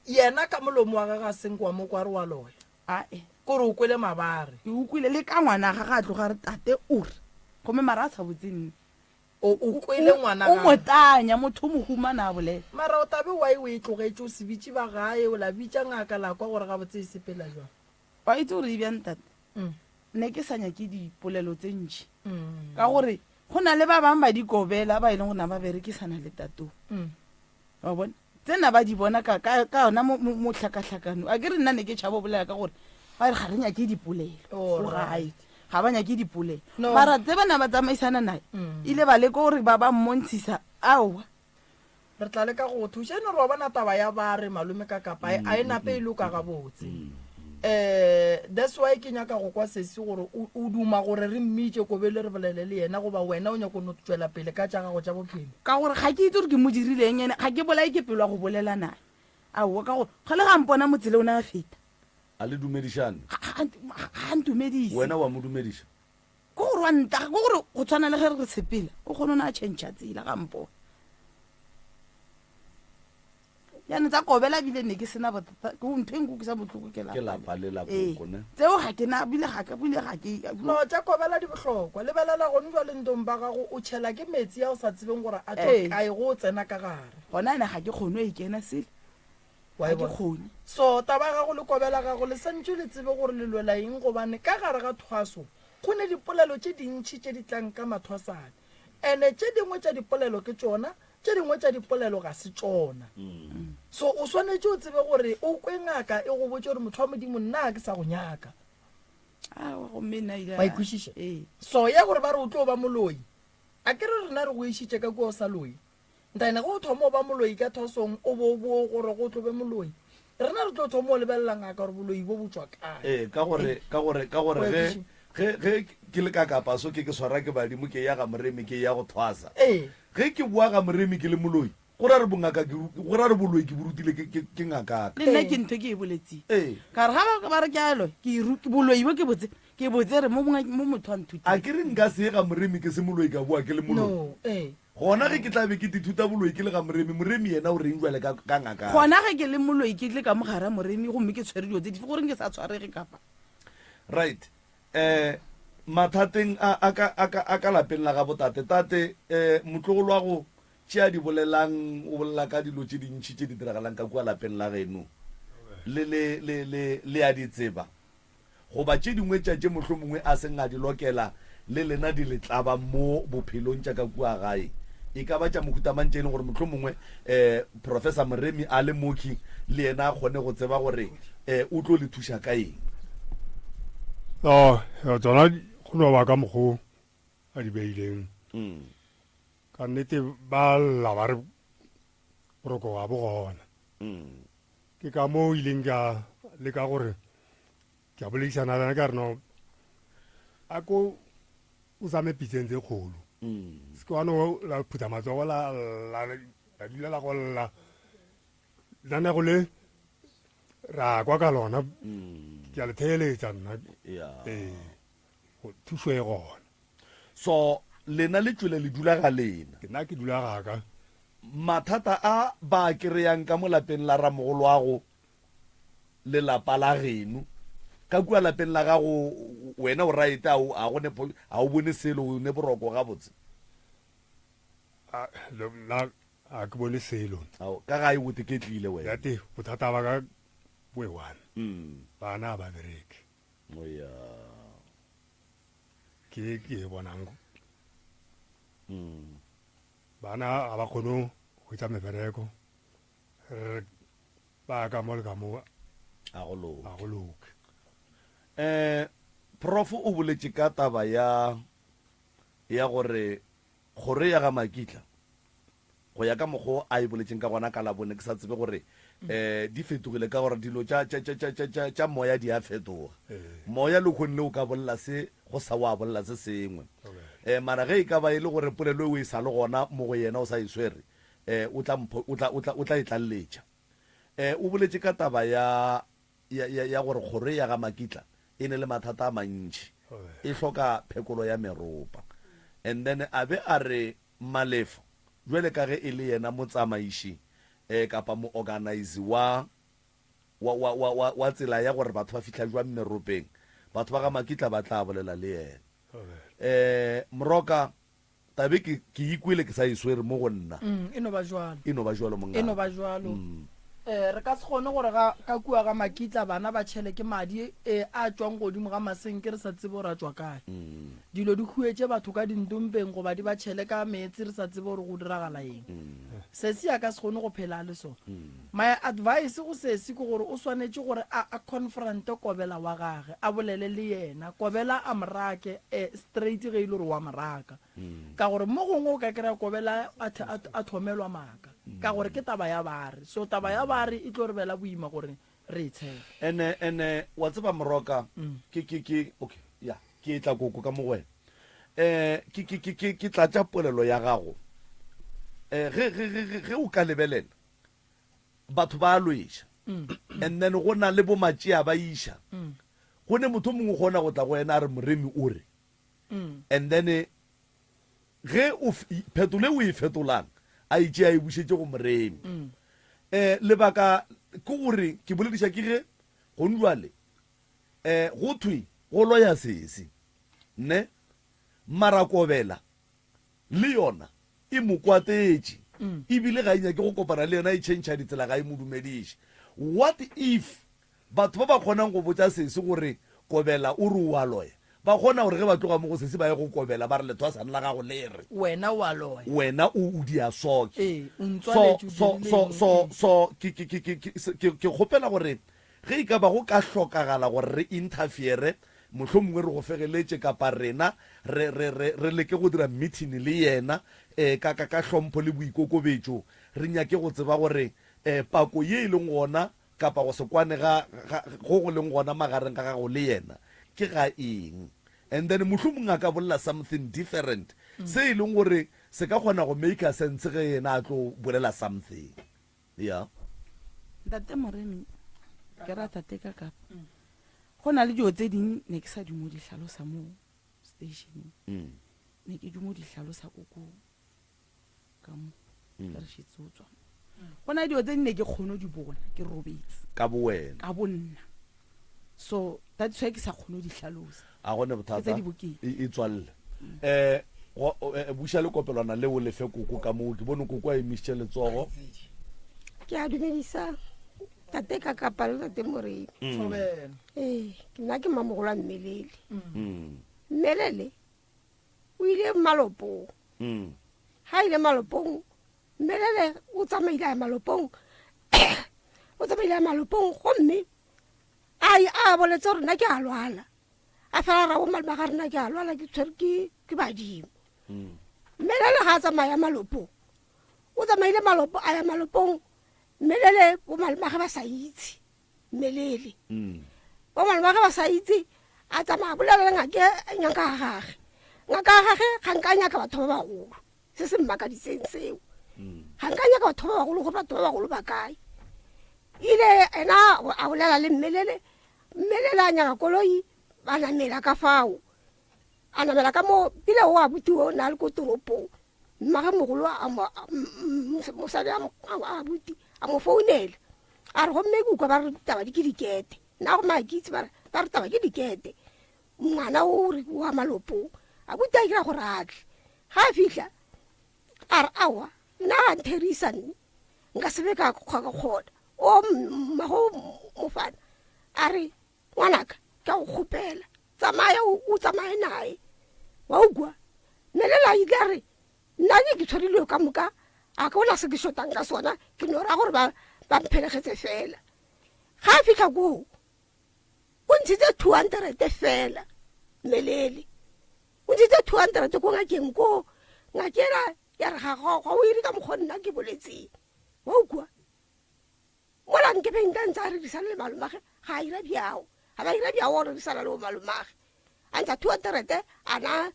yena ka molomo wa gaga seng kwa mo kwa re wa loya ae kore o kwele mabare ke ukwile le ka ngwana ga ga tloga re tate ore gome mara a sa botse nne o kwele ngwana o motanya motho o mohumana a bolela mara o tabe wa o e tlogetse o se bitse ba gae o la bitša ngaka la kwa gore ga botse e sepela jwang wa itse gore e bjang tate ne ke sanya ke dipolelo tse ntšhi ka gore go na le ba bangwe ba dikobela ba e leng go na ba berekisana le tatong wa bona tsena ba di bona ka yona mo tlhakatlhakano a ke re nna ne ke tšhabo bolela ka gore ba re ga re nyake dipolelo gae ga ba nyake dipolelo mara tse bana ba tsamaisana nae ile ba leko gore ba ba mmontshisa aowa re tla le ka go thuša ene re wa bona taba ya ba re malome ka kapa a e nape e loka ga botse that's why ke nyaka go kwa sesi gore o duma gore re mmitše kobele re bolele le yena goba wena o nyako no tswela pele ka tša gago tša bophelo ka gore ga ke itse gore ke mo dirileng ene ga ke bolae ke pelo a go bolela nae aowa ka gore ga le ga mpona motsele o ne a feta a le dumedišane ga ntumedise wena wa mo dumediša ko gore wa ntaga ko gore go tshwana le ge re sepela o kgone o ne a tšhentšha tsela ga mpona yane tsa kobela bile ne ke sena bothata ntho e nkukisa botlhoko ke lapa le la kokone tseo ga ke na bile ga ke no tša kobela di bohlokwa lebelela gone jwa le ntong ba gago o tšhela ke metsi ya o sa tsebeng gore a e go tsena ka gare gona ene ga ke kgone o e kena sele ga ke kgone so taba gago le kobela gago le santse le tsebe gore le lwela eng gobane ka gare ga thwaso go ne dipolelo tše dintšhi tše di tlang ka mathwasane ene tše dingwe tša dipolelo ke tšona tše dingwe tša dipolelo ga se tšona so o swanetše o tsebe gore o kwe ngaka e go botse gore motho wa modimo nna ke sa go nyaka ba ikwešiša so ya gore ba re o tlo ba moloi a ke re rena re go išitše ka kua o sa loi ntane go thoma o ba moloi ka thosong o bo gore go tlobe moloi rena re tlo thoma o lebelelang a ka gore boloi bo botswa kae ka gore ge ke le ka kapaso ke swara ke badimo ke ya ga moremi ke ya go thwasa ge ke bua ga moremi ke le moloi go ra re boloi ke borutile ke ngakaka le nna ke ntho ke e boletseng ka re ga ba re ke alo boloi bo ke botse re mo motho wa nthuti a ke re nka se ga moremi ke se moloi ka bua ke le moloi gona ge ke tlabe ke dithuta boloi ke le ga moremi yena o reng jwale ka ngakaka gona ge ke le moloi ke tle ka mogara moremi gomme ke tshwere dio tse dife goreng ke sa tshwarege kapa right mathateng a ka lapeng la ga botate motlogolo wa go tšea di bolelang o bolela ka dilo tše dintšhi tše di diragalang ka kua lapeng la geno le a di tseba goba tše dingwe tša tše mohlho mongwe a seng a di lokela le lena di letlaba mo bophelong tša ka kua gae e ka ba tša mohutamantše e leng gore mohlho mongwe professor moremi a le moki le yena a kgone go tseba gore o tlo le thuša ka eng tsona go no ba ka mokgwa a di beileng ka nnete ba lla ba re boroko ga bo gona ke ka mo ileng ka le ka gore ke a boledisana lena ka re no a ko o same pitseng tse kgolo se ke wane la phutha matsogo la dula la go lla lanego le ra kwa ka lona ke a le theeletsa nna thuso e gona so lena le tswele le dula ga lena ke nna ke dula gaka mathata a ba kry-yang ka mo lapeng la ramogolo wa go lelapa la geno ka kua lapeng la gago wena o right a o bone selo o ne boroko ga botse nna a ke bone selo ka gae bote ke tlile wena yate bothata ba ka boe one bana ba bereke ke bonang bana ga ba kgone go etsa mebereko ba ka mo le ka mo a go loke prof o boletse ka taba ya gore gore ya ga Makitla go ya ka mokgwa a e boletseng ka gona ka labone ke sa tsebe gore di fetogile ka gore dilo tša moya di a fetoga moya le kgonne o ka bolela se go sa wa bolela se sengwe mara ge e ka ba e le gore polelo o e sa le gona mo go yena o sa e swere o tla e tlalletša o boletse ka taba ya gore kgoro ya ga Makitla e ne le mathata a mantši e hloka phekolo ya meropa and then a be a re Malefo jwele ka ge e le yena motsamaiši kapa mo organize wa tsela ya gore batho ba fitlha jwang meropeng batho ba ga Makitla ba tla bolela le yena Moroka tabe ke ikwele ke sa iswere mo go nna e no ba jwalo re ka se kgone gore ka kua ga Makitla bana ba tšhele ke madi a tswang godimo ga masenke re sa tsebe gore a tswa kae dilo di huetse batho ka dintompeng goba di ba tšhele ka meetse re sa tsebe gore go diragala eng se se ya ka se kgone go phela le sone my advice go sesi ke gore o swanetse gore a confronte kobela wa gage a bolele le yena kobela a morake straight ge ile gore wa moraka ka gore mo gongwe o ka kry-a kobela a thomelwa maaka ka gore ke taba ya bare so taba ya bare e tlo re bela boima gore re e tshele ene wa tseba Moroka okay ya ke tla koko ka mogwena ke tla tša polelo ya gago ge o ka lebelela batho ba lweša and then go na le bomatšea ba iša go ne motho mongwe gona go tla go yena a re moremi o re and then ge phetole o e fetolang a itše a e bušetše go moremi lebaka ke gore ke bolediša ke ge gone jwale go thwe go loya sese ne marakobela le yona e mo kwatetše ebile ga inya ke go kopana le yona e tšhentšha ditsela ga e mo dumediše what if batho ba ba kgonang go botša sese gore kobela o re o a loya ba kgona gore ge ba tloga mo go sese ba ye go kobela ba re letho a sane la gago le re wena wa loya wena o di a soke so ke kgopela gore ge e ka ba go ka hlokagala gore re interfere motlho mongwe re go fegeletse kapa rena re leke go dira meeting le yena ka hlompho le boikokobetso re nyake go tseba gore pako ye e leng gona kapa go sekwane go leng gona magareng ka gago le yena ke ga eng, and then motlho mongwe a ka bolela something different se e leng gore se ka kgona go make a sense ge yena a tlo bolela something. Yeah, ntate Moremi ke rata teka kapa go na le dio tse ding ne ke sa di mo di hlalosa mo stationeng ne ke di mo di hlalosa koko ka mo ka re shitsotswa go na dio tse ding ne ke kgono di bona ke robetse ka bo wena ka bonna, so that's why ke sa kgono di hlalosa a gone bothata e tswalle buša le kopelwana le o lefe koko ka moo ke bone koko a emisitše letsogo. ke a dumedisa tate ka kapa le tate Moremi. Ke nna ke mamogolo a Mmelele. Mmelele o ile malopong, ha ile malopong Mmelele o tsamaile a malopong gomme a boletse gore nna ke a lwala a fela ra bo malema ga rena ke a lwala ke tshwere ke badimo. Mmelele ga a tsamaya malopong o tsamaile malopo a ya malopong Mmelele bo malema ga ba sa itse Mmelele bo malema ga ba sa itse a tsamaya bolela ngaka ga gage ga nka nyaka batho ba bagolo se se mmakaditseng seo ga nka nyaka batho ba bagolo gore batho ba bagolo ba kae ile ena a bolela le Mmelele a nyaka koloi ba namela ka fao a namela ka mo pile o abuti o na le ko toropong mmaga mogolo mosadi a abuti a mo founela a re gomme ke ukwa ba re taba di ke dikete nna go maakitse ba re taba ke dikete ngwana o re wa malopong abuti a kira gore atle ga a fitlha a re awa nna ga ntherisa nne nka sebe ka kgona o mmago mofana a re ngwanaka ke a go kgopela tsamaya o tsamaye nae wa ukwa Mmelele a ile a re nna ke tshwarilwe ka moka a ka bona se ke shotang ka sona ke no ra gore ba mphelegetse fela ga a fitlha koo o ntshitse 200 fela Mmelele o ntshitse 200 ko ngakeng ko ngakela ya re ga o iri ka mokgonna ke boletseng wa ukwa mola nke bengantse a re di sale le malomage ga a ira bjao ga ba ira bjao gore di sala le malomage a ntsha 200 ana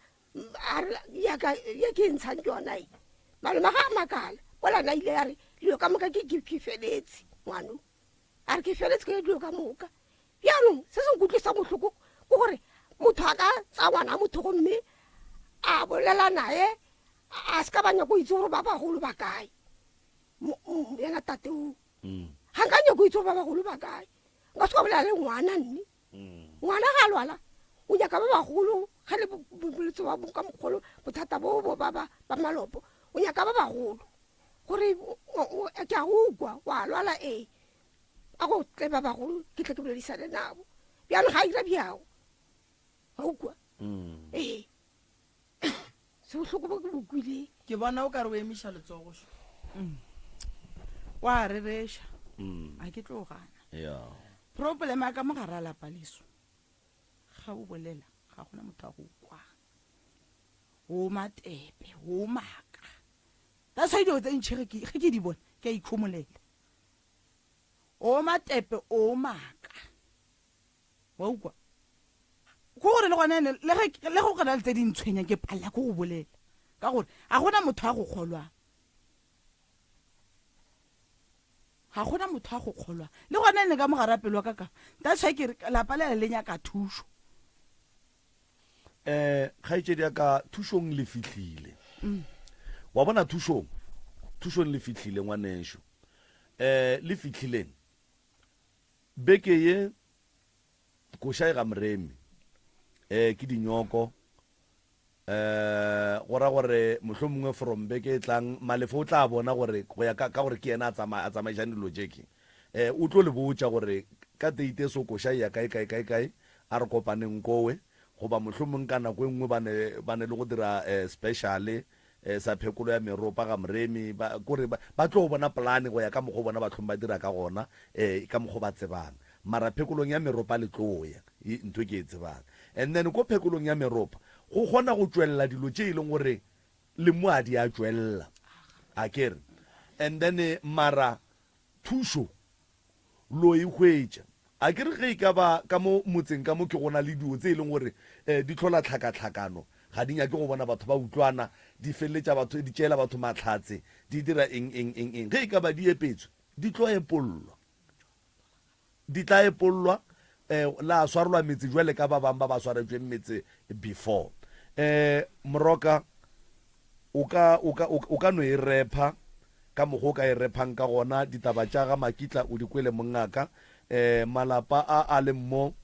ya ke ntshang yona e malomage a makala mola na ile ya re leo ka moka ke feletse ngwano a re ke feletse ke leo ka moka yaanong se se nkutlwisa botlhoko ke gore motho a ka tsa ngwana motho gomme a bolela naye a se ka banya go itse gore ba bagolo ba kae yena tate o ga nka nyako itse gore ba bagolo ba kae nka se ka bolela le ngwana nne ngwana ga lwala o nyaka ba bagolo ga le boletse ba ka mogolo bothata bo ba malopo o nyaka ba bagolo gore ke a ukwa wa lwala a go tle ba bagolo ke tle ke boledisane nabo bjano ga ira bjao ga ukwa se botlhoko bo ke bokwile ke bona o ka re o emiša letsogo wa reresha a ke tlo gana problem a ka mogara a lapa leso ga o bolela ga gona motho a go kwa o matepe o maka ta sa dio tse ntšhe ge ke di bona ke a ikhomolela o matepe o maka wa ukwa go gore le gone le go kana le tse di ntshwenya ke palela go go bolela ka gore ga gona motho a go kgolwa ga gona motho a go kgolwa le gone ne ka mogara pelo wa ka ta sa ke lapa le nyaka thuso kgaitsedi ya ka thusong le fitlhile wa bona thusong le fitlhile ngwanesho le fitlhileng beke ye koša e ga Moremi ke dinyoko gora gore mohlomongwe mongwe from beke e tlang malefo o tla bona gore go ya ka gore ke yena a tsamaišane dilo jeke o tlo le botša gore ka date so koša ya kae a re kopaneng kowe goba mohlomongwe ka nako e nngwe ba ne le go dira speciale sa phekolo ya meropa ga Moremi kore ba tlo bona plane go ya ka mokgwa bona ba tlhong ba dira ka gona ka mokgwa ba tsebana mara phekolong ya meropa le tloya ntho ke e tsebang. And then ko phekolong ya meropa go kgona go tswelela dilo tse e leng gore le mo a di a tswelela a kere. And then mara thuso lo e hwetša a kere ge e ka ba ka mo motseng ka mo ke gona le dio tse e leng gore di tlhola tlhakatlhakano ga di nyake go bona batho ba utlwana di feleletša batho di tšeela batho matlhatse di dira eng ge e ka ba di epetswe di tlo epollwa di tla epollwa la swarelwa metse jwale ka ba bang ba ba swaretsweng metse before. Moroka o ka no e repa ka mogo ka e repang ka gona ditaba tša ga Makitla o di kwele mongaka malapa a le mo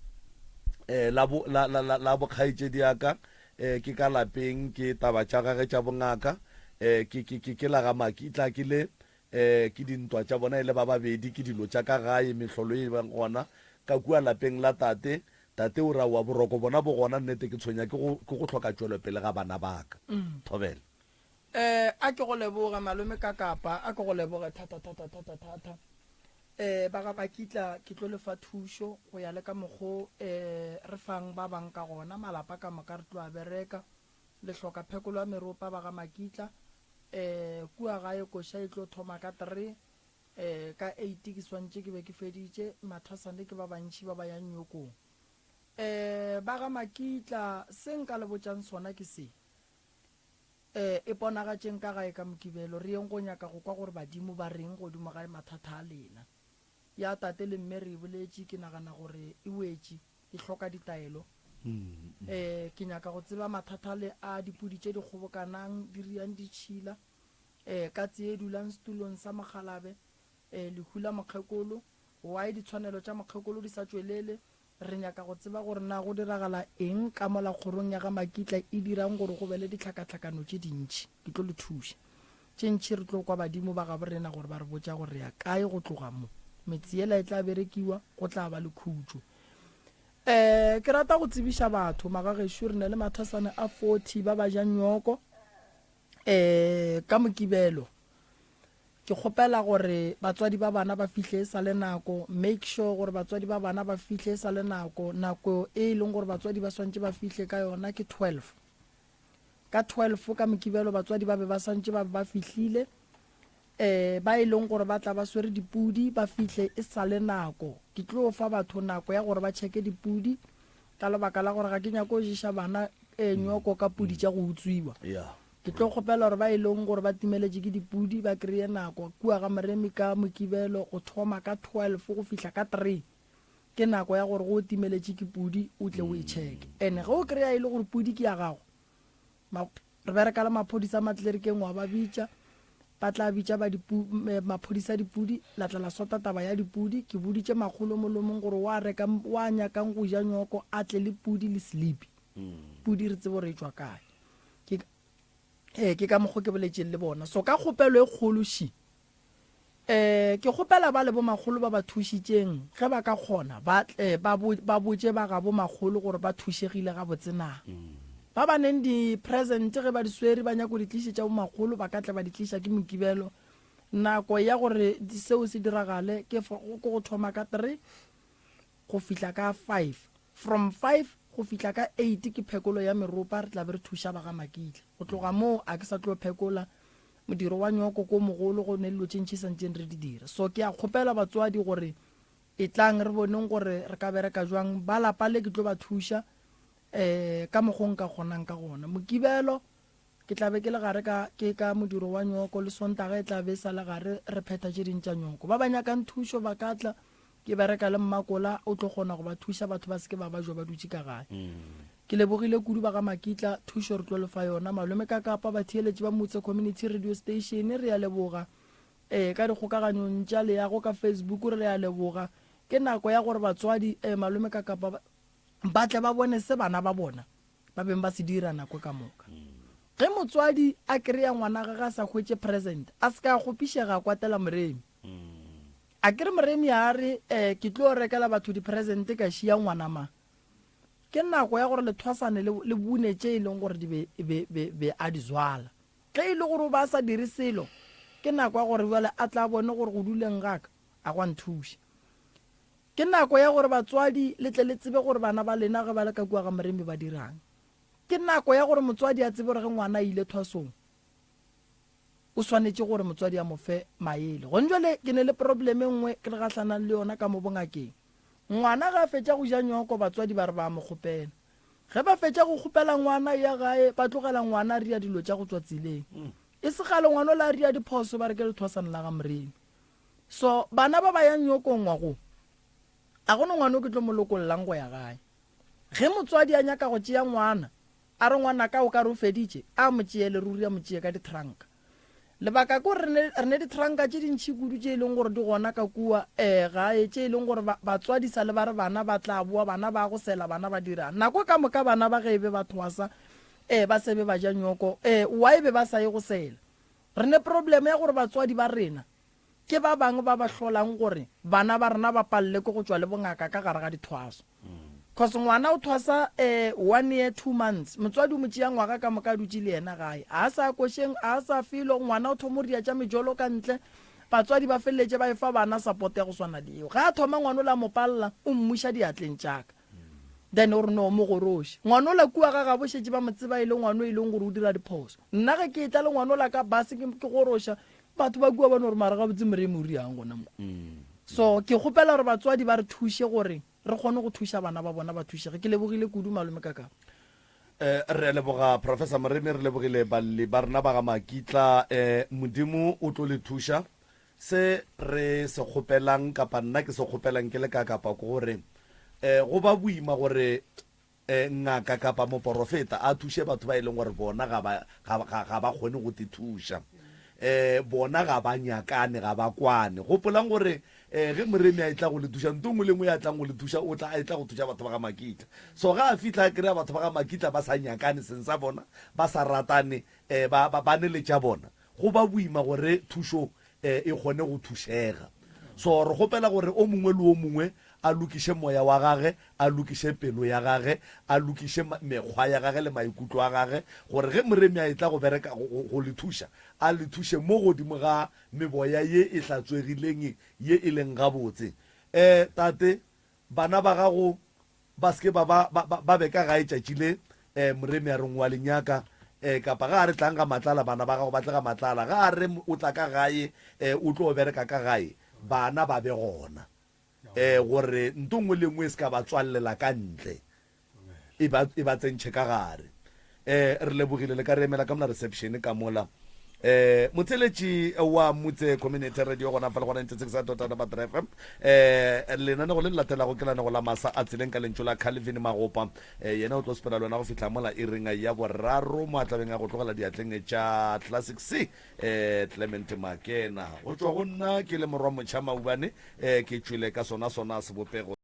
la bokgaetšedi yaka ke ka lapeng ke taba tša gage tša bongaka ke la ga Makitla ke le ke dintwa tša bona e le ba babedi ke dilo tša ka gae mehlolo e bang gona ka kua lapeng la tate o ra wa boroko bona bo gona nnete ke tshwenya ke go tlhoka tšwelo pele ga bana baka thobela. A ke go leboga malome ka kapa a ke go leboga thata ba ga Makitla ke tlo lefa thušo go ya le ka mogo re fang ba bang ka gona malapa ka moka re tlo a bereka le hloka phekolo ya meropa ba ga Makitla kua gae koša e tlo thoma ka 3 ka 8 ke swantše ke be ke feditše mathasane ke ba bantši ba ba yang nyokong. Ba ga Makitla se nka le botšang sona ke se e ponagatšeng ka gae ka Mokibelo re yeng go nyaka go kwa gore badimo ba reng godimo gae mathata a lena ya tate le mme re boletše ke nagana gore e wetše e hloka ditaelo. Ke nyaka go tseba mathata le a dipudi tše di kgobokanang di riang ditšhila ka tse dulang setulong sa Mogalabe le hula mokgekolo why ditshwanelo tša mokgekolo di sa tswelele re nyaka go tseba gore na go diragala eng ka mola kgorong ya ga Makitla e dirang gore go be le ditlhakatlhakano tše dintši ke tlo le thuša tše ntšhi re tlo kwa badimo ba gabo rena gore ba re botša gore ya kae go tloga mo metsi ela e tla berekiwa go tla ba le khutšo. Ke rata go tsebiša batho magagešo re ne le mathasane a 40 ba ba jang nyoko ka Mokibelo ke kgopela gore batswadi ba bana ba fihle sa le nako make sure gore batswadi ba bana ba fihle sa le nako e leng gore batswadi ba swantše ba fihle ka yona ke 12 ka Mokibelo batswadi ba be ba swantše ba fihlile ba e leng gore ba tla ba swere dipudi ba fihle e sa le nako ke tlo fa batho nako ya gore ba cheke dipudi ka lebaka la gore ga ke nyako go jiša bana nyoko ka pudi tša go utswiwa ke tlo kgopela gore ba e leng gore ba timeletše ke dipudi ba kreye nako kua ga Moremi ka Mokibelo go thoma ka 12 go fihla ka 3 ke nako ya gore go timeletše ke pudi o tle o e cheke ene ge o kreya e le gore pudi ke ya gago re bereka le maphodisa matlerikeng wa ba bitša ba tla bitša ba maphodisa dipudi la tla la sota taba ya dipudi ke buditše makgolo molomong gore wa nyakang go ja nyoko a tle le pudi le sleepy pudi re tsebo re tšwa kae ke ka mokgo ke boletšeng le bona so ka kgopelo e kgološi ke kgopela ba le bo magolo ba ba thušitšeng ge ba ka kgona ba botše ba ga bo magolo gore ba thušegile ga botsenang ba ba neng di-present ge ba di swere ba nyako di tlišetša bo magolo ba ka tla ba di tliša ke Mokibelo nako ya gore seo se diragale ke go thoma ka 3 go fihla ka 5 from 5 go fihla ka 8 ke phekolo ya meropa re tla be re thuša ba ga Makitla go tloga moo a ke sa tlo phekola modiro wa nyoko ko mogolo go ne dilo tše ntšhi santseng re di dira so ke a kgopela batswadi gore e tlang re boneng gore re ka bereka jwang ba lapa le ke tlo ba thuša ka mogong ka kgonang ka gona Mokibelo ke tla be ke le gare ke ka modiro wa nyoko le Sontaga e tla be sa le gare re phetha tše dintša nyoko ba ba nyakang thušo ba ka tla ke bereka le Mmakola o tlo kgona go ba thuša batho ba seke ba ba jo ba dutše ka gae ke lebogile kudu ba ga Makitla thušo re tlo lefa yona malome ka kapa ba theeletše ba Motse Community Radio Station re ya leboga ka dikgokaganyong tša leago ka Facebook re ya leboga ke nako ya gore batswadi malome ka kapa ba tle ba bone se bana ba bona ba beng ba se dira nako ka moka ge motswadi a kreya ngwana ga sa hwetše present a se ka gopišega kwatela Moremi a kere Moremi a re ke tlo rekela batho di-presente ka šia ngwana ma ke nako ya gore lethwasane le bunetše e leng gore be a di zwala ge e le gore ba sa dire selo ke nako ya gore bjale a tla bone gore go duleng gaka a gwa nthuša ke nako ya gore batswadi le tle le tsebe gore bana ba lena ge ba le ka kua ga moremi ba dirang. Ke nako ya gore motswadi a tsebe gore ge ngwana ile thwasong o swanetse gore motswadi a mofe maele. Go njole ke ne le probleme nngwe ke le gatlhanang le yona ka mo bongakeng. Ngwana ga fetša go ja nyoko batswadi ba re ba mo kgopela. Ge ba fetša go kgopela ngwana ya gae ba tlogela ngwana ria dilo tša go tswa tseleng. E se gale ngwana la ria diphoso ba re ke le thwasana la ga moremi. So bana ba ba yang nyokong wa go a gone ngwana o ke tlo molokololang go ya gae. Ge motswadi a nyaka go tšea ngwana a re ngwana ka o ka re o feditše a mo tšeele ruri a mo tšee ka ditranka. Lebaka ko re ne ditranka tše dintšhi kudu tše e leng gore di gona ka kua gae tše e leng gore batswadi sa le ba re bana ba tla boa bana ba go sela bana ba dira nako ka moka bana ba ge e be ba thwasa ba sebe ba ja nyoko wa e be ba sa ye go sela. Re ne probleme ya gore batswadi ba rena ke ba bangwe ba ba hlolang gore bana ba rena ba palle ko go tswa le bongaka ka gare ga dithwaso. Cause ngwana o thwasa 1 year 2 months motswadi o mo tšea ngwaga ka moka dutse le yena gae a sa košeng a sa filo ngwana o thomoria tša mejolo ka ntle batswadi ba feleletse ba efa bana support ya go swana le eo ga a thoma ngwana o la mo palla o mmuša diatleng tšaka then o re no mo goroše ngwana o la kua ga ga bošetse ba motseba e le ngwana o e leng gore o dira diphoso. Nna ge ke tla le ngwana o la ka base ke goroša batho ba kua ba no gore mara ga botse moremi o riang gona mo. So ke kgopela gore batswadi ba re thushe gore re kgone go thuša bana ba bona ba thušege. Ke lebogile kudu malome kaka. Re leboga Professor Moremi re lebogile balli ba rena ba ga Makitla modimo o tlo le thuša se re se kgopelang kapa nna ke se kgopelang ke le ka kapa ko gore go ba boima gore ngaka kapa moporofeta a thuše batho ba e leng gore bona ga ba kgone go te thuša bona ga ba nyakane ga ba kwane gopolang gore ge moremi a etla go le thuša ntongwe le ngwe ya tlang go le thuša o tla a etla go thuša batho ba ga Makitla. So ga a fitlha a kry-a batho ba ga Makitla ba sa nyakane seng sa bona ba sa ratane ba neletša bona go ba boima gore thušo e kgone go thušega. So re gopela gore o mongwe le o mongwe a lokiše moya wa gage a lokiše pelo ya gage a lokiše mekgwa ya gage le maikutlo a gage gore ge moremi a etla go bereka go le thuša a le thuše mo godimo ga meboya ye e hlatswegileng ye e leng gabotse. Tate bana ba gago ba seke ba be ka gae tšatši le moremi a reng wa lenyaka kapa ga a re tlang ga matlala bana ba gago ba tle ga matlala ga a re o tla ka gae o tlo bereka ka gae bana ba be gona gore ntongwe le ngwe e se ka ba tswallela ka ntle e ba tsentšhe ka gare. Re lebogile le ka re emela ka mona reception ka mola motheletši wa motse community radio gona fa le gona ntse FM lenanego le latelago ke lanego la masa a tseleng ka lentso la Calvin Magopa yena o tlo sepela lona go fitlha mola e reng ya boraro mo a tlabeng a go tlogela diatleng tša Classic C Clement Makena go tswa go nna ke le morwa motšha maubane ke tšwele ka sona sebopego